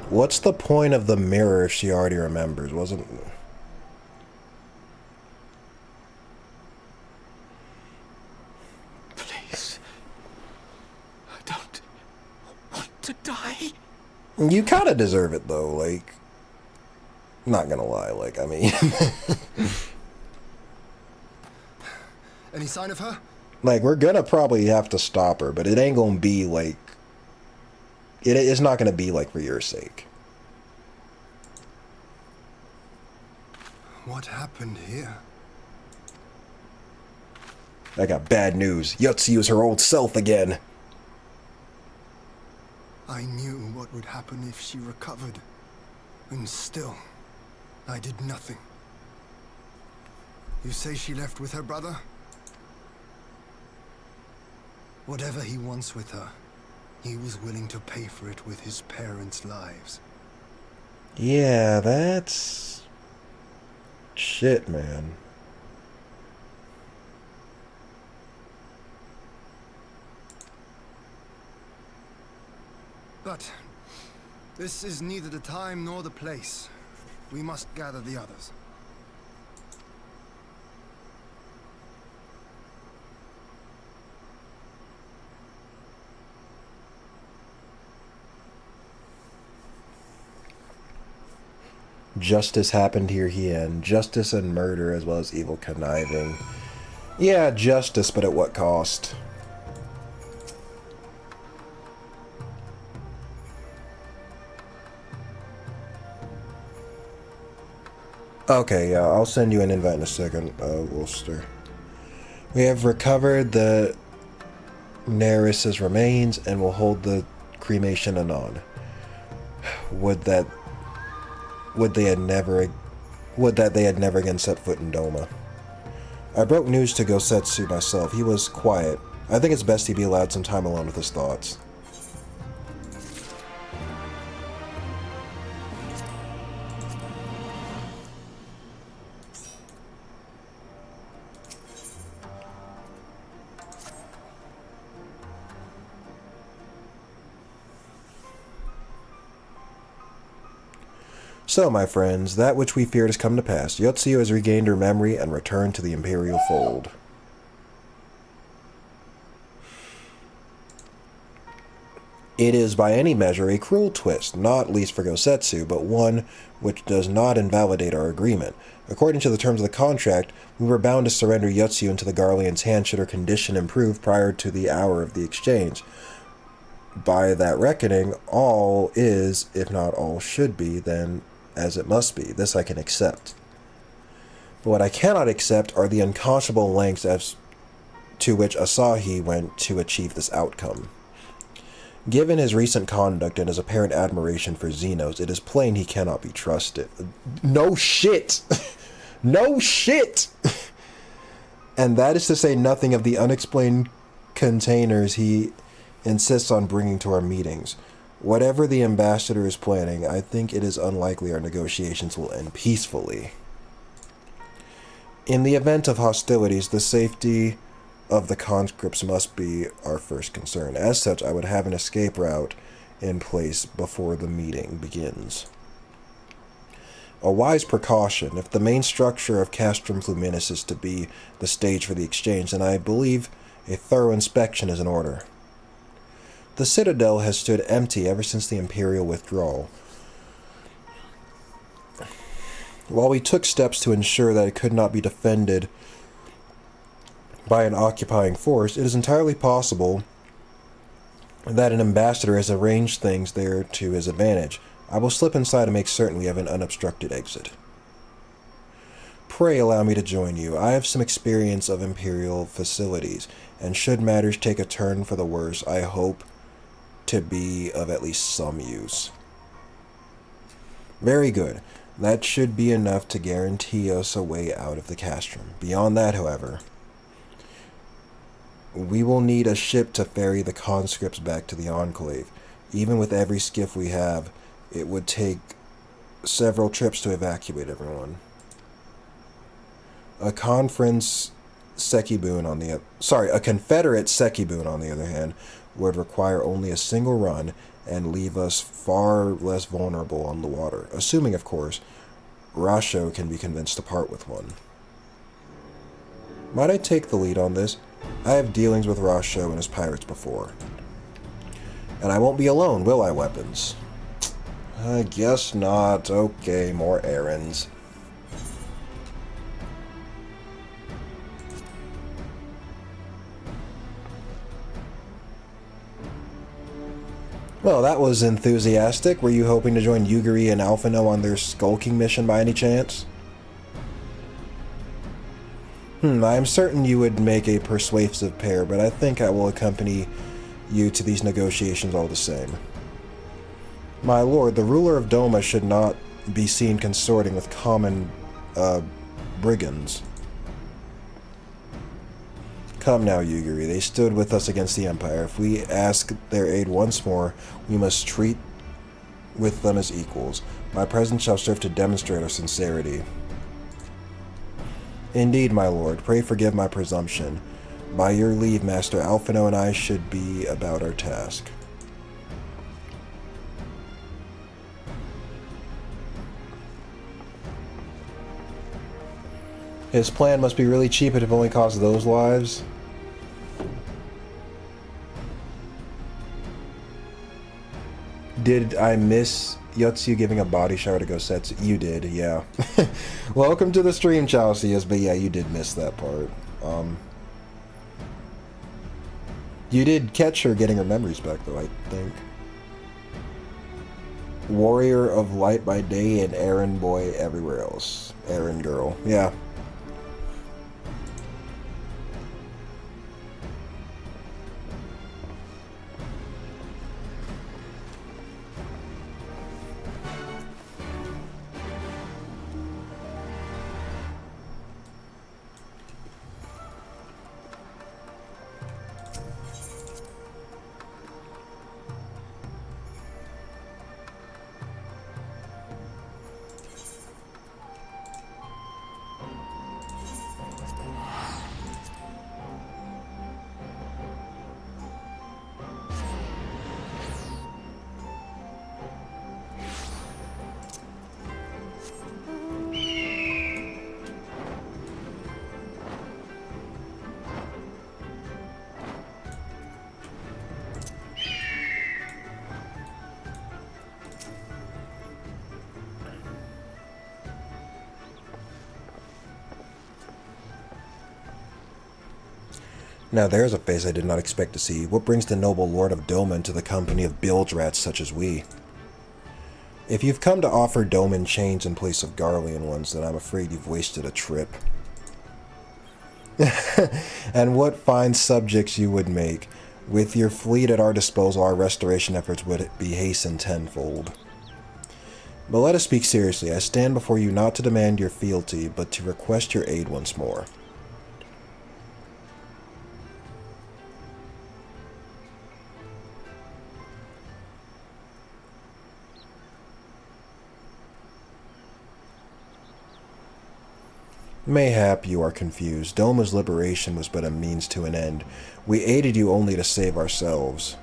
What's the point of the mirror if she already remembers? Wasn't... Please. I don't want to die. You kind of deserve it, though, like... Not gonna lie, like, I mean... Any sign of her? Like, we're gonna probably have to stop her, but it ain't gonna be, like... It's not gonna be, like, for your sake. What happened here? I got bad news. Yotsu is her old self again. I knew what would happen if she recovered. And still, I did nothing. You say she left with her brother? Whatever he wants with her, he was willing to pay for it with his parents' lives. Yeah, that's... shit, man. But this is neither the time nor the place. We must gather the others. Justice happened here, and justice and murder as well as evil conniving. Yeah, justice, but at what cost? Okay, yeah, I'll send you an invite in a second, Worcester. We have recovered the Neris's remains and will hold the cremation anon. Would that they had never again set foot in Doma. I broke news to Gosetsu myself. He was quiet. I think it's best he be allowed some time alone with his thoughts. So, my friends, that which we feared has come to pass. Yotsuyo has regained her memory and returned to the Imperial fold. It is by any measure a cruel twist, not least for Gosetsu, but one which does not invalidate our agreement. According to the terms of the contract, we were bound to surrender Yotsuyo into the Garlean's hand should her condition improve prior to the hour of the exchange. By that reckoning, all is, if not all should be, then as it must be. This I can accept. What I cannot accept are the unconscionable lengths as to which Asahi went to achieve this outcome. Given his recent conduct and his apparent admiration for Xenos, it is plain he cannot be trusted. No shit! No shit! And that is to say nothing of the unexplained containers he insists on bringing to our meetings. Whatever the ambassador is planning, I think it is unlikely our negotiations will end peacefully. In the event of hostilities, the safety of the conscripts must be our first concern. As such, I would have an escape route in place before the meeting begins. A wise precaution. If the main structure of Castrum Fluminis is to be the stage for the exchange, then I believe a thorough inspection is in order. The Citadel has stood empty ever since the Imperial withdrawal. While we took steps to ensure that it could not be defended by an occupying force, it is entirely possible that an ambassador has arranged things there to his advantage. I will slip inside and make certain we have an unobstructed exit. Pray allow me to join you. I have some experience of Imperial facilities, and should matters take a turn for the worse, I hope to be of at least some use. Very good. That should be enough to guarantee us a way out of the castrum. Beyond that, however, we will need a ship to ferry the conscripts back to the Enclave. Even with every skiff we have, it would take several trips to evacuate everyone. A Confederate Sekiboon on the other hand, would require only a single run and leave us far less vulnerable on the water, assuming, of course, Rasho can be convinced to part with one. Might I take the lead on this? I have dealings with Rasho and his pirates before. And I won't be alone, will I, Weapons? I guess not. Okay, more errands. Well, that was enthusiastic. Were you hoping to join Yugiri and Alphino on their skulking mission by any chance? I am certain you would make a persuasive pair, but I think I will accompany you to these negotiations all the same. My lord, the ruler of Doma should not be seen consorting with common, brigands. Come now, Yugiri. They stood with us against the Empire. If we ask their aid once more, we must treat with them as equals. My presence shall serve to demonstrate our sincerity. Indeed, my lord. Pray forgive my presumption. By your leave, Master Alphino and I should be about our task. His plan must be really cheap if it only costs those lives. Did I miss Yotsu giving a body shower to Gosetsu? You did, yeah. Welcome to the stream, Chalcius, but yeah, you did miss that part. You did catch her getting her memories back, though, I think. Warrior of light by day and errand boy everywhere else. Errand girl, yeah. Now there's a face I did not expect to see. What brings the noble lord of Doma into the company of bilge rats such as we? If you've come to offer Doman chains in place of Garlean ones, then I'm afraid you've wasted a trip. And what fine subjects you would make. With your fleet at our disposal, our restoration efforts would be hastened tenfold. But let us speak seriously. I stand before you not to demand your fealty, but to request your aid once more. Mayhap you are confused. Doma's liberation was but a means to an end. We aided you only to save ourselves.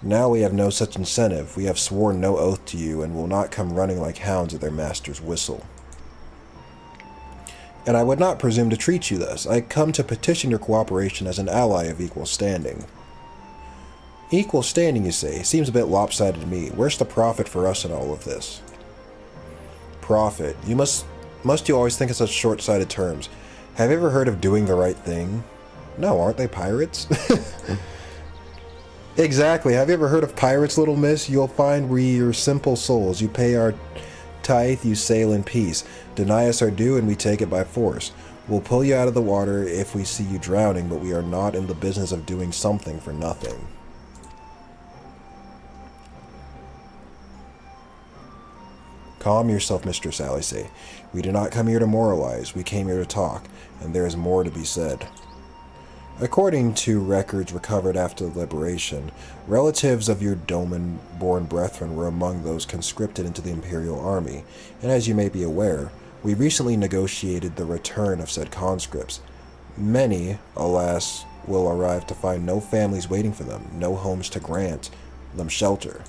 Now we have no such incentive. We have sworn no oath to you and will not come running like hounds at their master's whistle. And I would not presume to treat you thus. I come to petition your cooperation as an ally of equal standing. Equal standing, you say? Seems a bit lopsided to me. Where's the profit for us in all of this? Profit? Must you always think in such short-sighted terms? Have you ever heard of doing the right thing? No, aren't they pirates? Exactly. Have you ever heard of pirates, little miss? You'll find we are simple souls. You pay our tithe, you sail in peace. Deny us our due, and we take it by force. We'll pull you out of the water if we see you drowning, but we are not in the business of doing something for nothing. Calm yourself, Mistress Alice. We do not come here to moralize. We came here to talk, and there is more to be said. According to records recovered after the liberation, relatives of your Doman-born brethren were among those conscripted into the Imperial army, and as you may be aware, we recently negotiated the return of said conscripts. Many, alas, will arrive to find no families waiting for them, no homes to grant them shelter.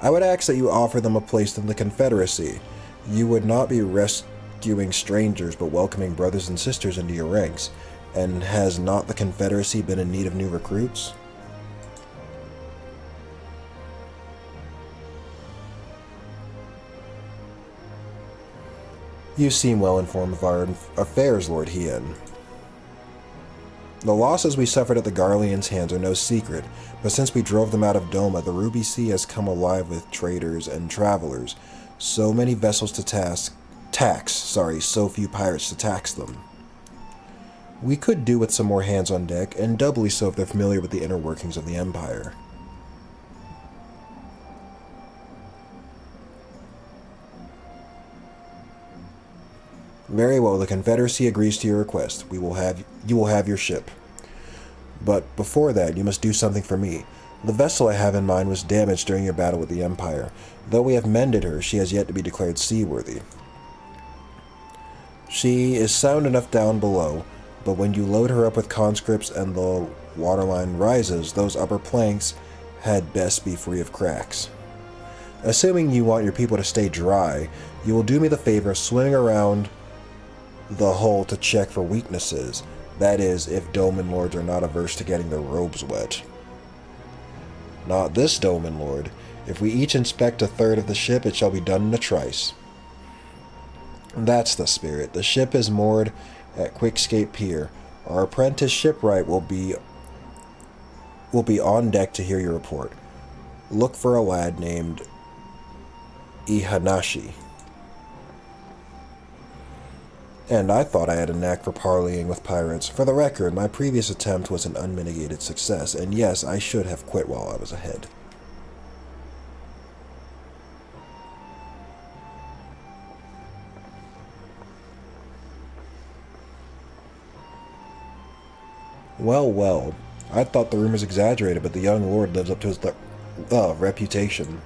I would ask that you offer them a place in the Confederacy. You would not be rescuing strangers, but welcoming brothers and sisters into your ranks. And has not the Confederacy been in need of new recruits? You seem well informed of our affairs, Lord Hien. The losses we suffered at the Garleans' hands are no secret, but since we drove them out of Doma, the Ruby Sea has come alive with traders and travelers. So many vessels to so few pirates to tax them. We could do with some more hands on deck, and doubly so if they're familiar with the inner workings of the Empire. Very well, the Confederacy agrees to your request. You will have your ship. But before that, you must do something for me. The vessel I have in mind was damaged during your battle with the Empire. Though we have mended her, she has yet to be declared seaworthy. She is sound enough down below, but when you load her up with conscripts and the waterline rises, those upper planks had best be free of cracks. Assuming you want your people to stay dry, you will do me the favor of swimming around the hull to check for weaknesses. That is, if Doman Lords are not averse to getting their robes wet. Not this Doman Lord. If we each inspect a third of the ship, it shall be done in a trice. That's the spirit. The ship is moored at Quickscape Pier. Our apprentice shipwright will be on deck to hear your report. Look for a lad named Ihanashi. And I thought I had a knack for parleying with pirates. For the record, my previous attempt was an unmitigated success, and yes, I should have quit while I was ahead. Well, well. I thought the rumors exaggerated, but the young lord lives up to his reputation.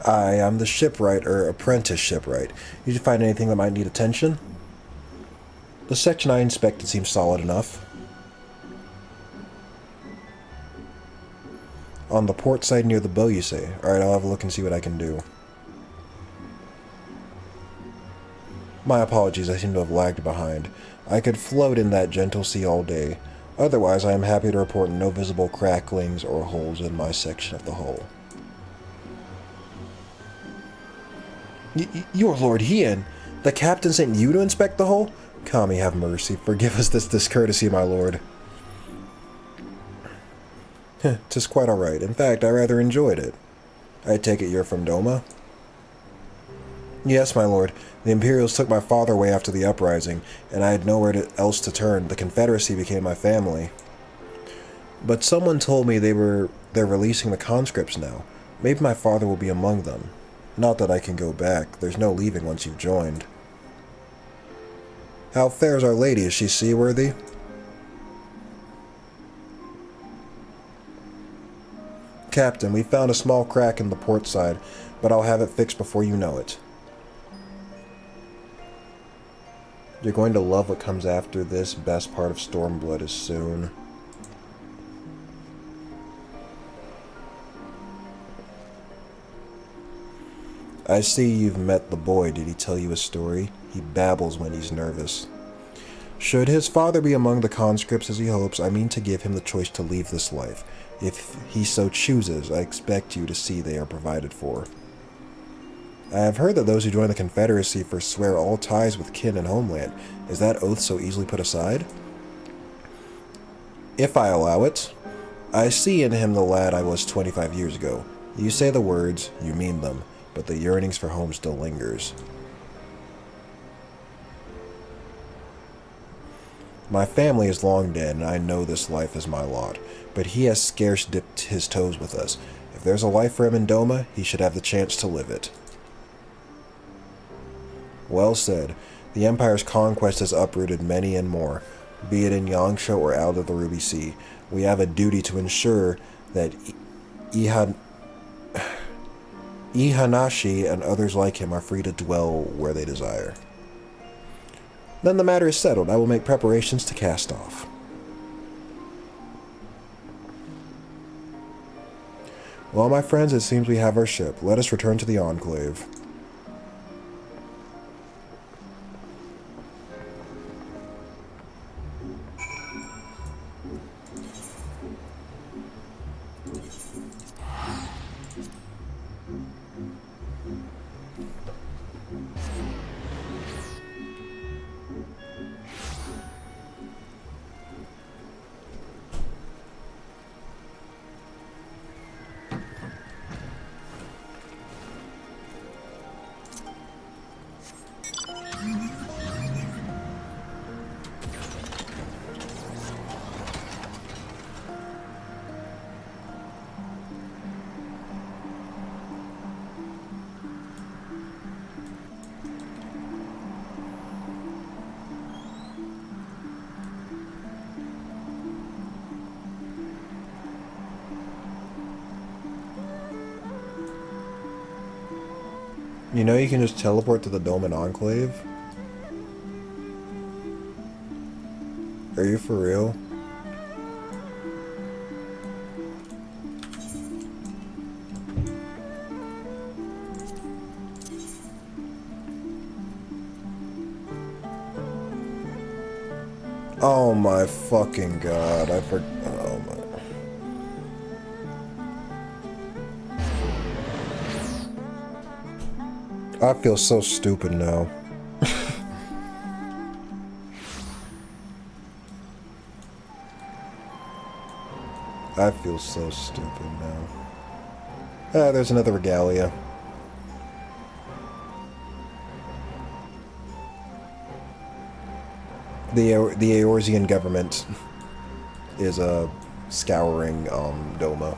I'm the shipwright, or apprentice shipwright. Did you find anything that might need attention? The section I inspected seems solid enough. On the port side near the bow, you say? Alright, I'll have a look and see what I can do. My apologies, I seem to have lagged behind. I could float in that gentle sea all day. Otherwise, I am happy to report no visible cracklings or holes in my section of the hull. Your Lord Hien, the captain sent you to inspect the hull? Kami, have mercy. Forgive us this discourtesy, my lord. 'Tis quite alright. In fact, I rather enjoyed it. I take it you're from Doma? Yes, my lord. The Imperials took my father away after the uprising, and I had nowhere else to turn. The Confederacy became my family. But someone told me they're releasing the conscripts now. Maybe my father will be among them. Not that I can go back. There's no leaving once you've joined. How fares our lady? Is she seaworthy? Captain, we found a small crack in the port side, but I'll have it fixed before you know it. You're going to love what comes after this. Best part of Stormblood is soon. I see you've met the boy. Did he tell you a story? He babbles when he's nervous. Should his father be among the conscripts as he hopes, I mean to give him the choice to leave this life. If he so chooses, I expect you to see they are provided for. I have heard that those who join the Confederacy forswear all ties with kin and homeland. Is that oath so easily put aside? If I allow it. I see in him the lad I was 25 years ago. You say the words, you mean them, but the yearnings for home still lingers. My family is long dead, and I know this life is my lot, but he has scarce dipped his toes with us. If there's a life for him in Doma, he should have the chance to live it. Well said. The Empire's conquest has uprooted many and more, be it in Yangsha or out of the Ruby Sea. We have a duty to ensure that Ihanashi and others like him are free to dwell where they desire. Then the matter is settled. I will make preparations to cast off. Well, my friends, it seems we have our ship. Let us return to the Enclave. You know you can just teleport to the Doman Enclave? Are you for real? Oh my fucking god, I forgot. Oh my. I feel so stupid now. I feel so stupid now. Ah, there's another regalia. The Eorzean government is scouring Doma.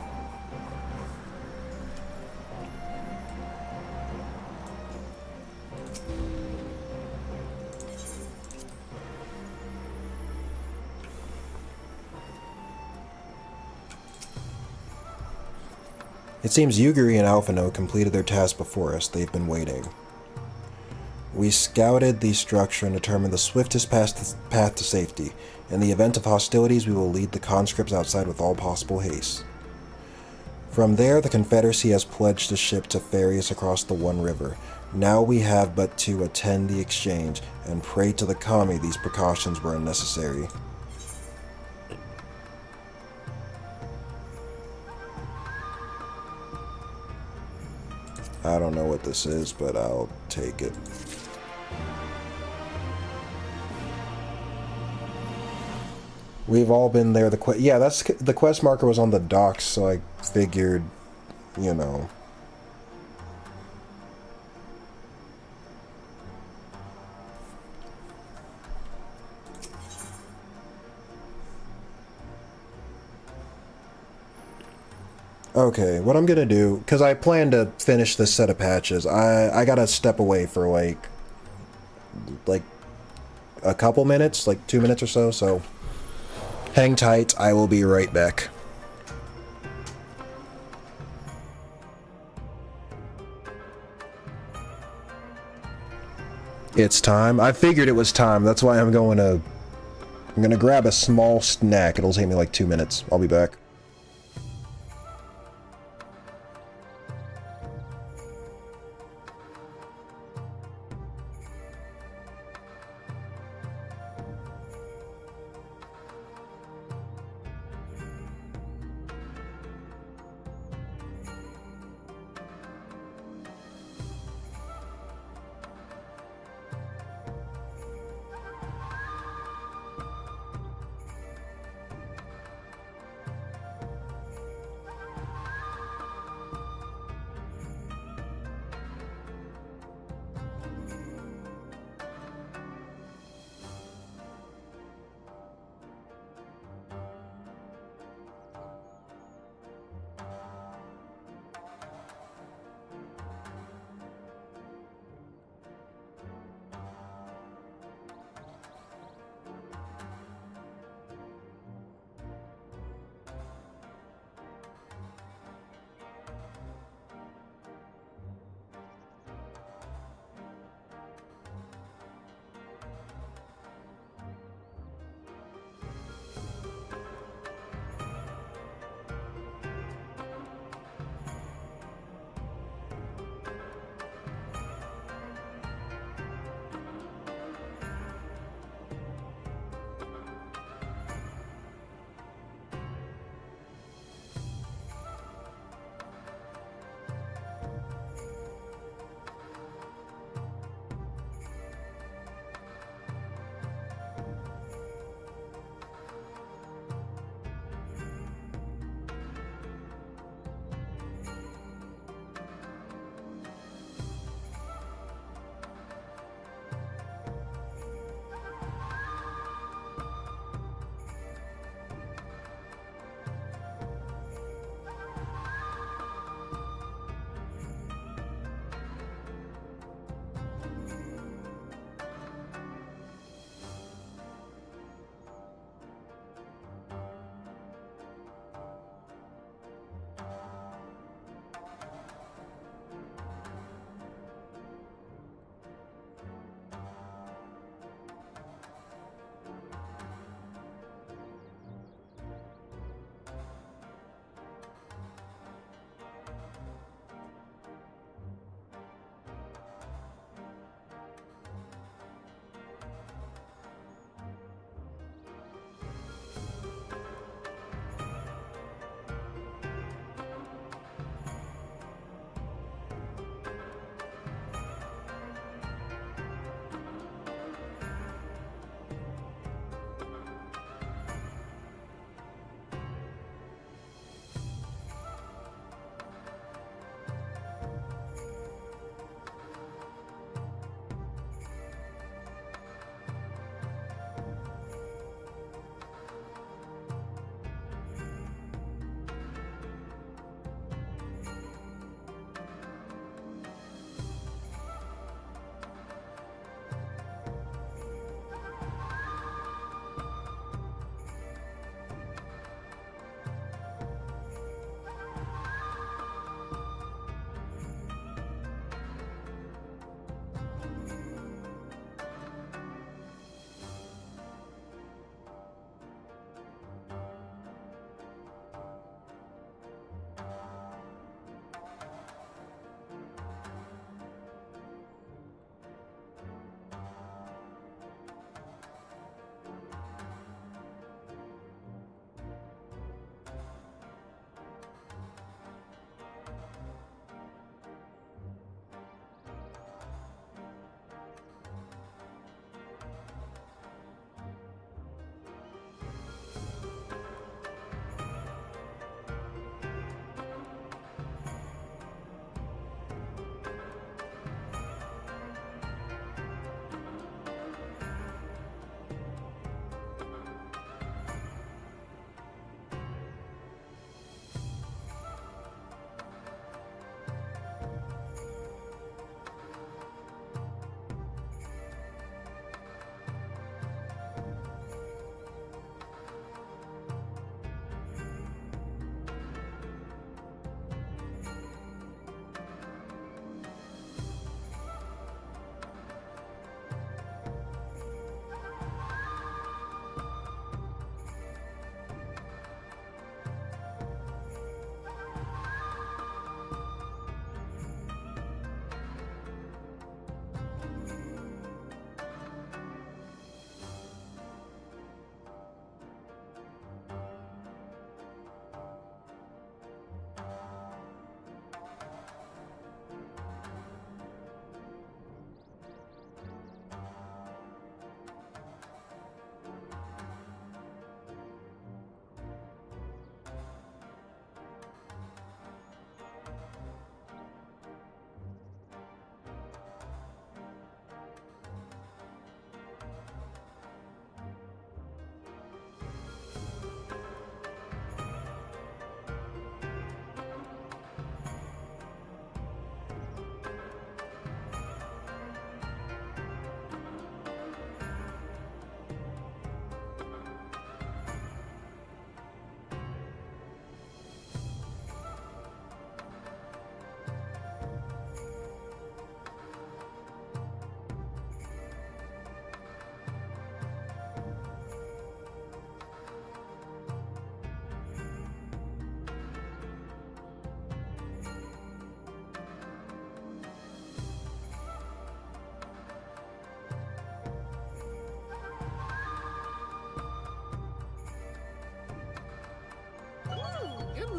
It seems Yugiri and Alphino completed their task before us. They've been waiting. We scouted the structure and determined the swiftest path to safety. In the event of hostilities, we will lead the conscripts outside with all possible haste. From there, the Confederacy has pledged a ship to ferry us across the One River. Now we have but to attend the exchange, and pray to the Kami these precautions were unnecessary. I don't know what this is, but I'll take it. We've all been there. Yeah, that's the quest marker was on the docks, so I figured, you know. Okay, what I'm gonna do, because I plan to finish this set of patches, I gotta step away for like a couple minutes, like 2 minutes or so, so hang tight, I will be right back. It's time. I figured it was time, that's why I'm gonna grab a small snack. It'll take me like 2 minutes. I'll be back.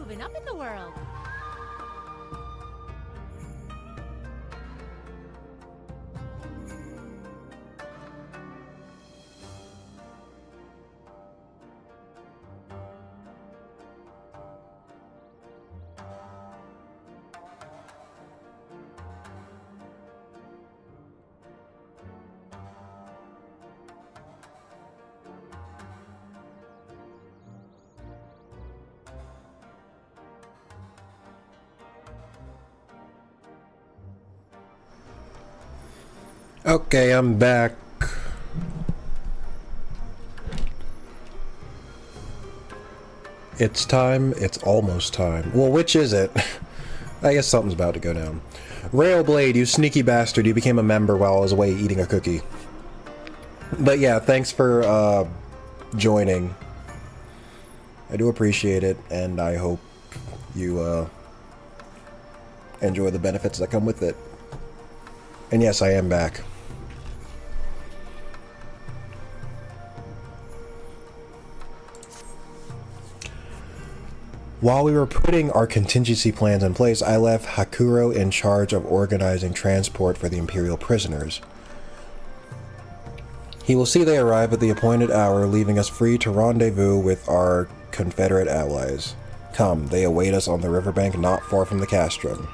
moving up in the world. Okay, I'm back. It's time. It's almost time. Well, which is it? I guess something's about to go down. Railblade, you sneaky bastard. You became a member while I was away eating a cookie. But yeah, thanks for joining. I do appreciate it, and I hope you enjoy the benefits that come with it. And yes, I am back. While we were putting our contingency plans in place, I left Hakuro in charge of organizing transport for the Imperial prisoners. He will see they arrive at the appointed hour, leaving us free to rendezvous with our Confederate allies. Come, they await us on the riverbank not far from the castrum.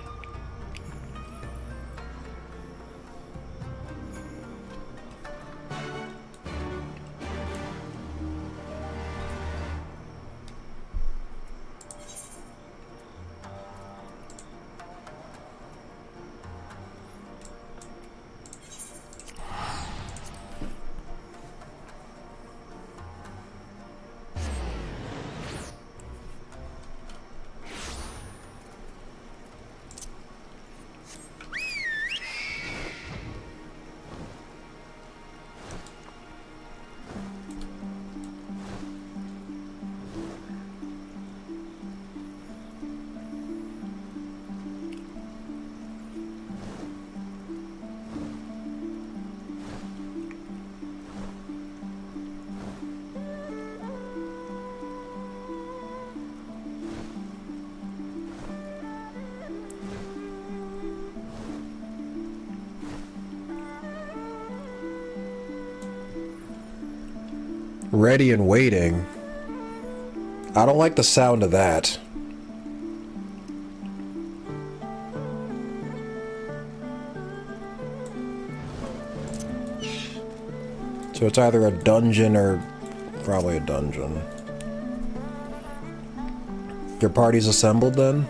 Ready and waiting. I don't like the sound of that. So it's either a dungeon or probably a dungeon. Your party's assembled then?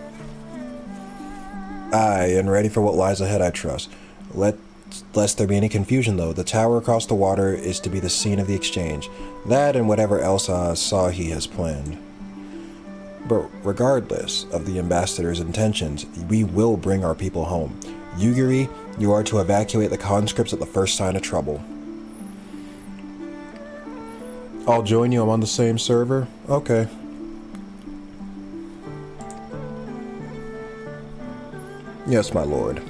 Aye, and ready for what lies ahead, I trust. Lest there be any confusion, though, the tower across the water is to be the scene of the exchange. That and whatever else Sahi has planned. But regardless of the ambassador's intentions, we will bring our people home. Yugiri, you are to evacuate the conscripts at the first sign of trouble. I'll join you. I'm on the same server? Okay. Yes, my lord.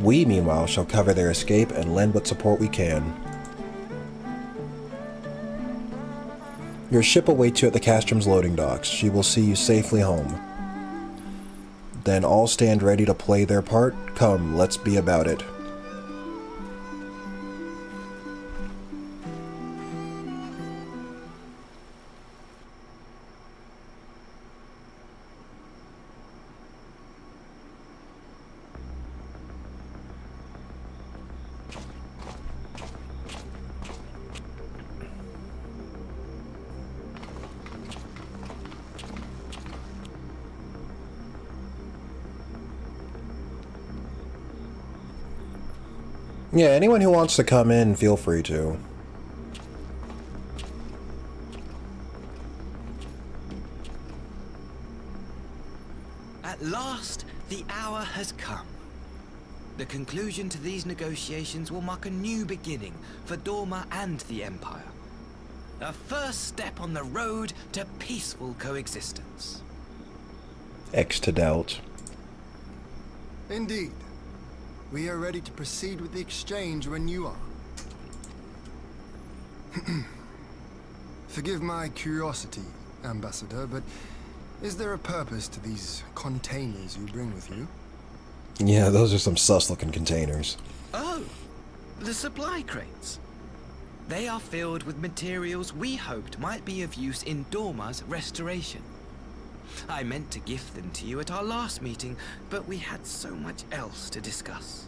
We, meanwhile, shall cover their escape and lend what support we can. Your ship awaits you at the Castrum's loading docks. She will see you safely home. Then all stand ready to play their part. Come, let's be about it. Yeah, anyone who wants to come in, feel free to. At last, the hour has come. The conclusion to these negotiations will mark a new beginning for Dorma and the Empire. A first step on the road to peaceful coexistence. X to doubt. Indeed. We are ready to proceed with the exchange when you are. Forgive my curiosity, Ambassador, but Is there a purpose to these containers you bring with you? Yeah, those are some sus-looking containers. Oh, the supply crates. They are filled with materials we hoped might be of use in Dorma's restoration. I meant to gift them to you at our last meeting, but we had so much else to discuss.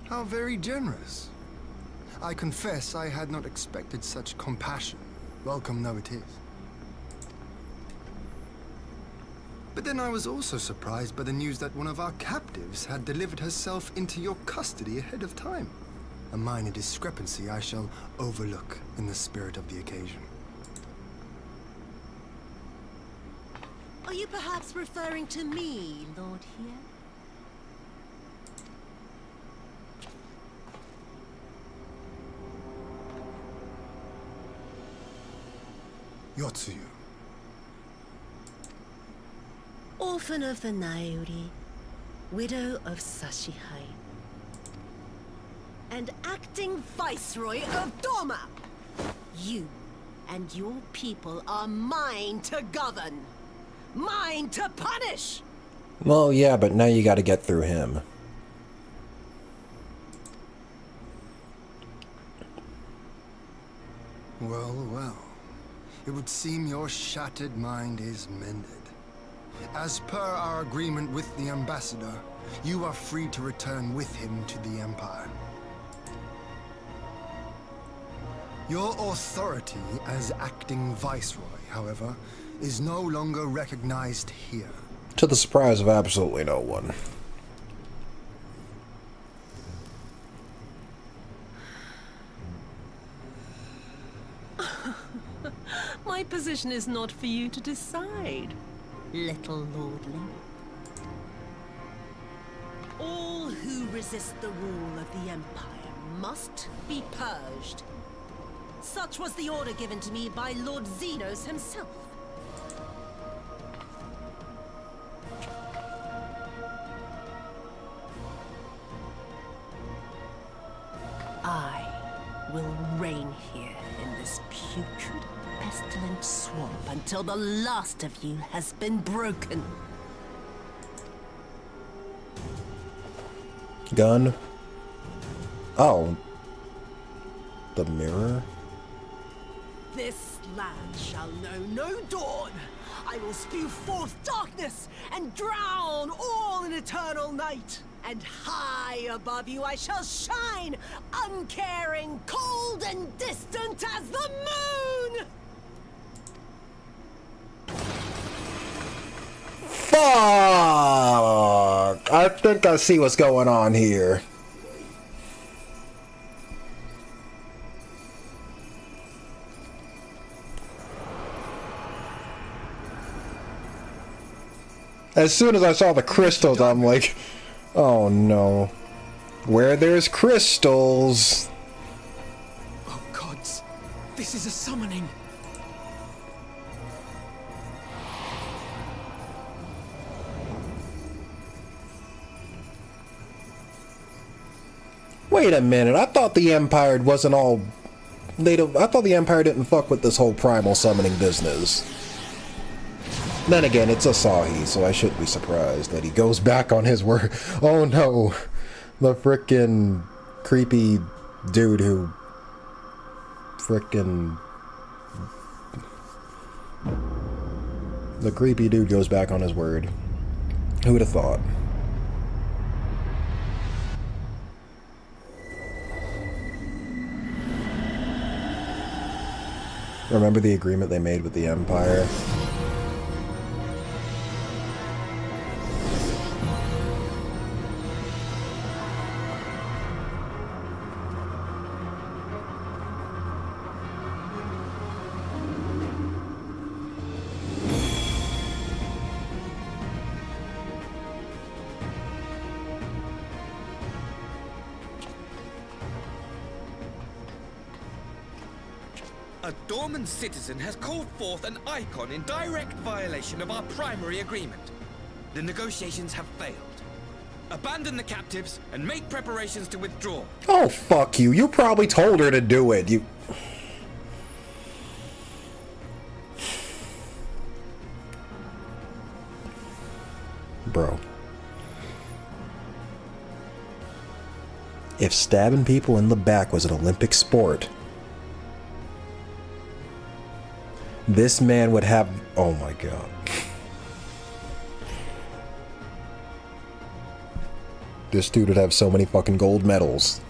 How very generous. I confess I had not expected such compassion, welcome though it is. But then I was also surprised by the news that one of our captives had delivered herself into your custody ahead of time. A minor discrepancy I shall overlook in the spirit of the occasion. Are you perhaps referring to me, Lord here? Yotsuyu. Orphan of the Naori, widow of Sashihai, and acting Viceroy of Dorma. You and your people are mine to govern, mine to punish. Well, yeah, but now you gotta get through him. Well, well. It would seem your shattered mind is mended. As per our agreement with the ambassador, you are free to return with him to the Empire. Your authority as acting Viceroy, however, is no longer recognized here. To the surprise of absolutely no one. My position is not for you to decide, little lordling. All who resist the rule of the Empire must be purged. Such was the order given to me by Lord Xenos himself. I will reign here in this putrid, pestilent swamp until the last of you has been broken. Gun. Oh. The mirror? This land shall know no dawn. I will spew forth darkness and drown all in eternal night. And high above you I shall shine, uncaring, cold and distant as the moon! Fuck! I think I see what's going on here. As soon as I saw the crystals, I'm like, oh no. Where there's crystals. Oh gods, this is a summoning. Wait a minute, I thought the Empire wasn't all... I thought the Empire didn't fuck with this whole primal summoning business. Then again, it's Asahi, so I shouldn't be surprised that he goes back on his word. Oh no, the frickin' creepy dude who... The creepy dude goes back on his word. Who would have thought? Remember the agreement they made with the Empire? A Dorman citizen has called forth an icon in direct violation of our primary agreement. The negotiations have failed. Abandon the captives and make preparations to withdraw. Oh, fuck you. You probably told her to do it. You... Bro. If stabbing people in the back was an Olympic sport, this man would have... Oh my god. This dude would have so many fucking gold medals.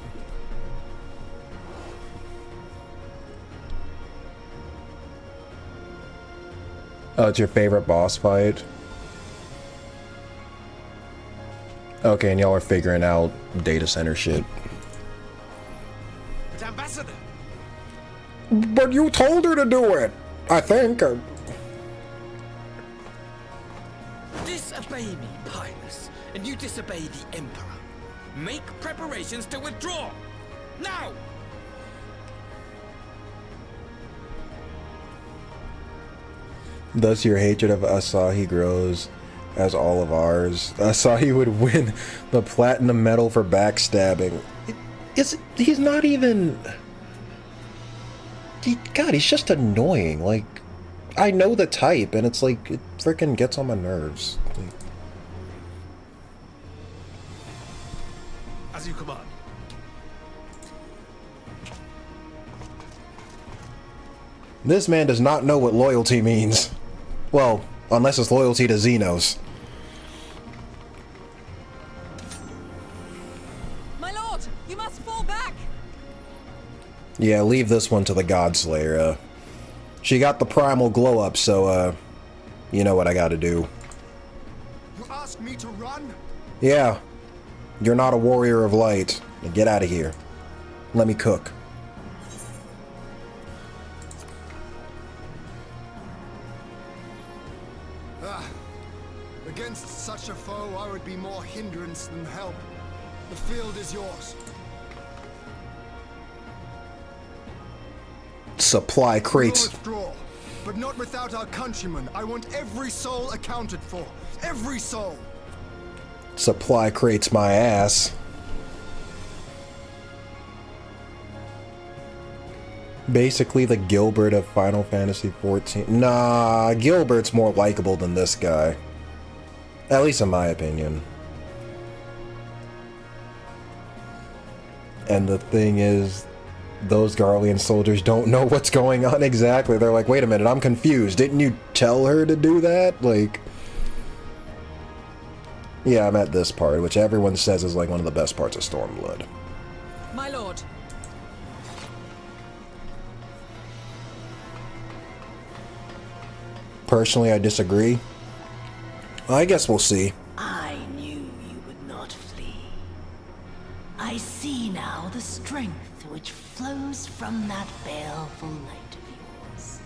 Oh, it's your favorite boss fight? Okay, and y'all are figuring out data center shit. But Ambassador! But you told her to do it! I think. Disobey me, Pilus, and you disobey the Emperor. Make preparations to withdraw! Now! Thus your hatred of Asahi grows as all of ours. Asahi would win the platinum medal for backstabbing. He's not even... God, he's just annoying. Like, I know the type, and it's like, it freaking gets on my nerves. Like, As you command. this man does not know what loyalty means. Well, unless it's loyalty to Xenos. My lord, you must fall back. Yeah, leave this one to the Godslayer. She got the primal glow up, so, you know what I gotta do. You ask me to run? Yeah. You're not a warrior of light. Now get out of here. Let me cook. Against such a foe, I would be more hindrance than help. The field is yours. Supply crates. We'll withdraw, but not without our countrymen. I want every soul accounted for. Every soul. Supply crates my ass. Basically the Gilbert of Final Fantasy XIV. Nah, Gilbert's more likable than this guy. At least in my opinion. And the thing is, those Garlean soldiers don't know what's going on exactly. They're like, wait a minute, I'm confused. Didn't you tell her to do that? Like... Yeah, I'm at this part, which everyone says is like one of the best parts of Stormblood. My lord. Personally, I disagree. I guess we'll see. I knew you would not flee. I see now the strength which flows from that baleful light of yours.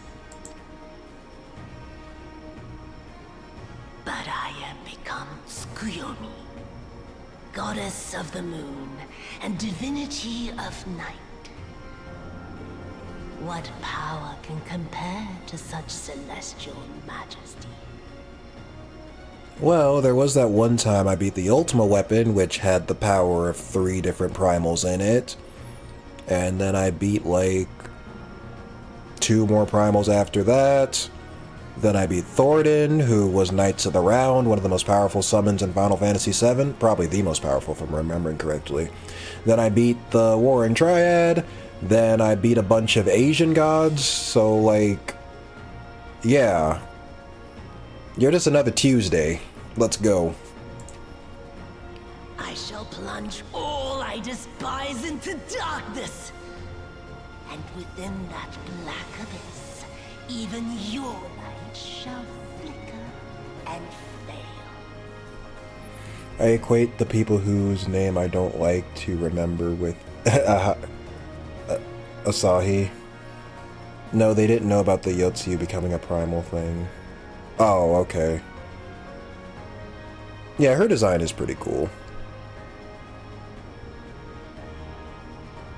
But I am become Tsukuyomi, goddess of the moon and divinity of night. What power can compare to such celestial majesty? Well, there was that one time I beat the Ultima weapon, which had the power of 3 different primals in it. And then I beat, like, 2 more primals after that. Then I beat Thoradin, who was Knights of the Round, one of the most powerful summons in Final Fantasy VII. Probably the most powerful, if I'm remembering correctly. Then I beat the Warren Triad. Then I beat a bunch of Asian gods. So, like, yeah. You're just another Tuesday. Let's go. I shall plunge all I despise into darkness. And within that black abyss, even your light shall flicker and fail. I equate the people whose name I don't like to remember with Asahi. No, they didn't know about the Yotsu becoming a primal thing. Oh, okay. Yeah, her design is pretty cool.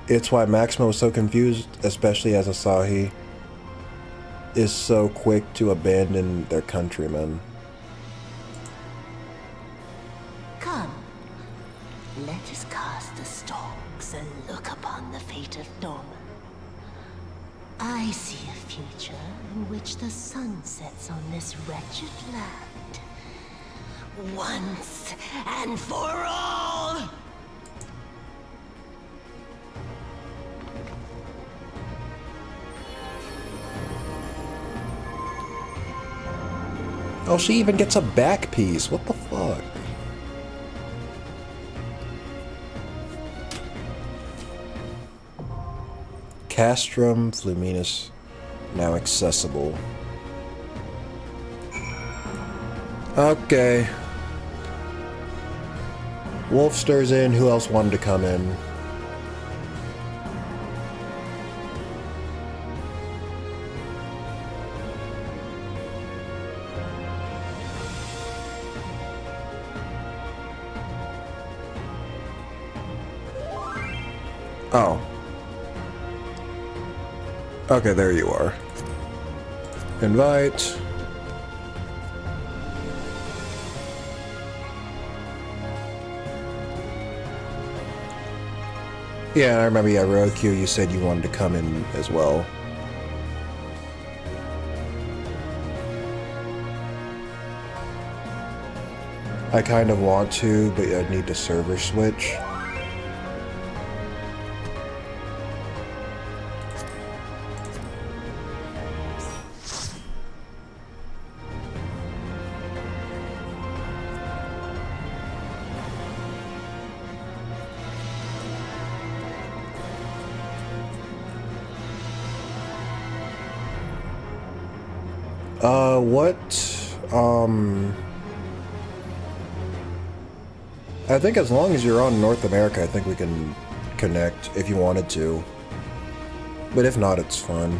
It's why Maximo is so confused, especially as Asahi is so quick to abandon their countrymen. Come, let us cast the stalks and look upon the fate of Norman. I see a future in which the sun sets on this wretched land, once and for all! Oh, she even gets a back piece. What the fuck? Castrum Fluminus now accessible. Okay. Wolfster's in. Who else wanted to come in? Oh. Okay, there you are. Invite. Yeah, I remember, yeah, Roku, you said you wanted to come in as well. I kind of want to, but I'd need to server switch. I think as long as you're on North America, I think we can connect if you wanted to. But if not, it's fun.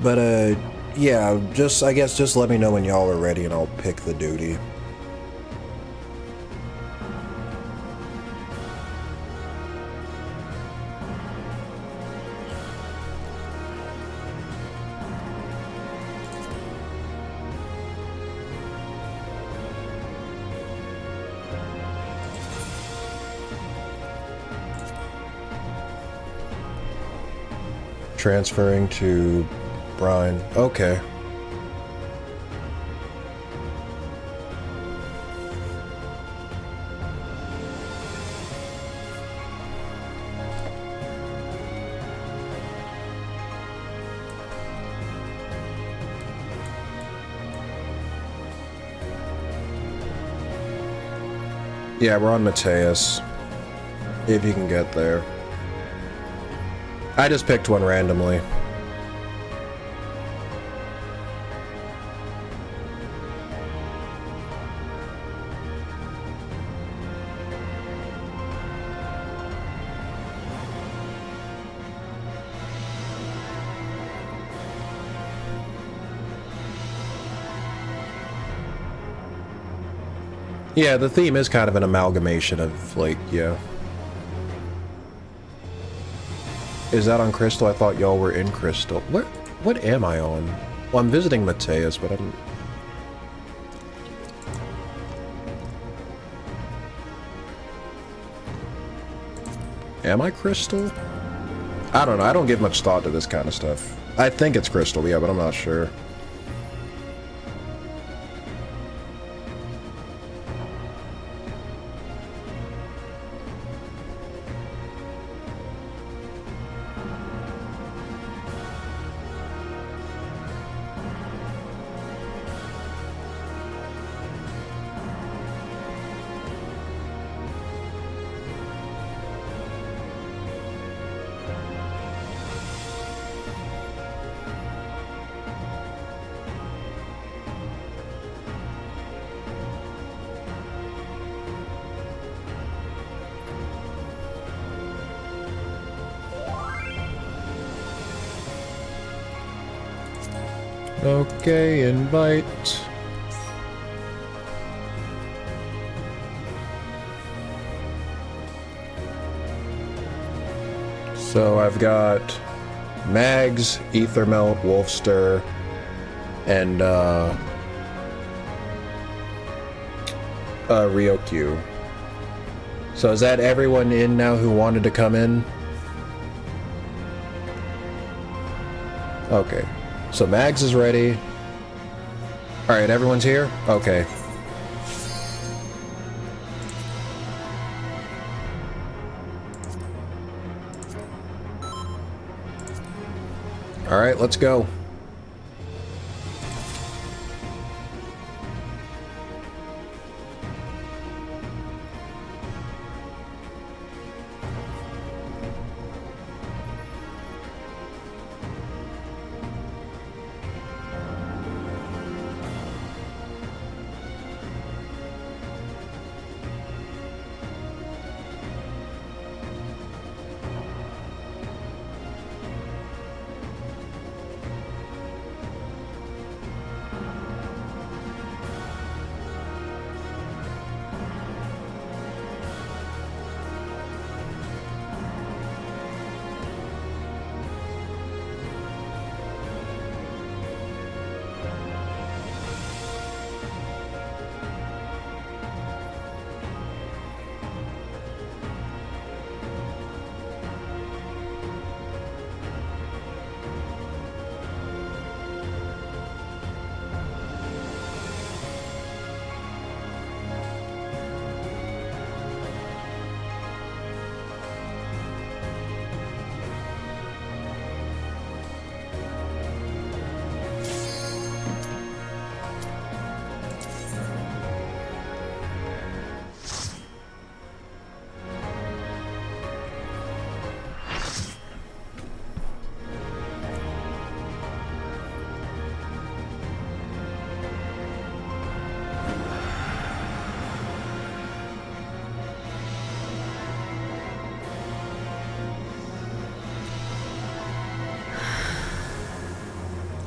But, yeah, I guess just let me know when y'all are ready and I'll pick the duty. Transferring to Brine. Okay. Yeah, we're on Mateus. If you can get there. I just picked one randomly. Yeah, the theme is kind of an amalgamation of, like, yeah. Is that on Crystal? I thought y'all were in Crystal. What am I on? Well, I'm visiting Mateus, but I'm... Am I Crystal? I don't know. I don't give much thought to this kind of stuff. I think it's Crystal, yeah, but I'm not sure. Okay, invite. So I've got Mags, Ethermelt, Wolfster, and Ryokyu. So is that everyone in now who wanted to come in? Okay. So Mags is ready. Alright, everyone's here? Okay. Alright, let's go.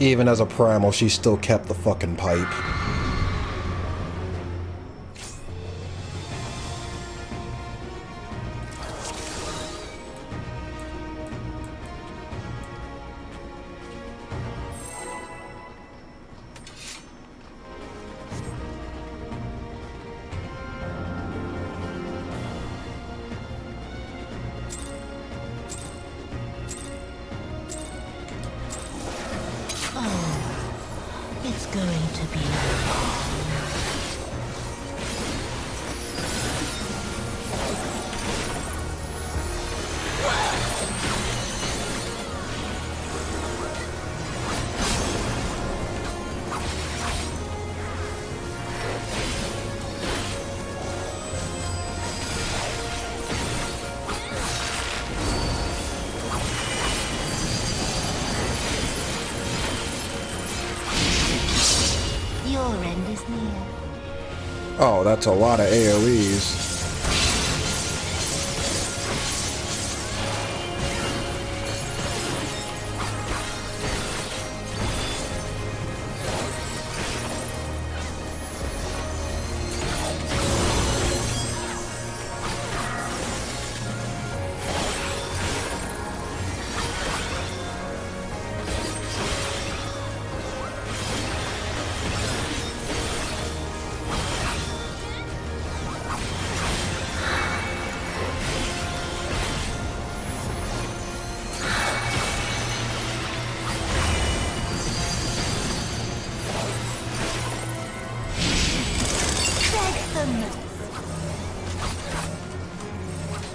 Even as a primal, she still kept the fucking pipe. It's going to be your end is near. Oh, that's a lot of AoEs.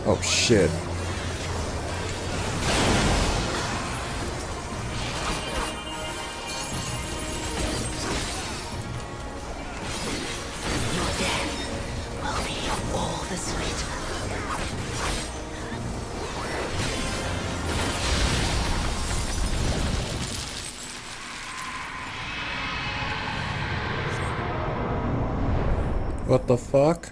Oh shit. Your death will be all the sweeter. What the fuck?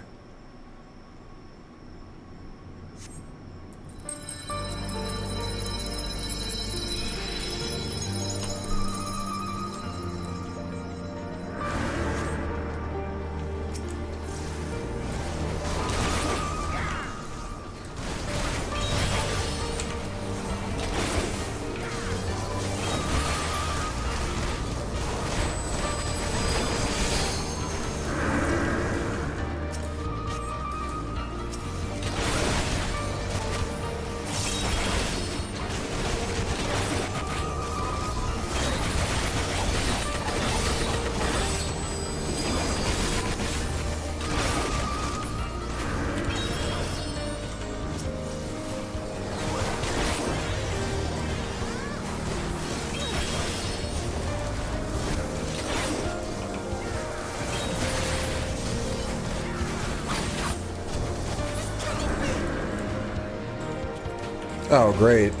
Oh, great.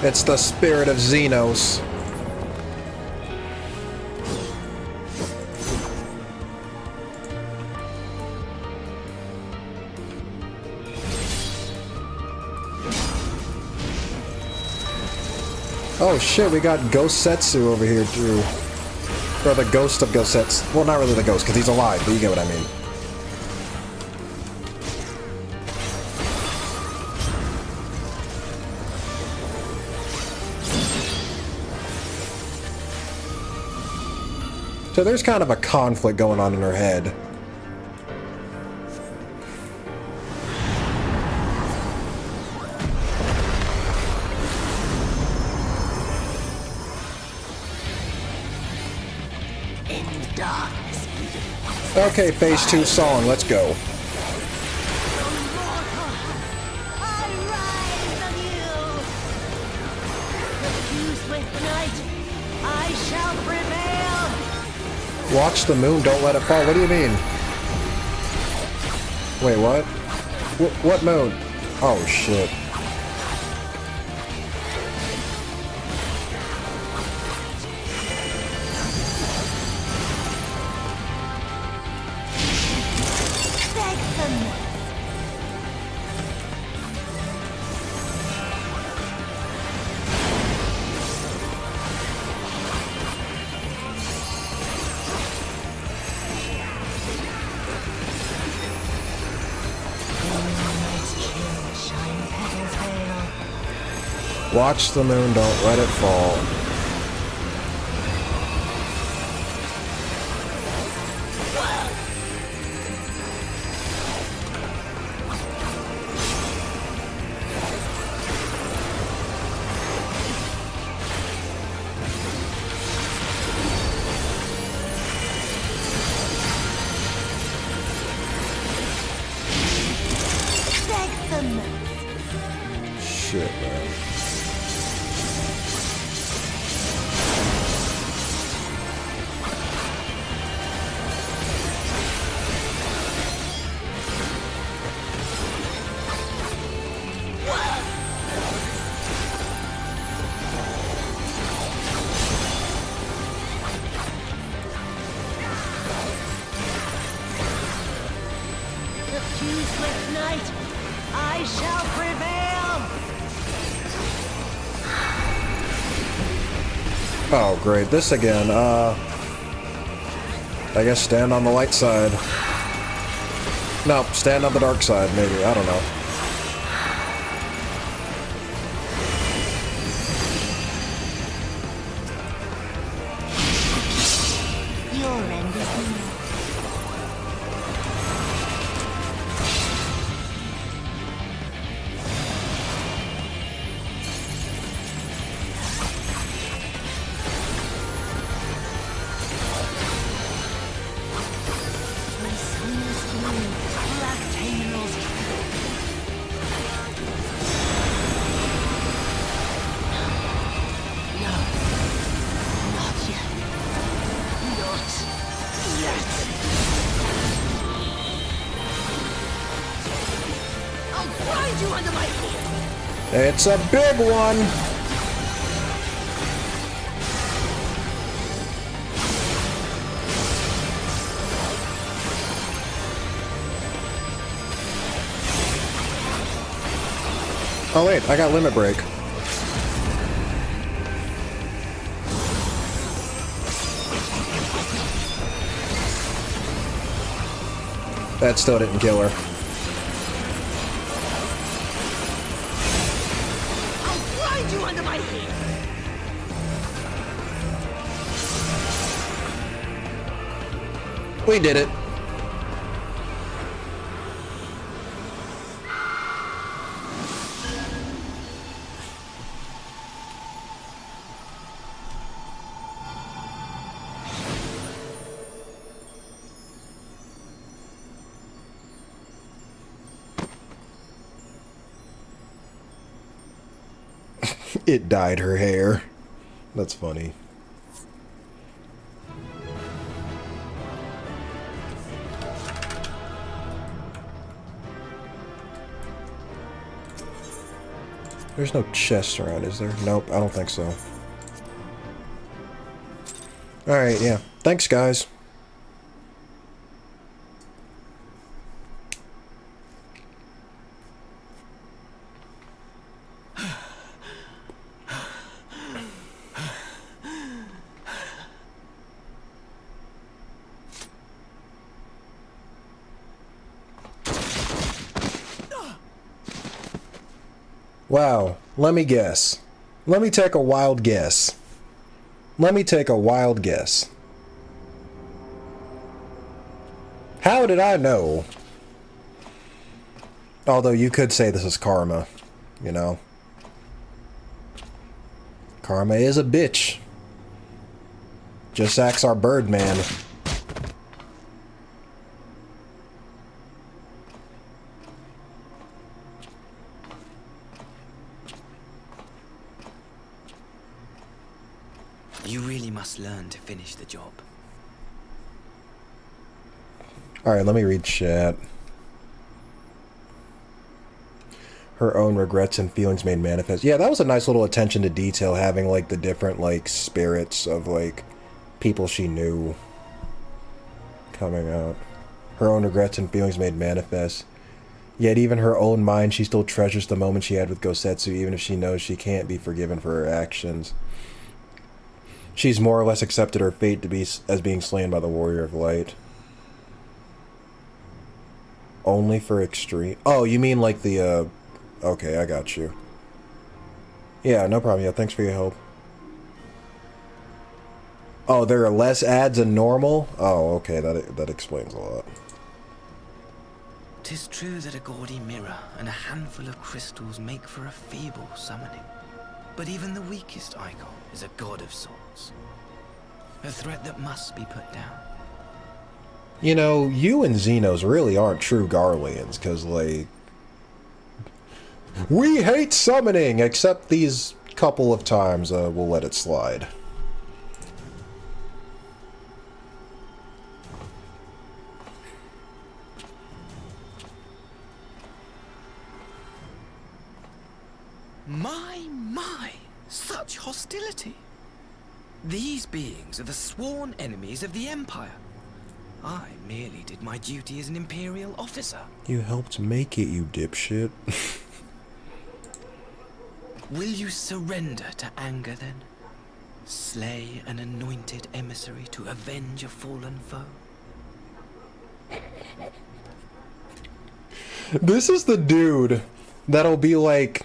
It's the spirit of Xenos. Oh shit, we got Ghost Setsu over here too. Or the ghost of Ghost Setsu. Well, not really the ghost, because he's alive, but you get what I mean. So there's kind of a conflict going on in her head. Okay, phase 2 song, let's go. Watch the moon, don't let it fall. What do you mean? Wait, what? What moon? Oh, shit. Watch the moon, don't let it fall. Shit, man. Oh, great. This again. I guess stand on the light side. No, stand on the dark side, maybe. I don't know. Your end is near. It's a big one! Oh wait, I got limit break. That still didn't kill her. We did it. It dyed her hair. That's funny. There's no chest around, is there? Nope, I don't think so. Alright, yeah. Thanks, guys. Wow, let me guess. Let me take a wild guess. Let me take a wild guess. How did I know? Although you could say this is karma, you know. Karma is a bitch. Just axe our Birdman. You really must learn to finish the job. Alright, let me read chat. Her own regrets and feelings made manifest. Yeah, that was a nice little attention to detail, having, like, the different, like, spirits of, like, people she knew coming out. Her own regrets and feelings made manifest. Yet even her own mind, she still treasures the moment she had with Gosetsu, even if she knows she can't be forgiven for her actions. She's more or less accepted her fate to be as being slain by the Warrior of Light. Only for extreme... Oh, you mean like the, Okay, I got you. Yeah, no problem. Yeah, thanks for your help. Oh, there are less ads than normal? Oh, okay, that explains a lot. 'Tis true that a gaudy mirror and a handful of crystals make for a feeble summoning. But even the weakest icon is a god of sorts. A threat that must be put down. You know, you and Xenos really aren't true Garleans, because, like... We hate summoning, except these couple of times, we'll let it slide. My, such hostility. These beings are the sworn enemies of the Empire. I merely did my duty as an Imperial officer. You helped make it, you dipshit. Will you surrender to anger, then? Slay an anointed emissary to avenge a fallen foe? This is the dude that'll be like...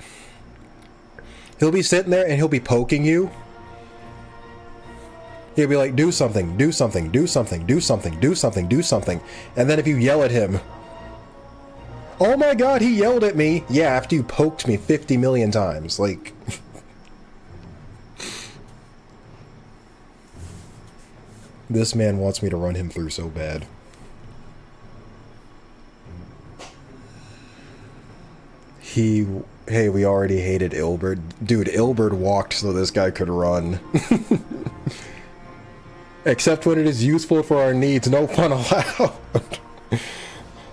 He'll be sitting there and he'll be poking you. He'll be like, do something, do something, do something, do something, do something, do something. And then if you yell at him, oh my god, he yelled at me. Yeah, after you poked me 50 million times. Like... This man wants me to run him through so bad. Hey, we already hated Ilberd. Dude, Ilberd walked so this guy could run. Except when it is useful for our needs. No fun allowed.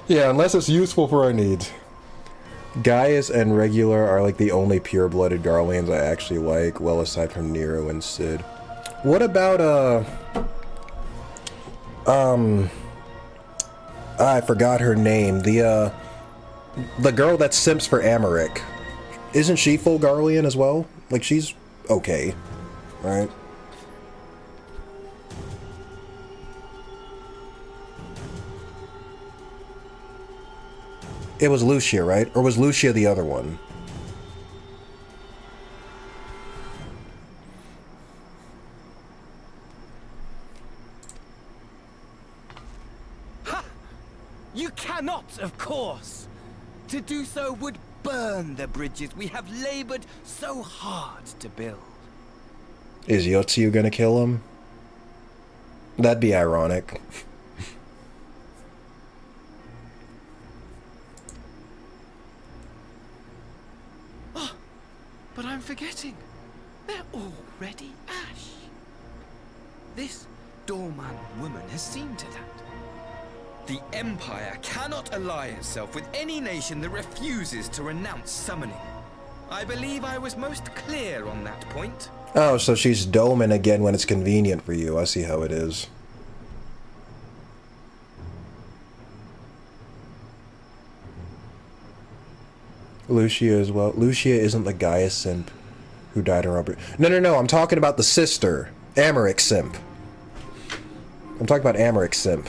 Yeah, unless it's useful for our needs. Gaius and Regular are like the only pure-blooded Garleans I actually like, well aside from Nero and Sid. What about, I forgot her name. The girl that simps for Amaric. Isn't she full Garlean as well? Like, she's okay, right? It was Lucia, right? Or was Lucia the other one? Ha! You cannot, of course! To do so would burn the bridges we have labored so hard to build. Is Yotsu gonna kill him? That'd be ironic. Oh, but I'm forgetting. They're already ash. This doorman woman has seen to that. The Empire cannot ally itself with any nation that refuses to renounce summoning. I believe I was most clear on that point. Oh, so she's doming again when it's convenient for you. I see how it is. Lucia as well. Lucia isn't the Gaia simp who died in Robert. No. I'm talking about the sister. Amaric simp. I'm talking about Amaric simp.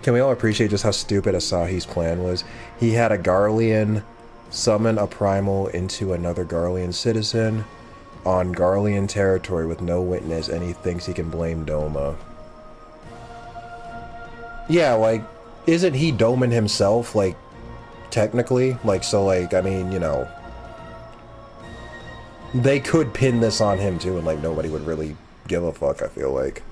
Can we all appreciate just how stupid Asahi's plan was? He had a Garlean summon a primal into another Garlean citizen on Garlean territory with no witness, and he thinks he can blame Doma. Yeah, like, isn't he doming himself, like, technically? Like, so, like, I mean, you know, they could pin this on him, too, and, like, nobody would really give a fuck, I feel like.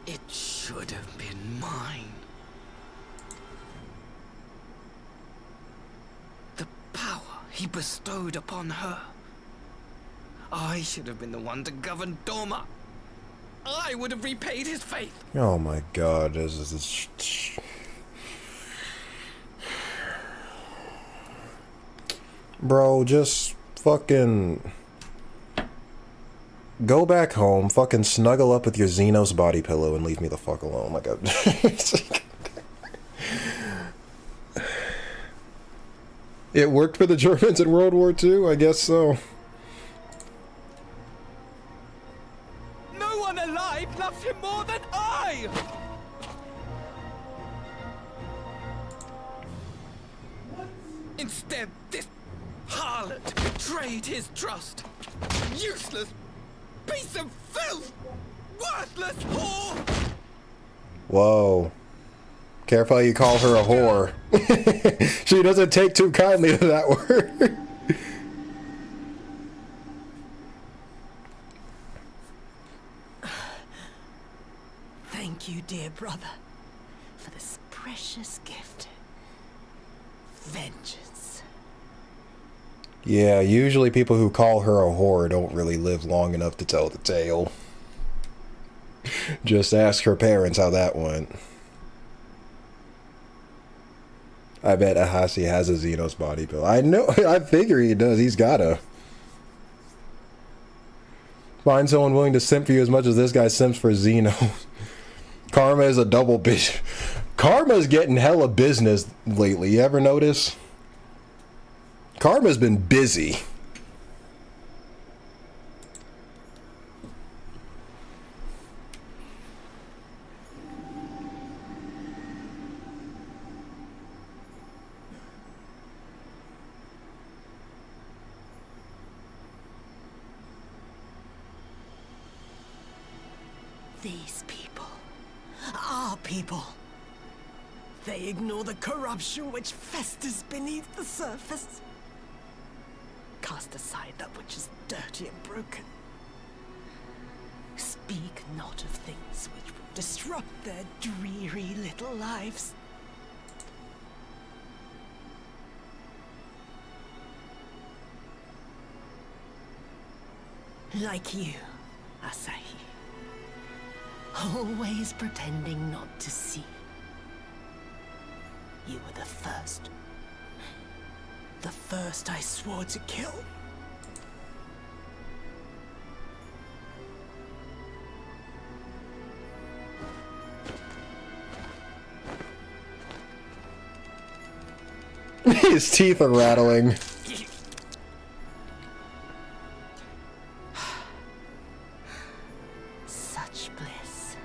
It should have been mine. The power he bestowed upon her. I should have been the one to govern Doma. I would have repaid his faith. Oh my god, this is... Bro, just fucking... go back home, fucking snuggle up with your Xenos body pillow and leave me the fuck alone. Like, it worked for the Germans in World War II? I guess so. No one alive loves him more than I! Instead, this harlot betrayed his trust. Useless piece of filth! Worthless whore! Whoa. Careful how you call her a whore. She doesn't take too kindly to that word. Thank you, dear brother, for this precious gift. Vengeance. Yeah, usually people who call her a whore don't really live long enough to tell the tale. Just ask her parents how that went. I bet Ahasi has a Xenos body pill. I know, I figure he does. He's gotta. Find someone willing to simp for you as much as this guy simps for Xeno. Karma is a double bitch. Karma's getting hella business lately. You ever notice? Karma's been busy. These people, our people, they ignore the corruption which festers beneath the surface. Cast aside that which is dirty and broken. Speak not of things which would disrupt their dreary little lives. Like you, Asahi. Always pretending not to see. You were the first. The first I swore to kill. His teeth are rattling. Such bliss.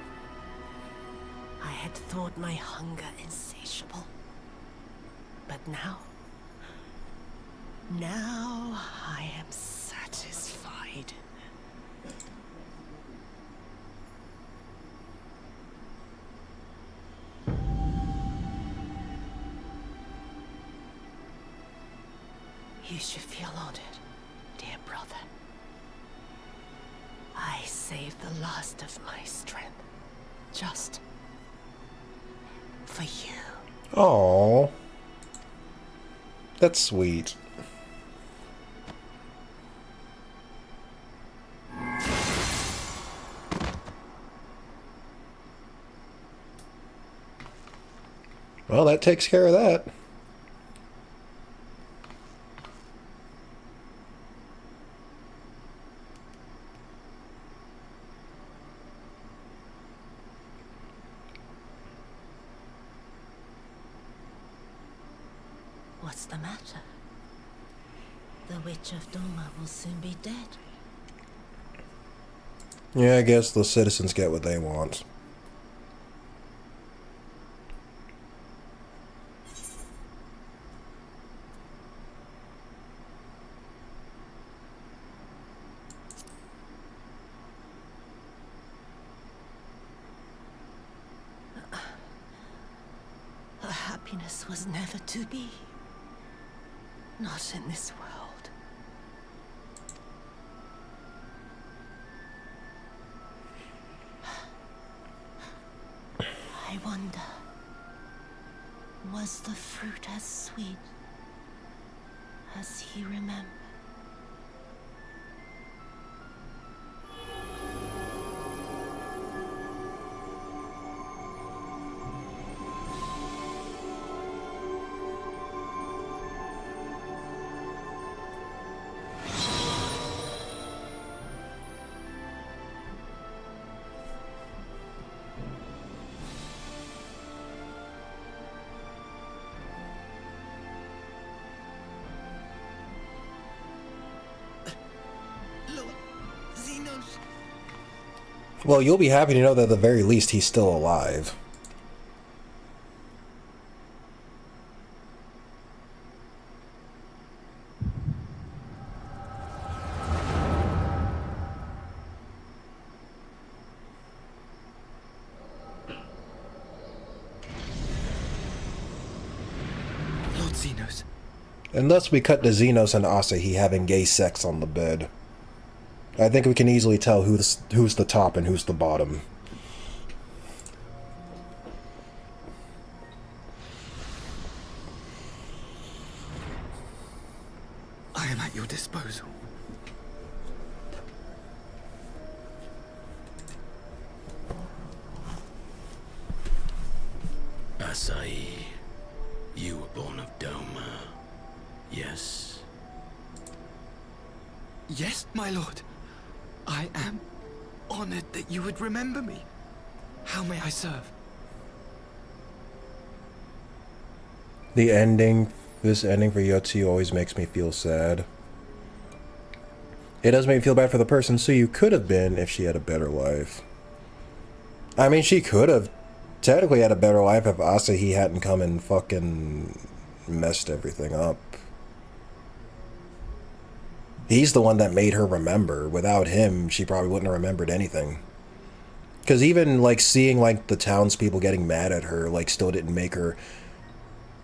I had thought my hunger insatiable. But now I am satisfied. You should feel honored, dear brother. I saved the last of my strength, just for you. Aww. That's sweet. Well, that takes care of that. What's the matter? The Witch of Doma will soon be dead. Yeah, I guess the citizens get what they want. Her happiness was never to be. Not in this world. I wonder, was the fruit as sweet as he remembered? Well, you'll be happy to know that at the very least he's still alive. Lord Xenos. And thus we cut to Xenos and Asahi having gay sex on the bed. I think we can easily tell who's the top and who's the bottom. I am at your disposal. Asahi, you were born of Doma, yes? Yes, my lord. I am honored that you would remember me. How may I serve? The ending, this ending for Yotsu always makes me feel sad. It does make me feel bad for the person Suyu could have been if she had a better life. I mean, she could have technically had a better life if Asahi hadn't come and fucking messed everything up. He's the one that made her remember. Without him, she probably wouldn't have remembered anything. Because even, like, seeing, like, the townspeople getting mad at her, like, still didn't make her...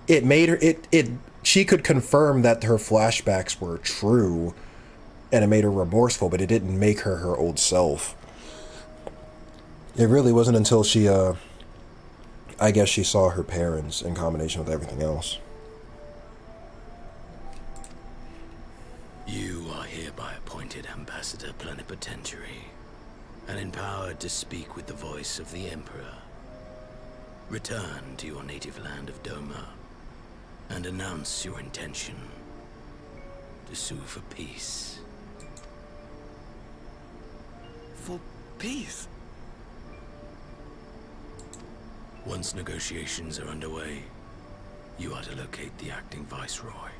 It made her... She could confirm that her flashbacks were true, and it made her remorseful, but it didn't make her her old self. It really wasn't until she, I guess she saw her parents in combination with everything else. You are hereby appointed Ambassador Plenipotentiary, and empowered to speak with the voice of the Emperor. Return to your native land of Doma, and announce your intention to sue for peace. For peace? Once negotiations are underway, you are to locate the acting Viceroy.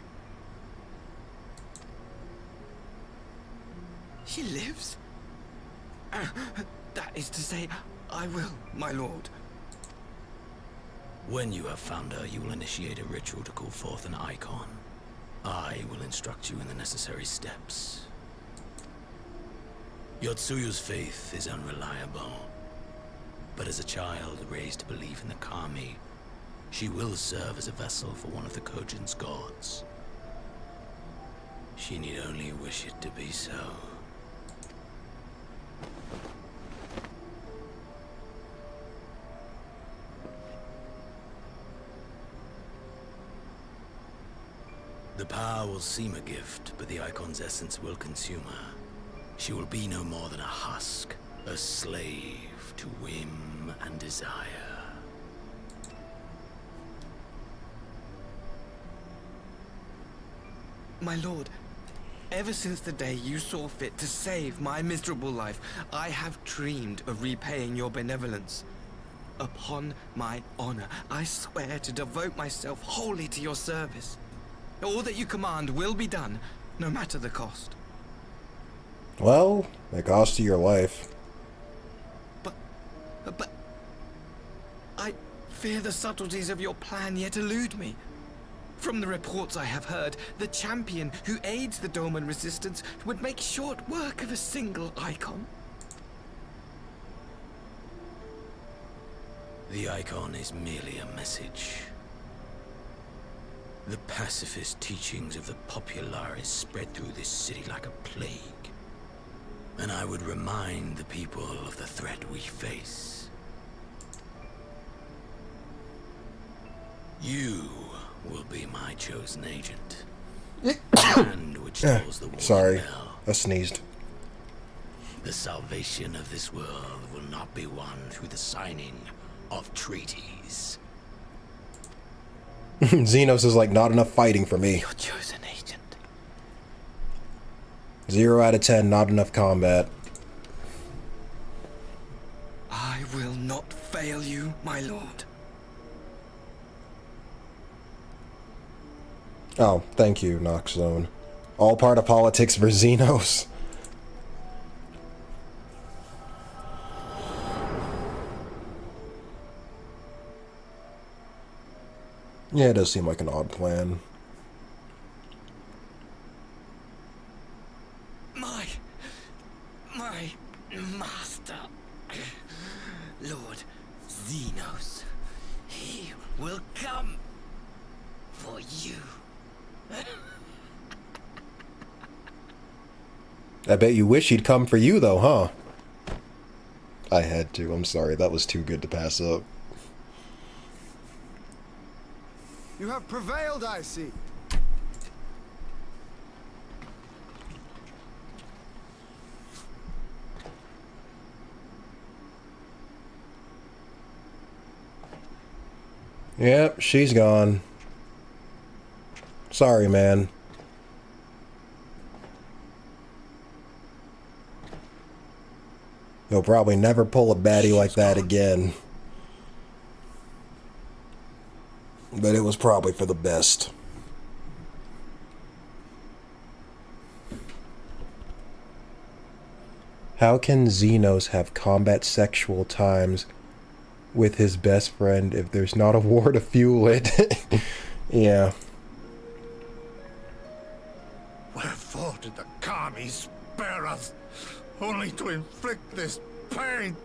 She lives? That is to say, I will, my lord. When you have found her, you will initiate a ritual to call forth an icon. I will instruct you in the necessary steps. Yotsuyu's faith is unreliable, but as a child raised to believe in the Kami, she will serve as a vessel for one of the Kojin's gods. She need only wish it to be so. The power will seem a gift, but the icon's essence will consume her. She will be no more than a husk, a slave to whim and desire. My lord, ever since the day you saw fit to save my miserable life, I have dreamed of repaying your benevolence. Upon my honor, I swear to devote myself wholly to your service. All that you command will be done, no matter the cost. Well, it cost you your life. But I fear the subtleties of your plan yet elude me. From the reports I have heard, the champion who aids the Doman resistance would make short work of a single icon. The icon is merely a message. The pacifist teachings of the Populares spread through this city like a plague. And I would remind the people of the threat we face. You will be my chosen agent. And which tolls the Sorry, bell. I sneezed. The salvation of this world will not be won through the signing of treaties. Xenos is like, not enough fighting for me. Your chosen agent. 0 out of 10, not enough combat. I will not fail you, my lord. Oh, thank you, Noxzone. All part of politics for Xenos. Yeah, it does seem like an odd plan. My master, Lord Xenos, he will come for you. I bet you wish he'd come for you, though, huh? I had to. I'm sorry. That was too good to pass up. You have prevailed, I see. Yep, she's gone. Sorry, man. He'll probably never pull a baddie like that again. But it was probably for the best. How can Xenos have combat sexual times with his best friend if there's not a war to fuel it? Yeah. Wherefore did the Kami spare us, only to inflict this pain?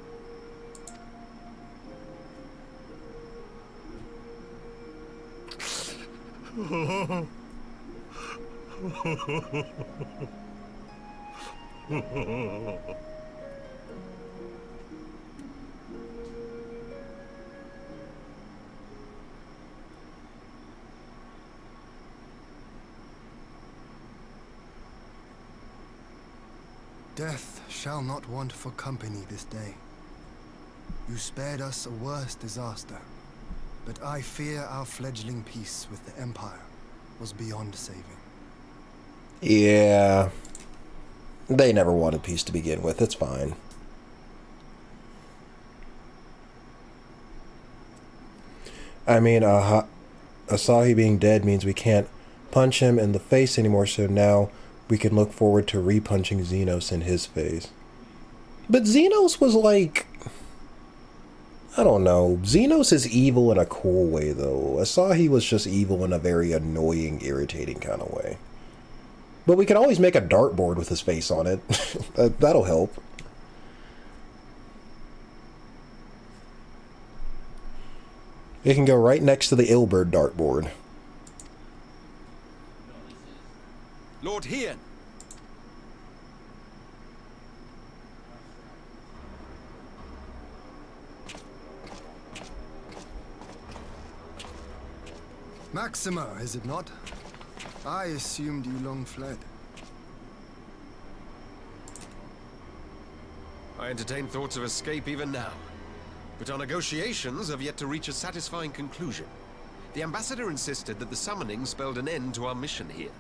Death shall not want for company this day. You spared us a worse disaster, but I fear our fledgling peace with the Empire was beyond saving. Yeah. They never wanted peace to begin with. It's fine. I mean, Asahi being dead means we can't punch him in the face anymore, so now we can look forward to re-punching Xenos in his face. But Xenos was like... I don't know. Xenos is evil in a cool way, though. Asahi was just evil in a very annoying, irritating kind of way. But we can always make a dartboard with his face on it. That'll help. It can go right next to the Illbird dartboard. Lord Hien! Maxima, is it not? I assumed you long fled. I entertain thoughts of escape even now. But our negotiations have yet to reach a satisfying conclusion. The ambassador insisted that the summoning spelled an end to our mission here.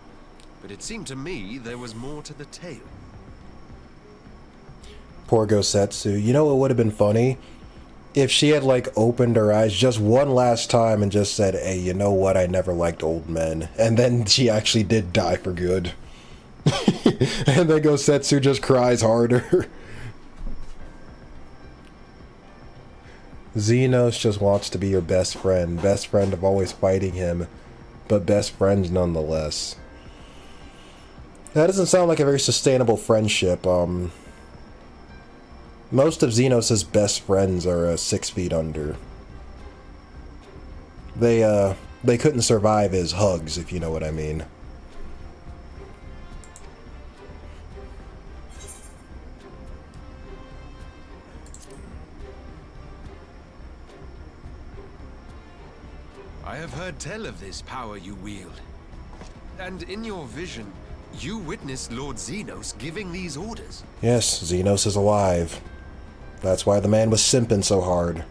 but it seemed to me there was more to the tale. Poor Gosetsu. You know what would have been funny? If she had, like, opened her eyes just one last time and just said, hey, you know what? I never liked old men. And then she actually did die for good. And then Gosetsu just cries harder. Xenos just wants to be your best friend. Best friend of always fighting him, but best friends nonetheless. That doesn't sound like a very sustainable friendship. Most of Xenos' best friends are 6 feet under. They couldn't survive his hugs, if you know what I mean. I have heard tell of this power you wield. And in your vision, you witnessed Lord Xenos giving these orders. Yes, Xenos is alive. That's why the man was simping so hard.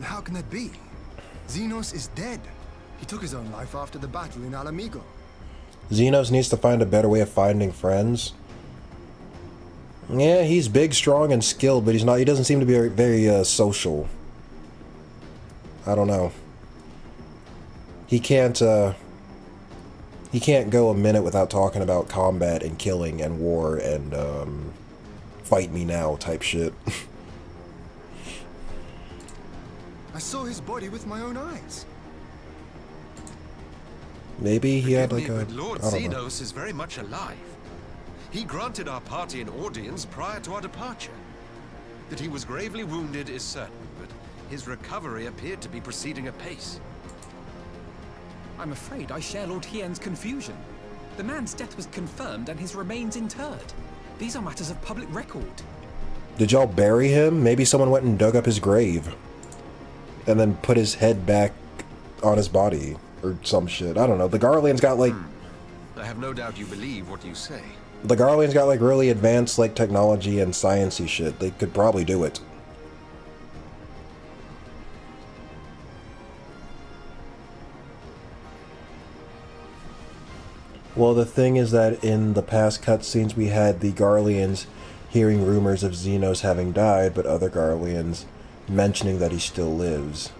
How can that be? Xenos is dead. He took his own life after the battle in Alamigo. Xenos needs to find a better way of finding friends. Yeah, he's big, strong, and skilled, but he doesn't seem to be very social. I don't know. He can't go a minute without talking about combat and killing and war and fight me now type shit. I saw his body with my own eyes. Maybe he had like a... But Lord I don't know. Xenos is very much alive. He granted our party an audience prior to our departure. That he was gravely wounded is certain, but his recovery appeared to be proceeding apace. I'm afraid I share Lord Hien's confusion. The man's death was confirmed and his remains interred. These are matters of public record. Did y'all bury him? Maybe someone went and dug up his grave. And then put his head back on his body. Or some shit. I don't know. The Garleans got like... I have no doubt you believe what you say. The Garleans got like really advanced like technology and sciencey shit. They could probably do it. Well, the thing is that in the past cutscenes we had the Garleans hearing rumors of Xenos having died, but other Garleans mentioning that he still lives.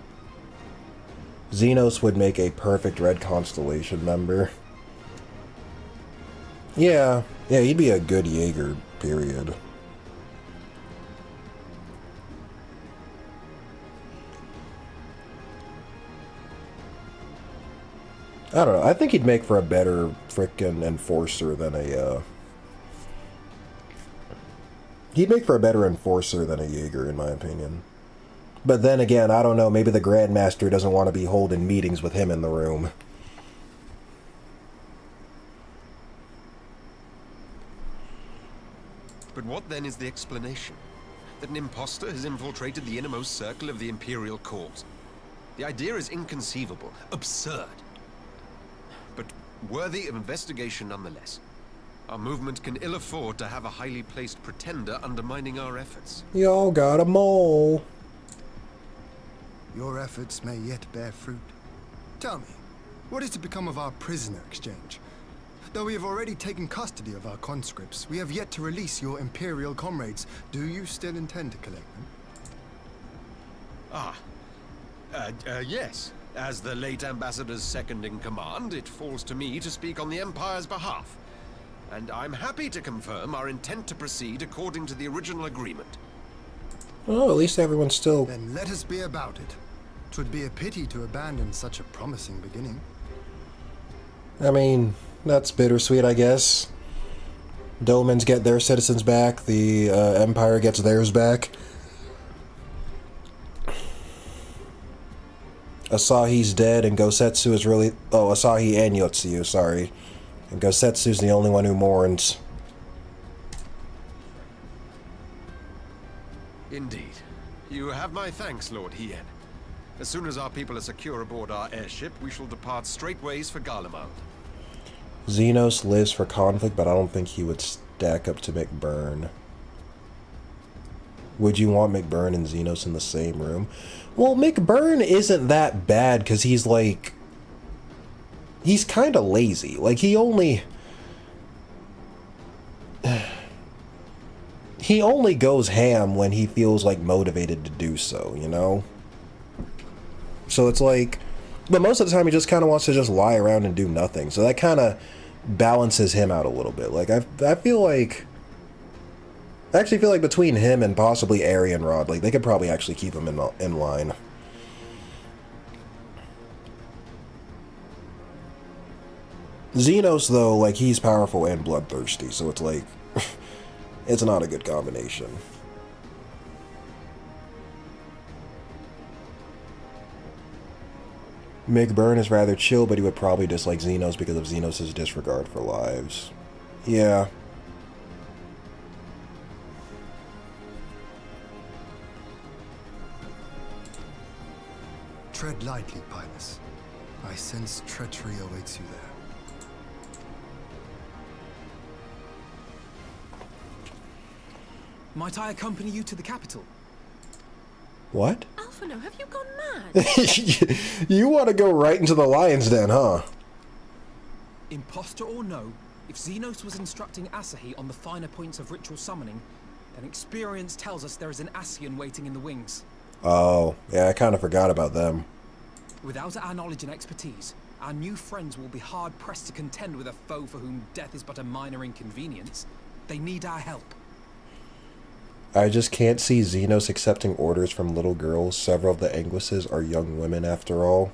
Xenos would make a perfect Red Constellation member. Yeah, he'd be a good Jaeger, period. I don't know, I think he'd make for a better frickin' Enforcer than a, He'd make for a better Enforcer than a Jaeger, in my opinion. But then again, I don't know, maybe the Grandmaster doesn't want to be holding meetings with him in the room. But what then is the explanation? That an imposter has infiltrated the innermost circle of the Imperial Court. The idea is inconceivable, absurd. But worthy of investigation nonetheless. Our movement can ill afford to have a highly placed pretender undermining our efforts. Y'all got a mole. Your efforts may yet bear fruit. Tell me, what is to become of our prisoner exchange? Though we have already taken custody of our conscripts, we have yet to release your Imperial comrades. Do you still intend to collect them? Yes. As the late Ambassador's second-in-command, it falls to me to speak on the Empire's behalf. And I'm happy to confirm our intent to proceed according to the original agreement. Well, at least everyone's still... Then let us be about it. 'Twould be a pity to abandon such a promising beginning. I mean, that's bittersweet, I guess. Domans get their citizens back, the Empire gets theirs back. Asahi's dead, and Gosetsu is really... Oh, Asahi and Yotsuyu, sorry. And Gosetsu's the only one who mourns. Indeed. You have my thanks, Lord Hien. As soon as our people are secure aboard our airship, we shall depart straightways for Garlemald. Xenos lives for conflict, but I don't think he would stack up to McBurn. Would you want McBurn and Xenos in the same room? Well, McBurn isn't that bad, because he's like he's kind of lazy. Like, he only goes ham when he feels like motivated to do so, you know? So it's like, but most of the time he just kind of wants to just lie around and do nothing. So that kind of balances him out a little bit. Like, I feel like, I actually feel like between him and possibly Arian Rod, like, they could probably actually keep him in line. Xenos, though, like, he's powerful and bloodthirsty, so it's like, it's not a good combination. McBurn is rather chill, but he would probably dislike Xenos because of Xenos' disregard for lives. Yeah. Tread lightly, Pilus. I sense treachery awaits you there. Might I accompany you to the capital? What? Alphino, have you gone mad? You want to go right into the lion's den, huh? Imposter or no, if Xenos was instructing Asahi on the finer points of ritual summoning, then experience tells us there is an Ascian waiting in the wings. Oh, yeah, I kind of forgot about them. Without our knowledge and expertise, our new friends will be hard-pressed to contend with a foe for whom death is but a minor inconvenience. They need our help. I just can't see Xenos accepting orders from little girls. Several of the Anguisses are young women, after all.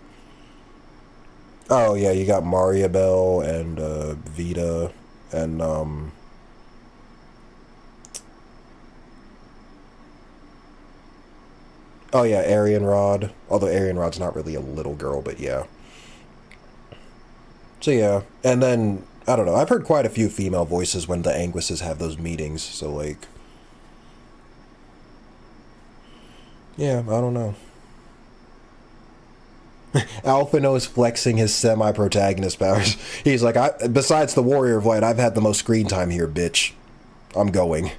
Oh, yeah, you got Mariabelle and Vita and, oh, yeah, Arian Rod. Although Arian Rod's not really a little girl, but yeah. So, yeah. And then, I don't know, I've heard quite a few female voices when the Anguisses have those meetings, so, like... Yeah, I don't know. Alphino is flexing his semi-protagonist powers. He's like, besides the Warrior of Light, I've had the most screen time here, bitch. I'm going.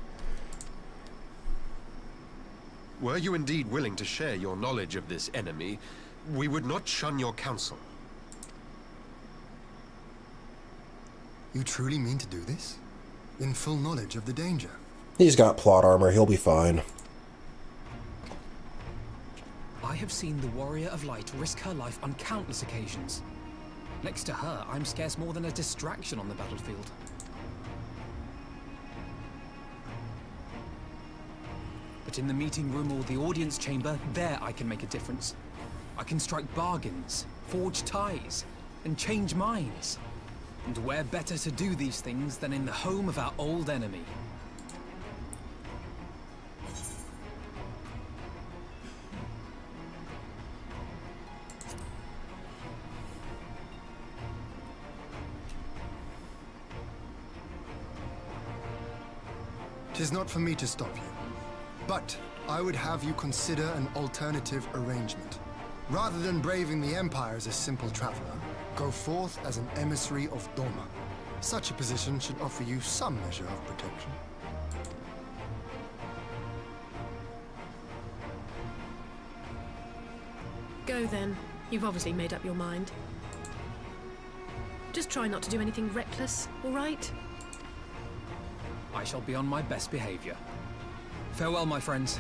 Were you indeed willing to share your knowledge of this enemy, we would not shun your counsel. You truly mean to do this? In full knowledge of the danger? He's got plot armor, he'll be fine. I have seen the Warrior of Light risk her life on countless occasions. Next to her, I'm scarce more than a distraction on the battlefield. But in the meeting room or the audience chamber, there I can make a difference. I can strike bargains, forge ties, and change minds. And where better to do these things than in the home of our old enemy? Tis not for me to stop you, but I would have you consider an alternative arrangement. Rather than braving the Empire as a simple traveler, go forth as an emissary of Doma. Such a position should offer you some measure of protection. Go then. You've obviously made up your mind. Just try not to do anything reckless, all right? I shall be on my best behavior. Farewell, my friends.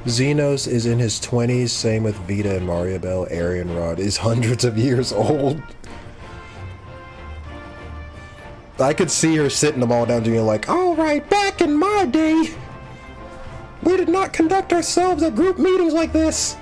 Xenos is in his 20s, same with Vita and Mariabelle. Arian Rod is hundreds of years old. I could see her sitting them all down to me like, alright, back in my day, we did not conduct ourselves at group meetings like this.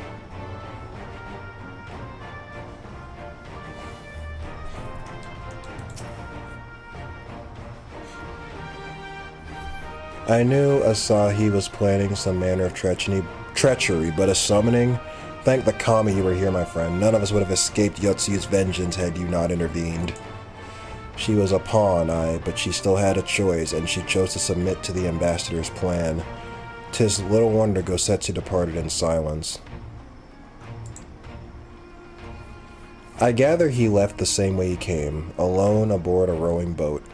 I knew Asahi was planning some manner of treachery, but a summoning Thank the kami you were here, my friend. None of us would have escaped Yotsu's vengeance had you not intervened. She was a pawn, aye, but she still had a choice, and she chose to submit to the ambassador's plan. 'Tis little wonder Gosetsu departed in silence. I gather he left the same way he came, alone aboard a rowing boat.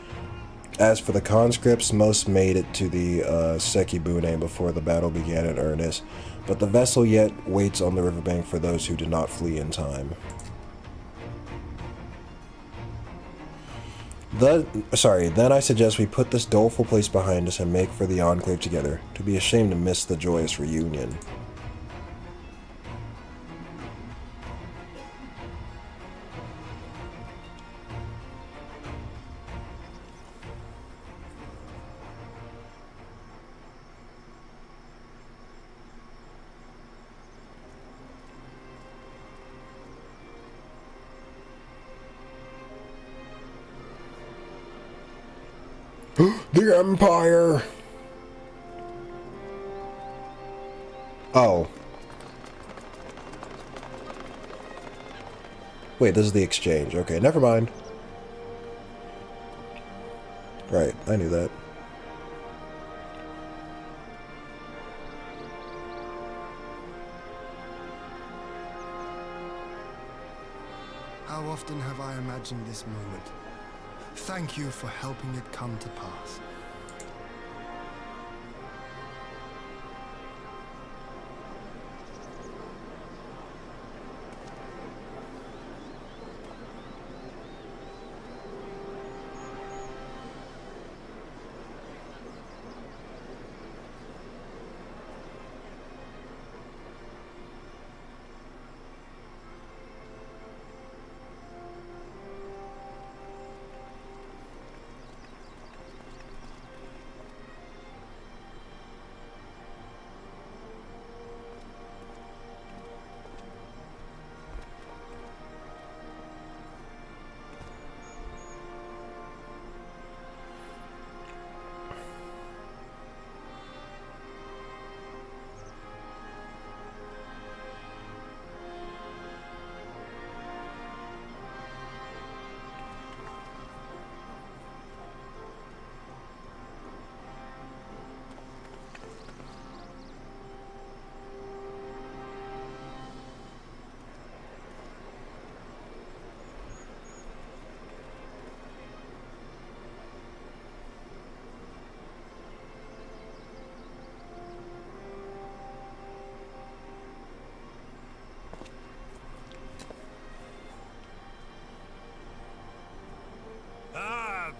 As for the conscripts, most made it to the Sekibune before the battle began in earnest, but the vessel yet waits on the riverbank for those who did not flee in time. Then I suggest we put this doleful place behind us and make for the Enclave together. To be ashamed to miss the joyous reunion. The Empire! Oh. Wait, this is the exchange. Okay, never mind. Right, I knew that. How often have I imagined this moment? Thank you for helping it come to pass.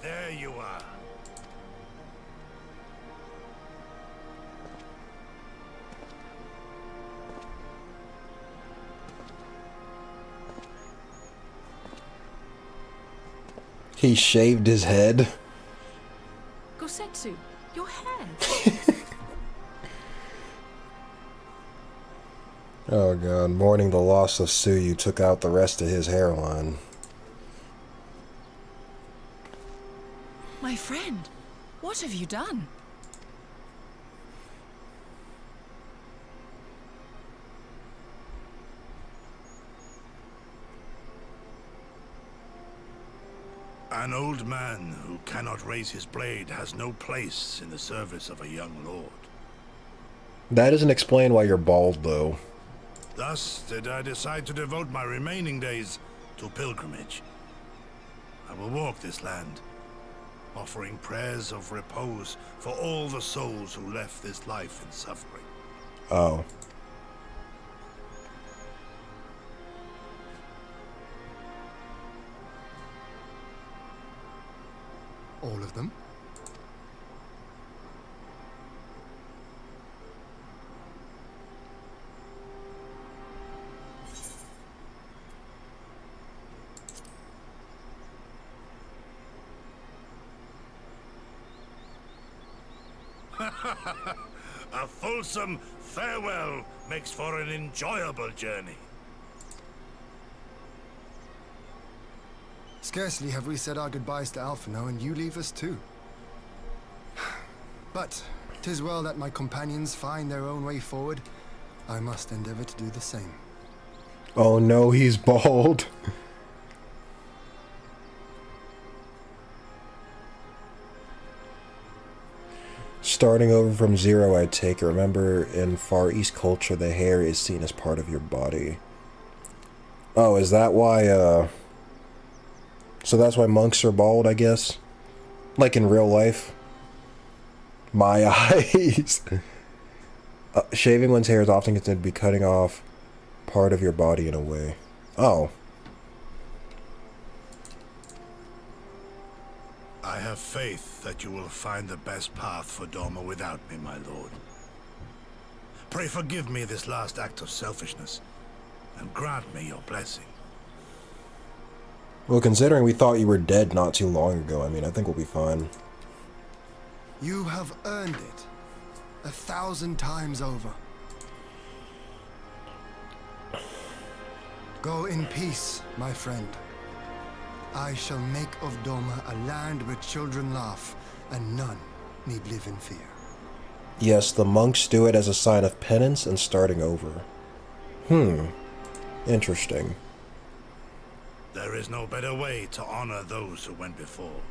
There you are. He shaved his head. Gosetsu, your hair. Oh god, mourning the loss of Tsuyu took out the rest of his hairline. My friend, what have you done? An old man who cannot raise his blade has no place in the service of a young lord. That doesn't explain why you're bald, though. Thus did I decide to devote my remaining days to pilgrimage. I will walk this land, offering prayers of repose for all the souls who left this life in suffering. Oh. All of them? A fulsome farewell makes for an enjoyable journey. Scarcely have we said our goodbyes to Alphino, and you leave us too. But 'tis well that my companions find their own way forward. I must endeavor to do the same. Oh no, he's bald. Starting over from zero, I take it. Remember, in Far East culture, the hair is seen as part of your body. Oh, is that why, so that's why monks are bald, I guess? Like in real life? My eyes. Shaving one's hair is often considered to be cutting off part of your body in a way. Oh. I have faith that you will find the best path for Doma without me, my lord. Pray forgive me this last act of selfishness, and grant me your blessing. Well, considering we thought you were dead not too long ago, I mean, I think we'll be fine. You have earned it 1,000 times over. Go in peace, my friend. I shall make of Doma a land where children laugh and none need live in fear. Yes, the monks do it as a sign of penance and starting over. Interesting. There is no better way to honor those who went before.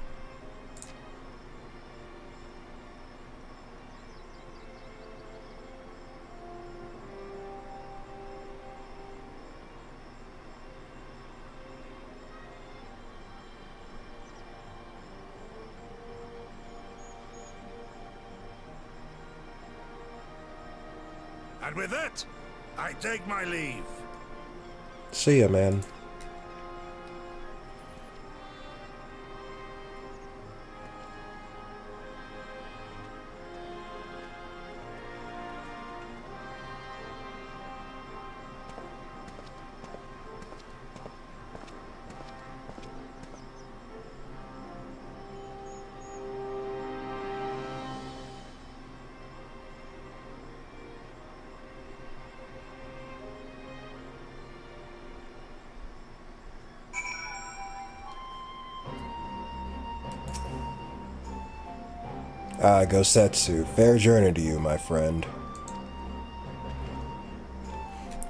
And with that, I take my leave. See ya, man. Ah, Gosetsu, fair journey to you, my friend.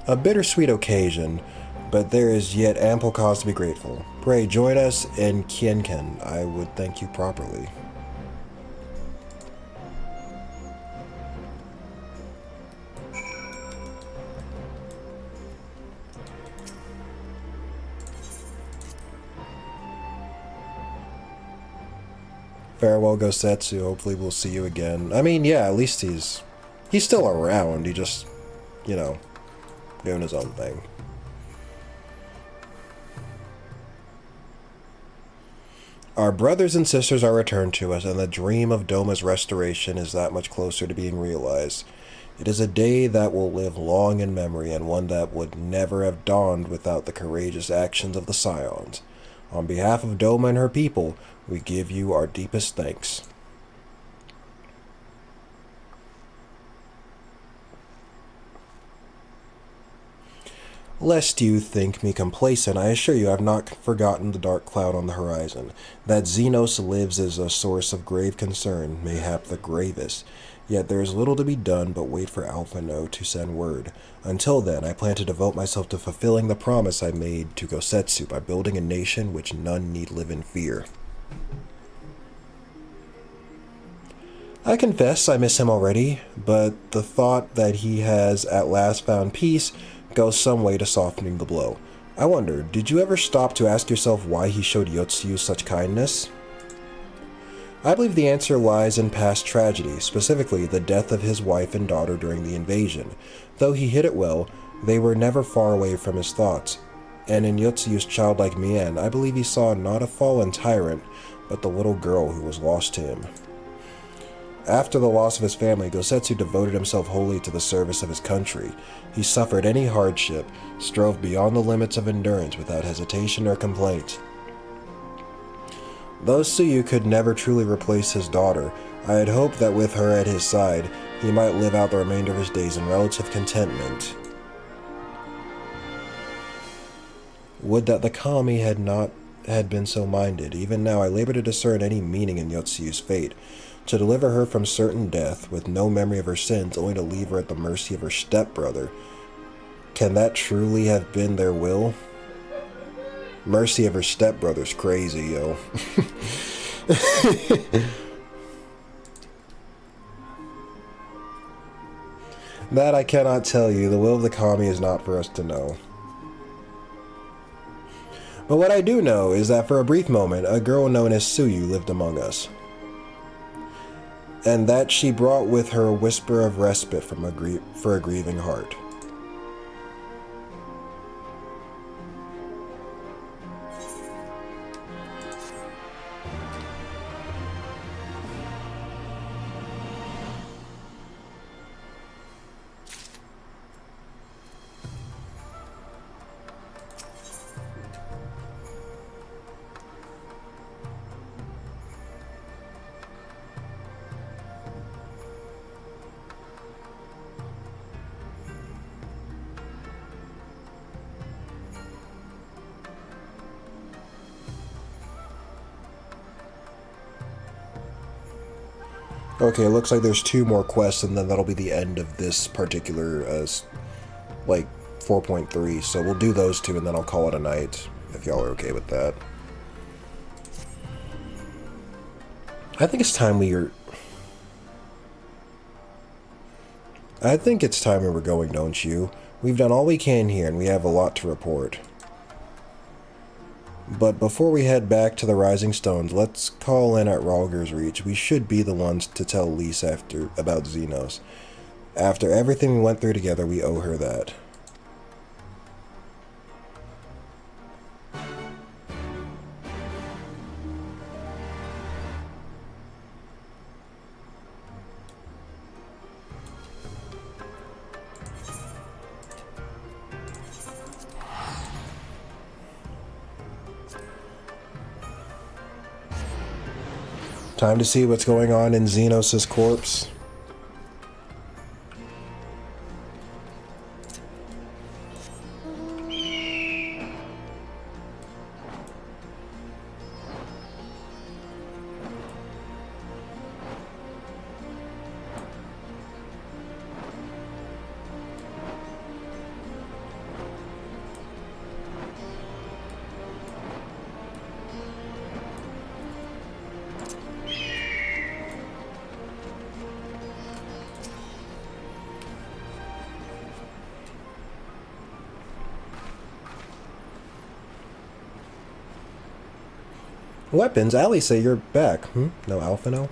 A bittersweet occasion, but there is yet ample cause to be grateful. Pray join us in Kienken. I would thank you properly. Farewell, Gosetsu. Hopefully we'll see you again. I mean, yeah, at least he's still around. He just, you know, doing his own thing. Our brothers and sisters are returned to us, and the dream of Doma's restoration is that much closer to being realized. It is a day that will live long in memory, and one that would never have dawned without the courageous actions of the Scions. On behalf of Doma and her people, we give you our deepest thanks. Lest you think me complacent, I assure you I have not forgotten the dark cloud on the horizon. That Xenos lives is a source of grave concern, mayhap the gravest. Yet there is little to be done but wait for Alphino to send word. Until then, I plan to devote myself to fulfilling the promise I made to Gosetsu by building a nation which none need live in fear. I confess I miss him already, but the thought that he has at last found peace goes some way to softening the blow. I wonder, did you ever stop to ask yourself why he showed Yotsuyu such kindness? I believe the answer lies in past tragedy, specifically the death of his wife and daughter during the invasion. Though he hid it well, they were never far away from his thoughts. And in Yotsuyu's childlike mien, I believe he saw not a fallen tyrant, but the little girl who was lost to him. After the loss of his family, Gosetsu devoted himself wholly to the service of his country. He suffered any hardship, strove beyond the limits of endurance without hesitation or complaint. Though Tsuyu could never truly replace his daughter, I had hoped that with her at his side, he might live out the remainder of his days in relative contentment. Would that the Kami had been so minded. Even now I labor to discern any meaning in Yotsuyu's fate. To deliver her from certain death, with no memory of her sins, only to leave her at the mercy of her stepbrother. Can that truly have been their will? Mercy of her stepbrother's crazy, yo. That I cannot tell you. The will of the kami is not for us to know. But what I do know is that for a brief moment, a girl known as Suyu lived among us. And that she brought with her a whisper of respite from for a grieving heart. Okay, it looks like there's 2 more quests, and then that'll be the end of this particular, like, 4.3. So we'll do those 2, and then I'll call it a night, if y'all are okay with that. I think it's time we were going, don't you? We've done all we can here, and we have a lot to report. But before we head back to the Rising Stones, let's call in at Rhalgr's Reach. We should be the ones to tell Lise about Xenos. After everything we went through together, we owe her that. Time to see what's going on in Xenos' corpse. Weapons? Ali say you're back. No Alphino?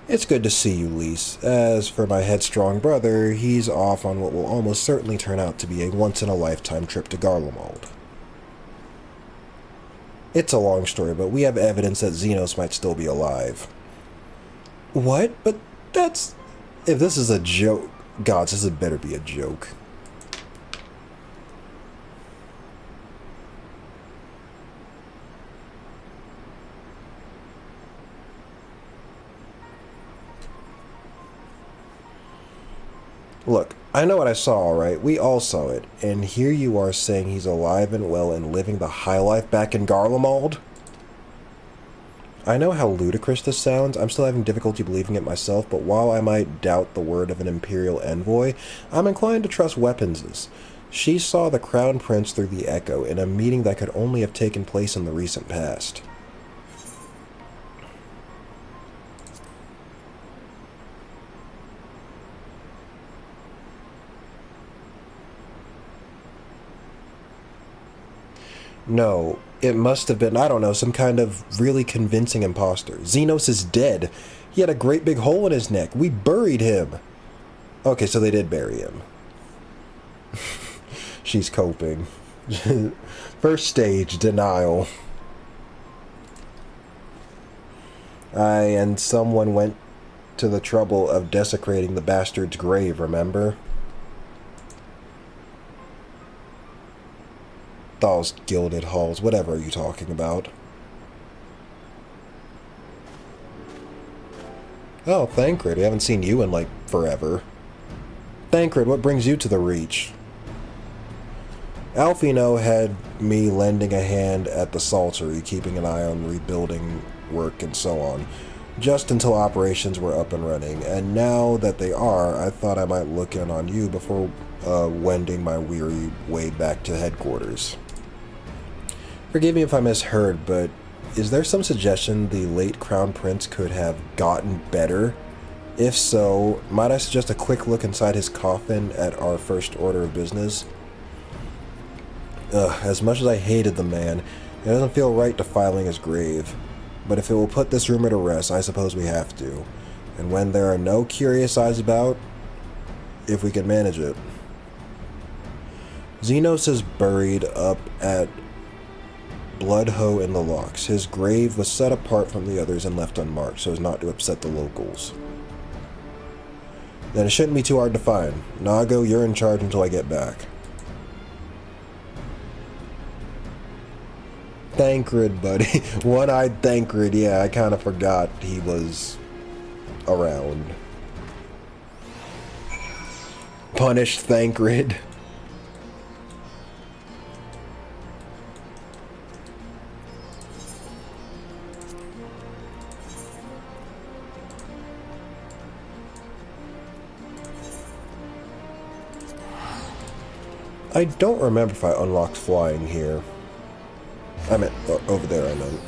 It's good to see you, Lise. As for my headstrong brother, he's off on what will almost certainly turn out to be a once-in-a-lifetime trip to Garlemald. It's a long story, but we have evidence that Xenos might still be alive. What? But that's... If this is a joke... Gods, this had better be a joke. Look, I know what I saw, alright? We all saw it. And here you are saying he's alive and well and living the high life back in Garlemald? I know how ludicrous this sounds. I'm still having difficulty believing it myself, but while I might doubt the word of an Imperial envoy, I'm inclined to trust Weapons'. She saw the Crown Prince through the Echo in a meeting that could only have taken place in the recent past. No, it must have been, I don't know, some kind of really convincing imposter. Xenos is dead. He had a great big hole in his neck. We buried him. Okay, so they did bury him. She's coping. First stage, denial. And someone went to the trouble of desecrating the bastard's grave, remember? Those gilded halls, whatever are you talking about? Oh, Thancred, we haven't seen you in, like, forever. Thancred, what brings you to the Reach? Alphino had me lending a hand at the Saltery, keeping an eye on rebuilding work and so on. just until operations were up and running, and now that they are, I thought I might look in on you before wending my weary way back to headquarters. Forgive me if I misheard, but is there some suggestion the late Crown Prince could have gotten better? If so, might I suggest a quick look inside his coffin at our first order of business? As much as I hated the man, it doesn't feel right defiling his grave. But if it will put this rumor to rest, I suppose we have to. And when there are no curious eyes about, if we can manage it. Xenos is buried up at Bloodhoe in the Locks. His grave was set apart from the others and left unmarked so as not to upset the locals. Then it shouldn't be too hard to find. Nago, you're in charge until I get back. Thancred, buddy. One-eyed Thancred. Yeah, I kind of forgot he was around. Punished Thancred. I don't remember if I unlocked flying here. I meant over there, I meant.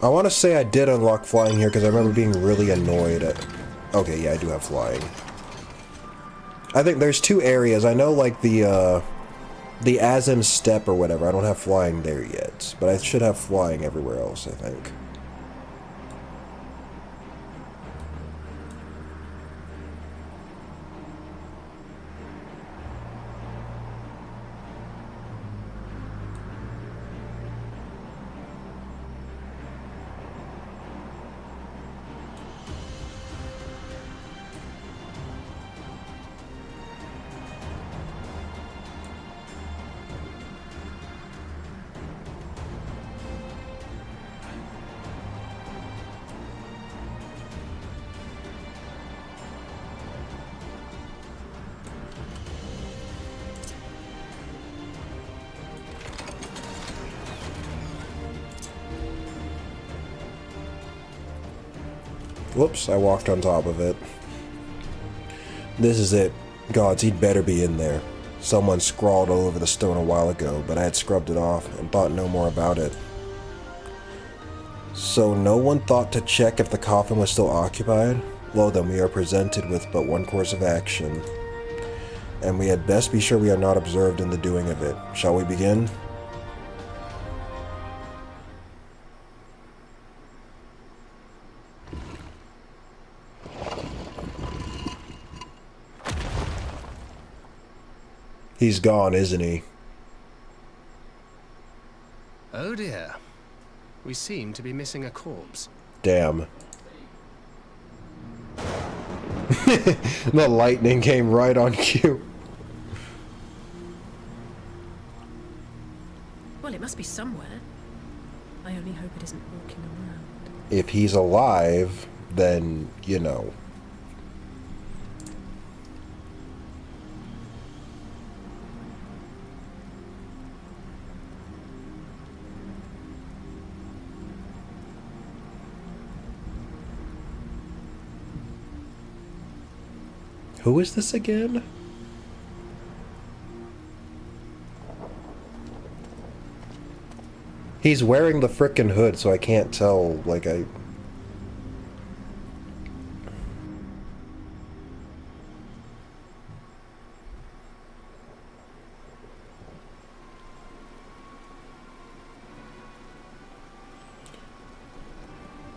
I want to say I did unlock flying here because I remember being really annoyed at... Okay, yeah, I do have flying. I think there's two areas. I know, like, the Azim Steppe or whatever. I don't have flying there yet. But I should have flying everywhere else, I think. Whoops, I walked on top of it. This is it. Gods, he'd better be in there. Someone scrawled all over the stone a while ago, but I had scrubbed it off and thought no more about it. So no one thought to check if the coffin was still occupied? Well then, we are presented with but one course of action. And we had best be sure we are not observed in the doing of it. Shall we begin? He's gone, isn't he? Oh dear. We seem to be missing a corpse. Damn. The lightning came right on cue. Well, it must be somewhere. I only hope it isn't walking around. If he's alive, then, you know. Who is this again? He's wearing the frickin' hood, so I can't tell, like,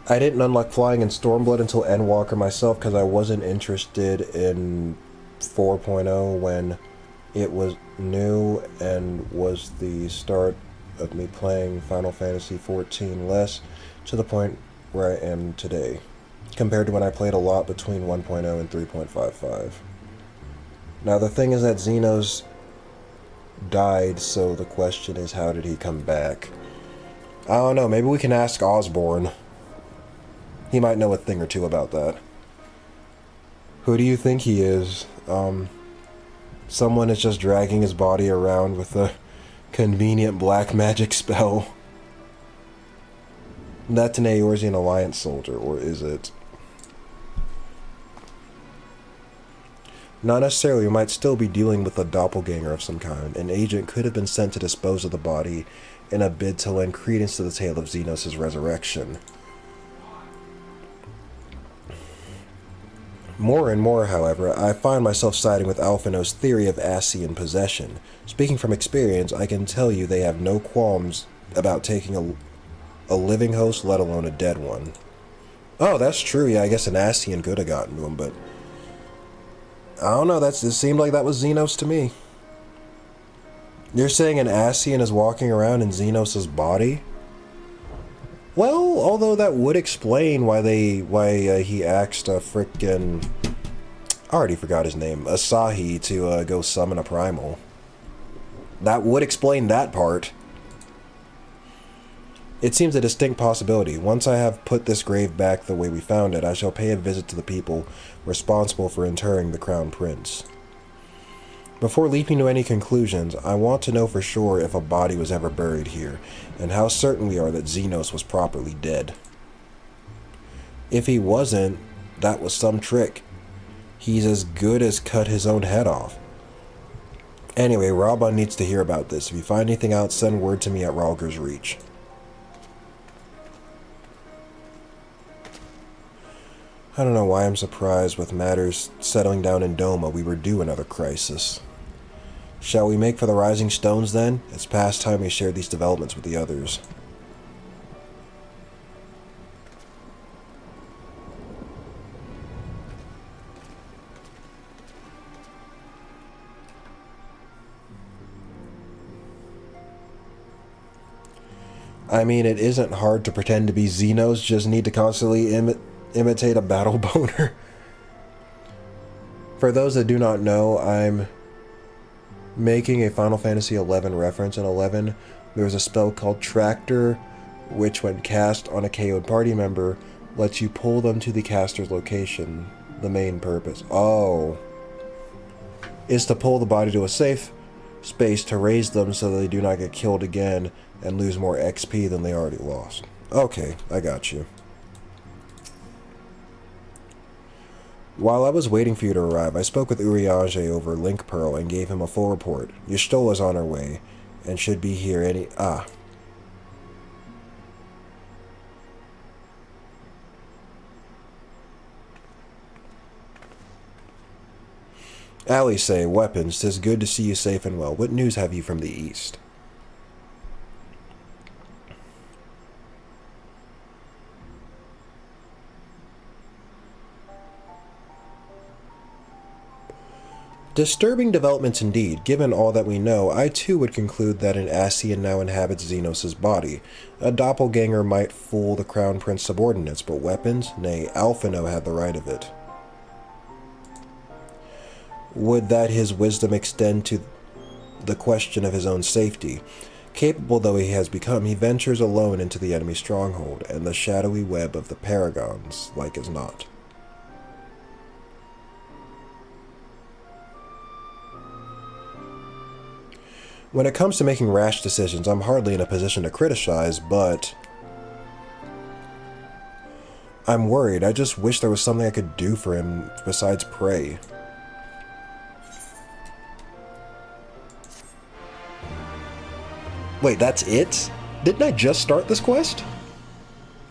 I didn't unlock flying in Stormblood until Endwalker myself because I wasn't interested in 4.0 when it was new and was the start of me playing Final Fantasy XIV less to the point where I am today, compared to when I played a lot between 1.0 and 3.55. Now the thing is that Xenos died, so the question is, how did he come back? I don't know, maybe we can ask Osborne. He might know a thing or two about that. Who do you think he is? Someone is just dragging his body around with a convenient black magic spell. That's an Eorzean Alliance soldier, or is it? Not necessarily. We might still be dealing with a doppelganger of some kind. An agent could have been sent to dispose of the body in a bid to lend credence to the tale of Xenos' resurrection. More and more, however, I find myself siding with Alphino's theory of Ascian possession. Speaking from experience, I can tell you they have no qualms about taking a living host, let alone a dead one. Oh, that's true. Yeah, I guess an Ascian could have gotten to him, but I don't know. It seemed like that was Xenos to me. You're saying an Ascian is walking around in Xenos' body? Well, although that would explain why he asked a frickin', I already forgot his name, Asahi to go summon a primal. That would explain that part. It seems a distinct possibility. Once I have put this grave back the way we found it, I shall pay a visit to the people responsible for interring the Crown Prince. Before leaping to any conclusions, I want to know for sure if a body was ever buried here, and how certain we are that Xenos was properly dead. If he wasn't, that was some trick. He's as good as cut his own head off. Anyway, Raban needs to hear about this. If you find anything out, send word to me at Ralger's Reach. I don't know why I'm surprised with matters settling down in Doma. We were due another crisis. Shall we make for the Rising Stones then? It's past time we shared these developments with the others. I mean, it isn't hard to pretend to be Xenos, just need to constantly imitate a battle boner. For those that do not know, I'm making a Final Fantasy XI reference. In 11, there was a spell called Tractor, which when cast on a KO'd party member, lets you pull them to the caster's location. The main purpose. Oh. Is to pull the body to a safe space to raise them so that they do not get killed again and lose more XP than they already lost. Okay, I got you. While I was waiting for you to arrive, I spoke with Urianger over Link Pearl and gave him a full report. Y'shtola's on her way, and should be here any— Ali say, weapons, 'tis good to see you safe and well. What news have you from the east? Disturbing developments indeed. Given all that we know, I too would conclude that an Ascian now inhabits Xenos' body. A doppelganger might fool the Crown Prince subordinates, but weapons? Nay, Alphino had the right of it. Would that his wisdom extend to the question of his own safety? Capable though he has become, he ventures alone into the enemy stronghold, and the shadowy web of the Paragons, like as not. When it comes to making rash decisions, I'm hardly in a position to criticize, but I'm worried. I just wish there was something I could do for him besides pray. Wait, that's it? Didn't I just start this quest?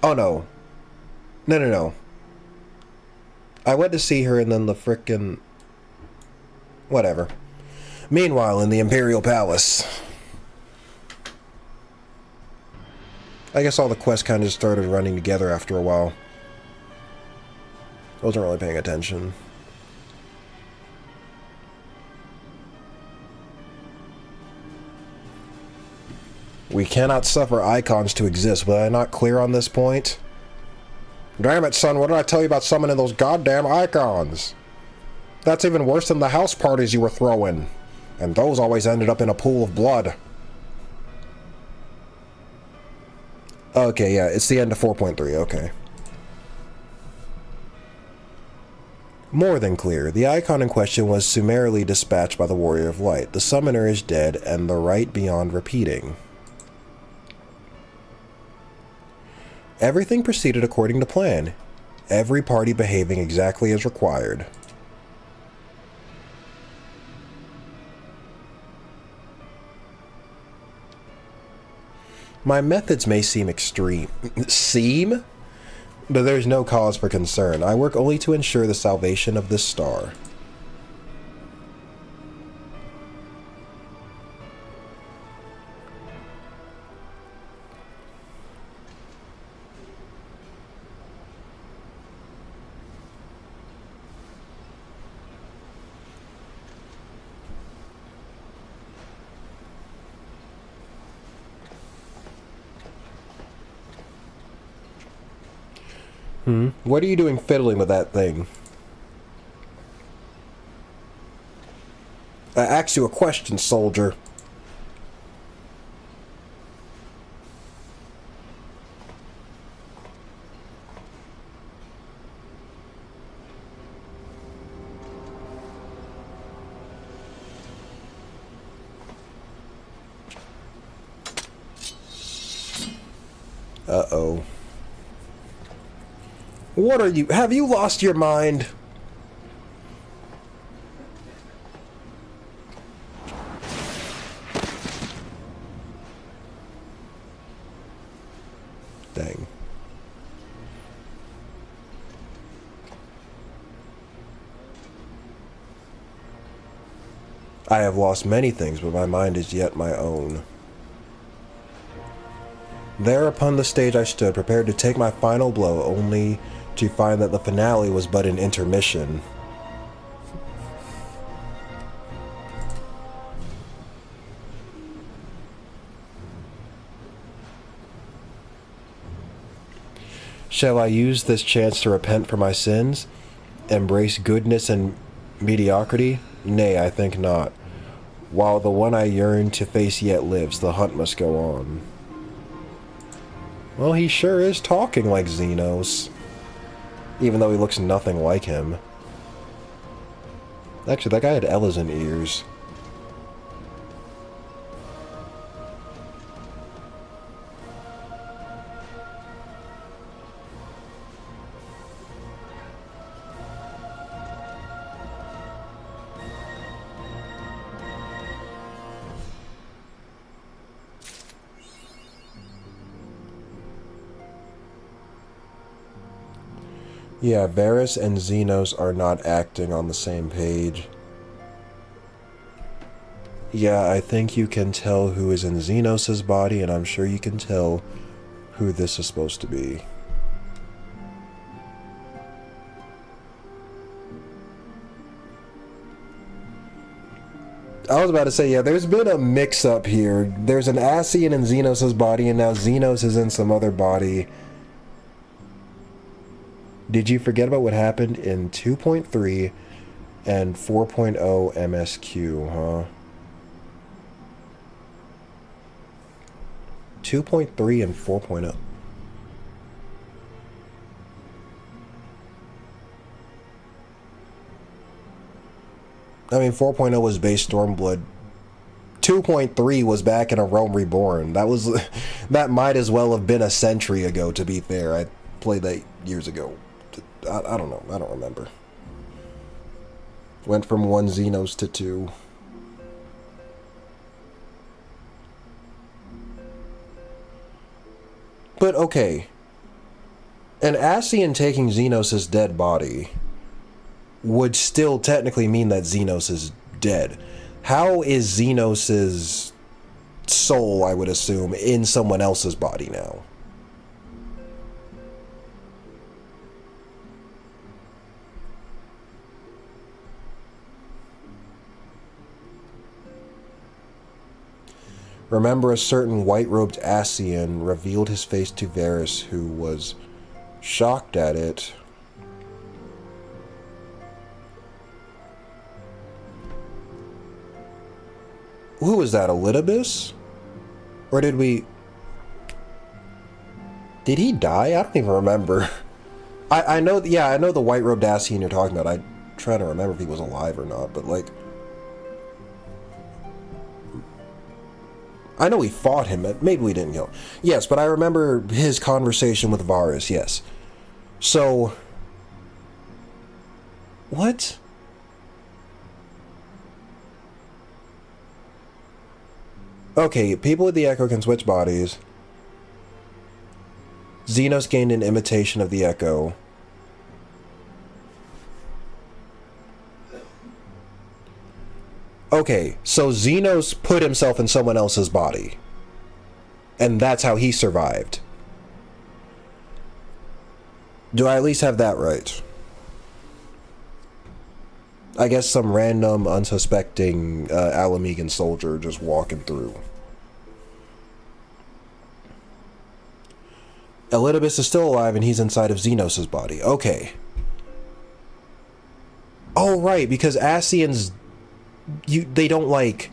Oh no. No. I went to see her and then the frickin'— whatever. Meanwhile, in the Imperial Palace. I guess all the quests kind of started running together after a while. I wasn't really paying attention. We cannot suffer icons to exist. Was I not clear on this point? Damn it, son, what did I tell you about summoning those goddamn icons? That's even worse than the house parties you were throwing. And those always ended up in a pool of blood. Okay, yeah, it's the end of 4.3, okay. More than clear. The icon in question was summarily dispatched by the Warrior of Light. The summoner is dead, and the right beyond repeating. Everything proceeded according to plan. Every party behaving exactly as required. My methods may seem extreme. Seem? But there's no cause for concern. I work only to ensure the salvation of this star. What are you doing fiddling with that thing? I asked you a question, soldier. Uh-oh. What are you? Have you lost your mind? Dang. I have lost many things, but my mind is yet my own. There upon the stage I stood, prepared to take my final blow, only to find that the finale was but an intermission. Shall I use this chance to repent for my sins? Embrace goodness and mediocrity? Nay, I think not. While the one I yearn to face yet lives, the hunt must go on. Well, he sure is talking like Xenos. Even though he looks nothing like him. Actually, that guy had Ellison ears. Yeah, Varys and Xenos are not acting on the same page. Yeah, I think you can tell who is in Xenos' body, and I'm sure you can tell who this is supposed to be. I was about to say, yeah, there's been a mix-up here. There's an Ascian in Xenos' body, and now Xenos is in some other body. Did you forget about what happened in 2.3 and 4.0 MSQ, huh? 2.3 and 4.0. I mean, 4.0 was base Stormblood. 2.3 was back in A Realm Reborn. That might as well have been a century ago, to be fair. I played that years ago. I don't know. I don't remember. Went from 1 Xenos to 2. But okay. An Ascian taking Xenos' dead body would still technically mean that Xenos is dead. How is Xenos' soul, I would assume, in someone else's body now? Remember, a certain white-robed Ascian revealed his face to Varys, who was shocked at it. Who was that, Elidibus? Or did we... Did he die? I don't even remember. I know, yeah, I know the white-robed Ascian you're talking about. I'm trying to remember if he was alive or not, but like... I know we fought him, but maybe we didn't kill him. Yes, but I remember his conversation with Varus, yes. So... What? Okay, people with the Echo can switch bodies. Xenos gained an imitation of the Echo. Okay, so Xenos put himself in someone else's body. And that's how he survived. Do I at least have that right? I guess some random, unsuspecting Alamegan soldier just walking through. Elidibus is still alive and he's inside of Xenos' body. Okay. Oh, right, because Ascians... they don't, like...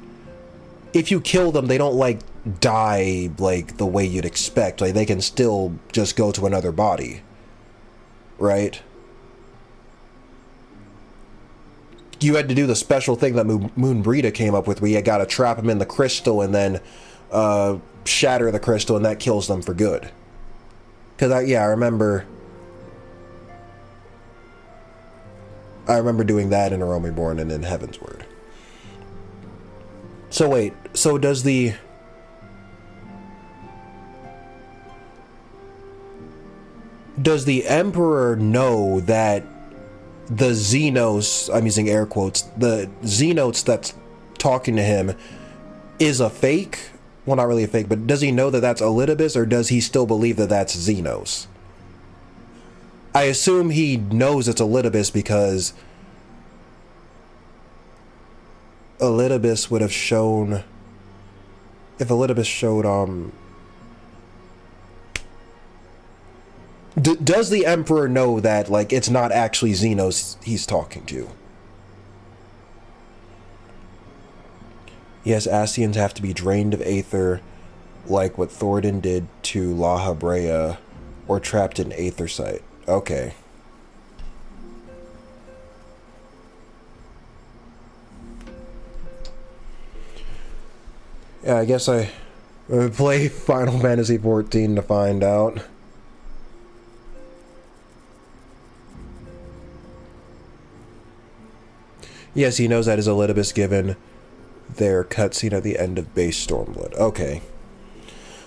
If you kill them, they don't, like, die, like, the way you'd expect. Like, they can still just go to another body. Right? You had to do the special thing that Moonbreeda came up with, where you gotta trap them in the crystal and then shatter the crystal, and that kills them for good. Because, yeah, I remember doing that in A Realm Reborn and in Heaven's Word. So wait, so does the... Does the Emperor know that the Xenos, I'm using air quotes, the Xenos that's talking to him is a fake? Well, not really a fake, but does he know that that's Elidibus, or does he still believe that that's Xenos? I assume he knows it's Elidibus because Elidibus would have shown... If Elidibus showed, does the Emperor know that, like, it's not actually Xenos he's talking to? Yes, Ascians have to be drained of Aether, like what Thoradin did to La Habrea, or trapped in Aethersite. Okay. Yeah, I guess I would play Final Fantasy XIV to find out. Yes, he knows that is Elidibus given their cutscene at the end of base Stormblood. Okay.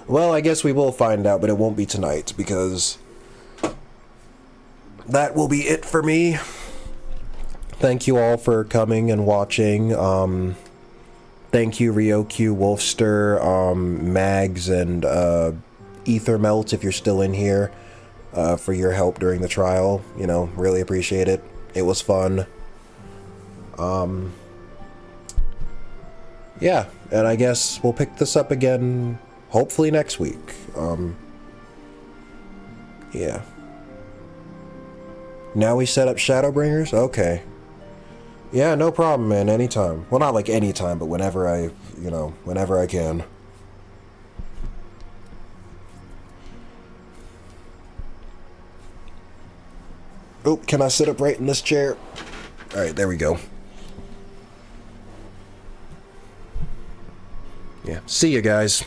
Well, I guess we will find out, but it won't be tonight, because that will be it for me. Thank you all for coming and watching. Thank you, Ryoku, Wolfster, Mags, and Ethermelt, if you're still in here, for your help during the trial. You know, really appreciate it. It was fun. Yeah, and I guess we'll pick this up again, hopefully next week. Yeah. Now we set up Shadowbringers? Okay. Yeah, no problem, man, anytime. Well, not like anytime, but whenever I, you know, whenever I can. Oh, can I sit up right in this chair? Alright, there we go. Yeah, see you guys.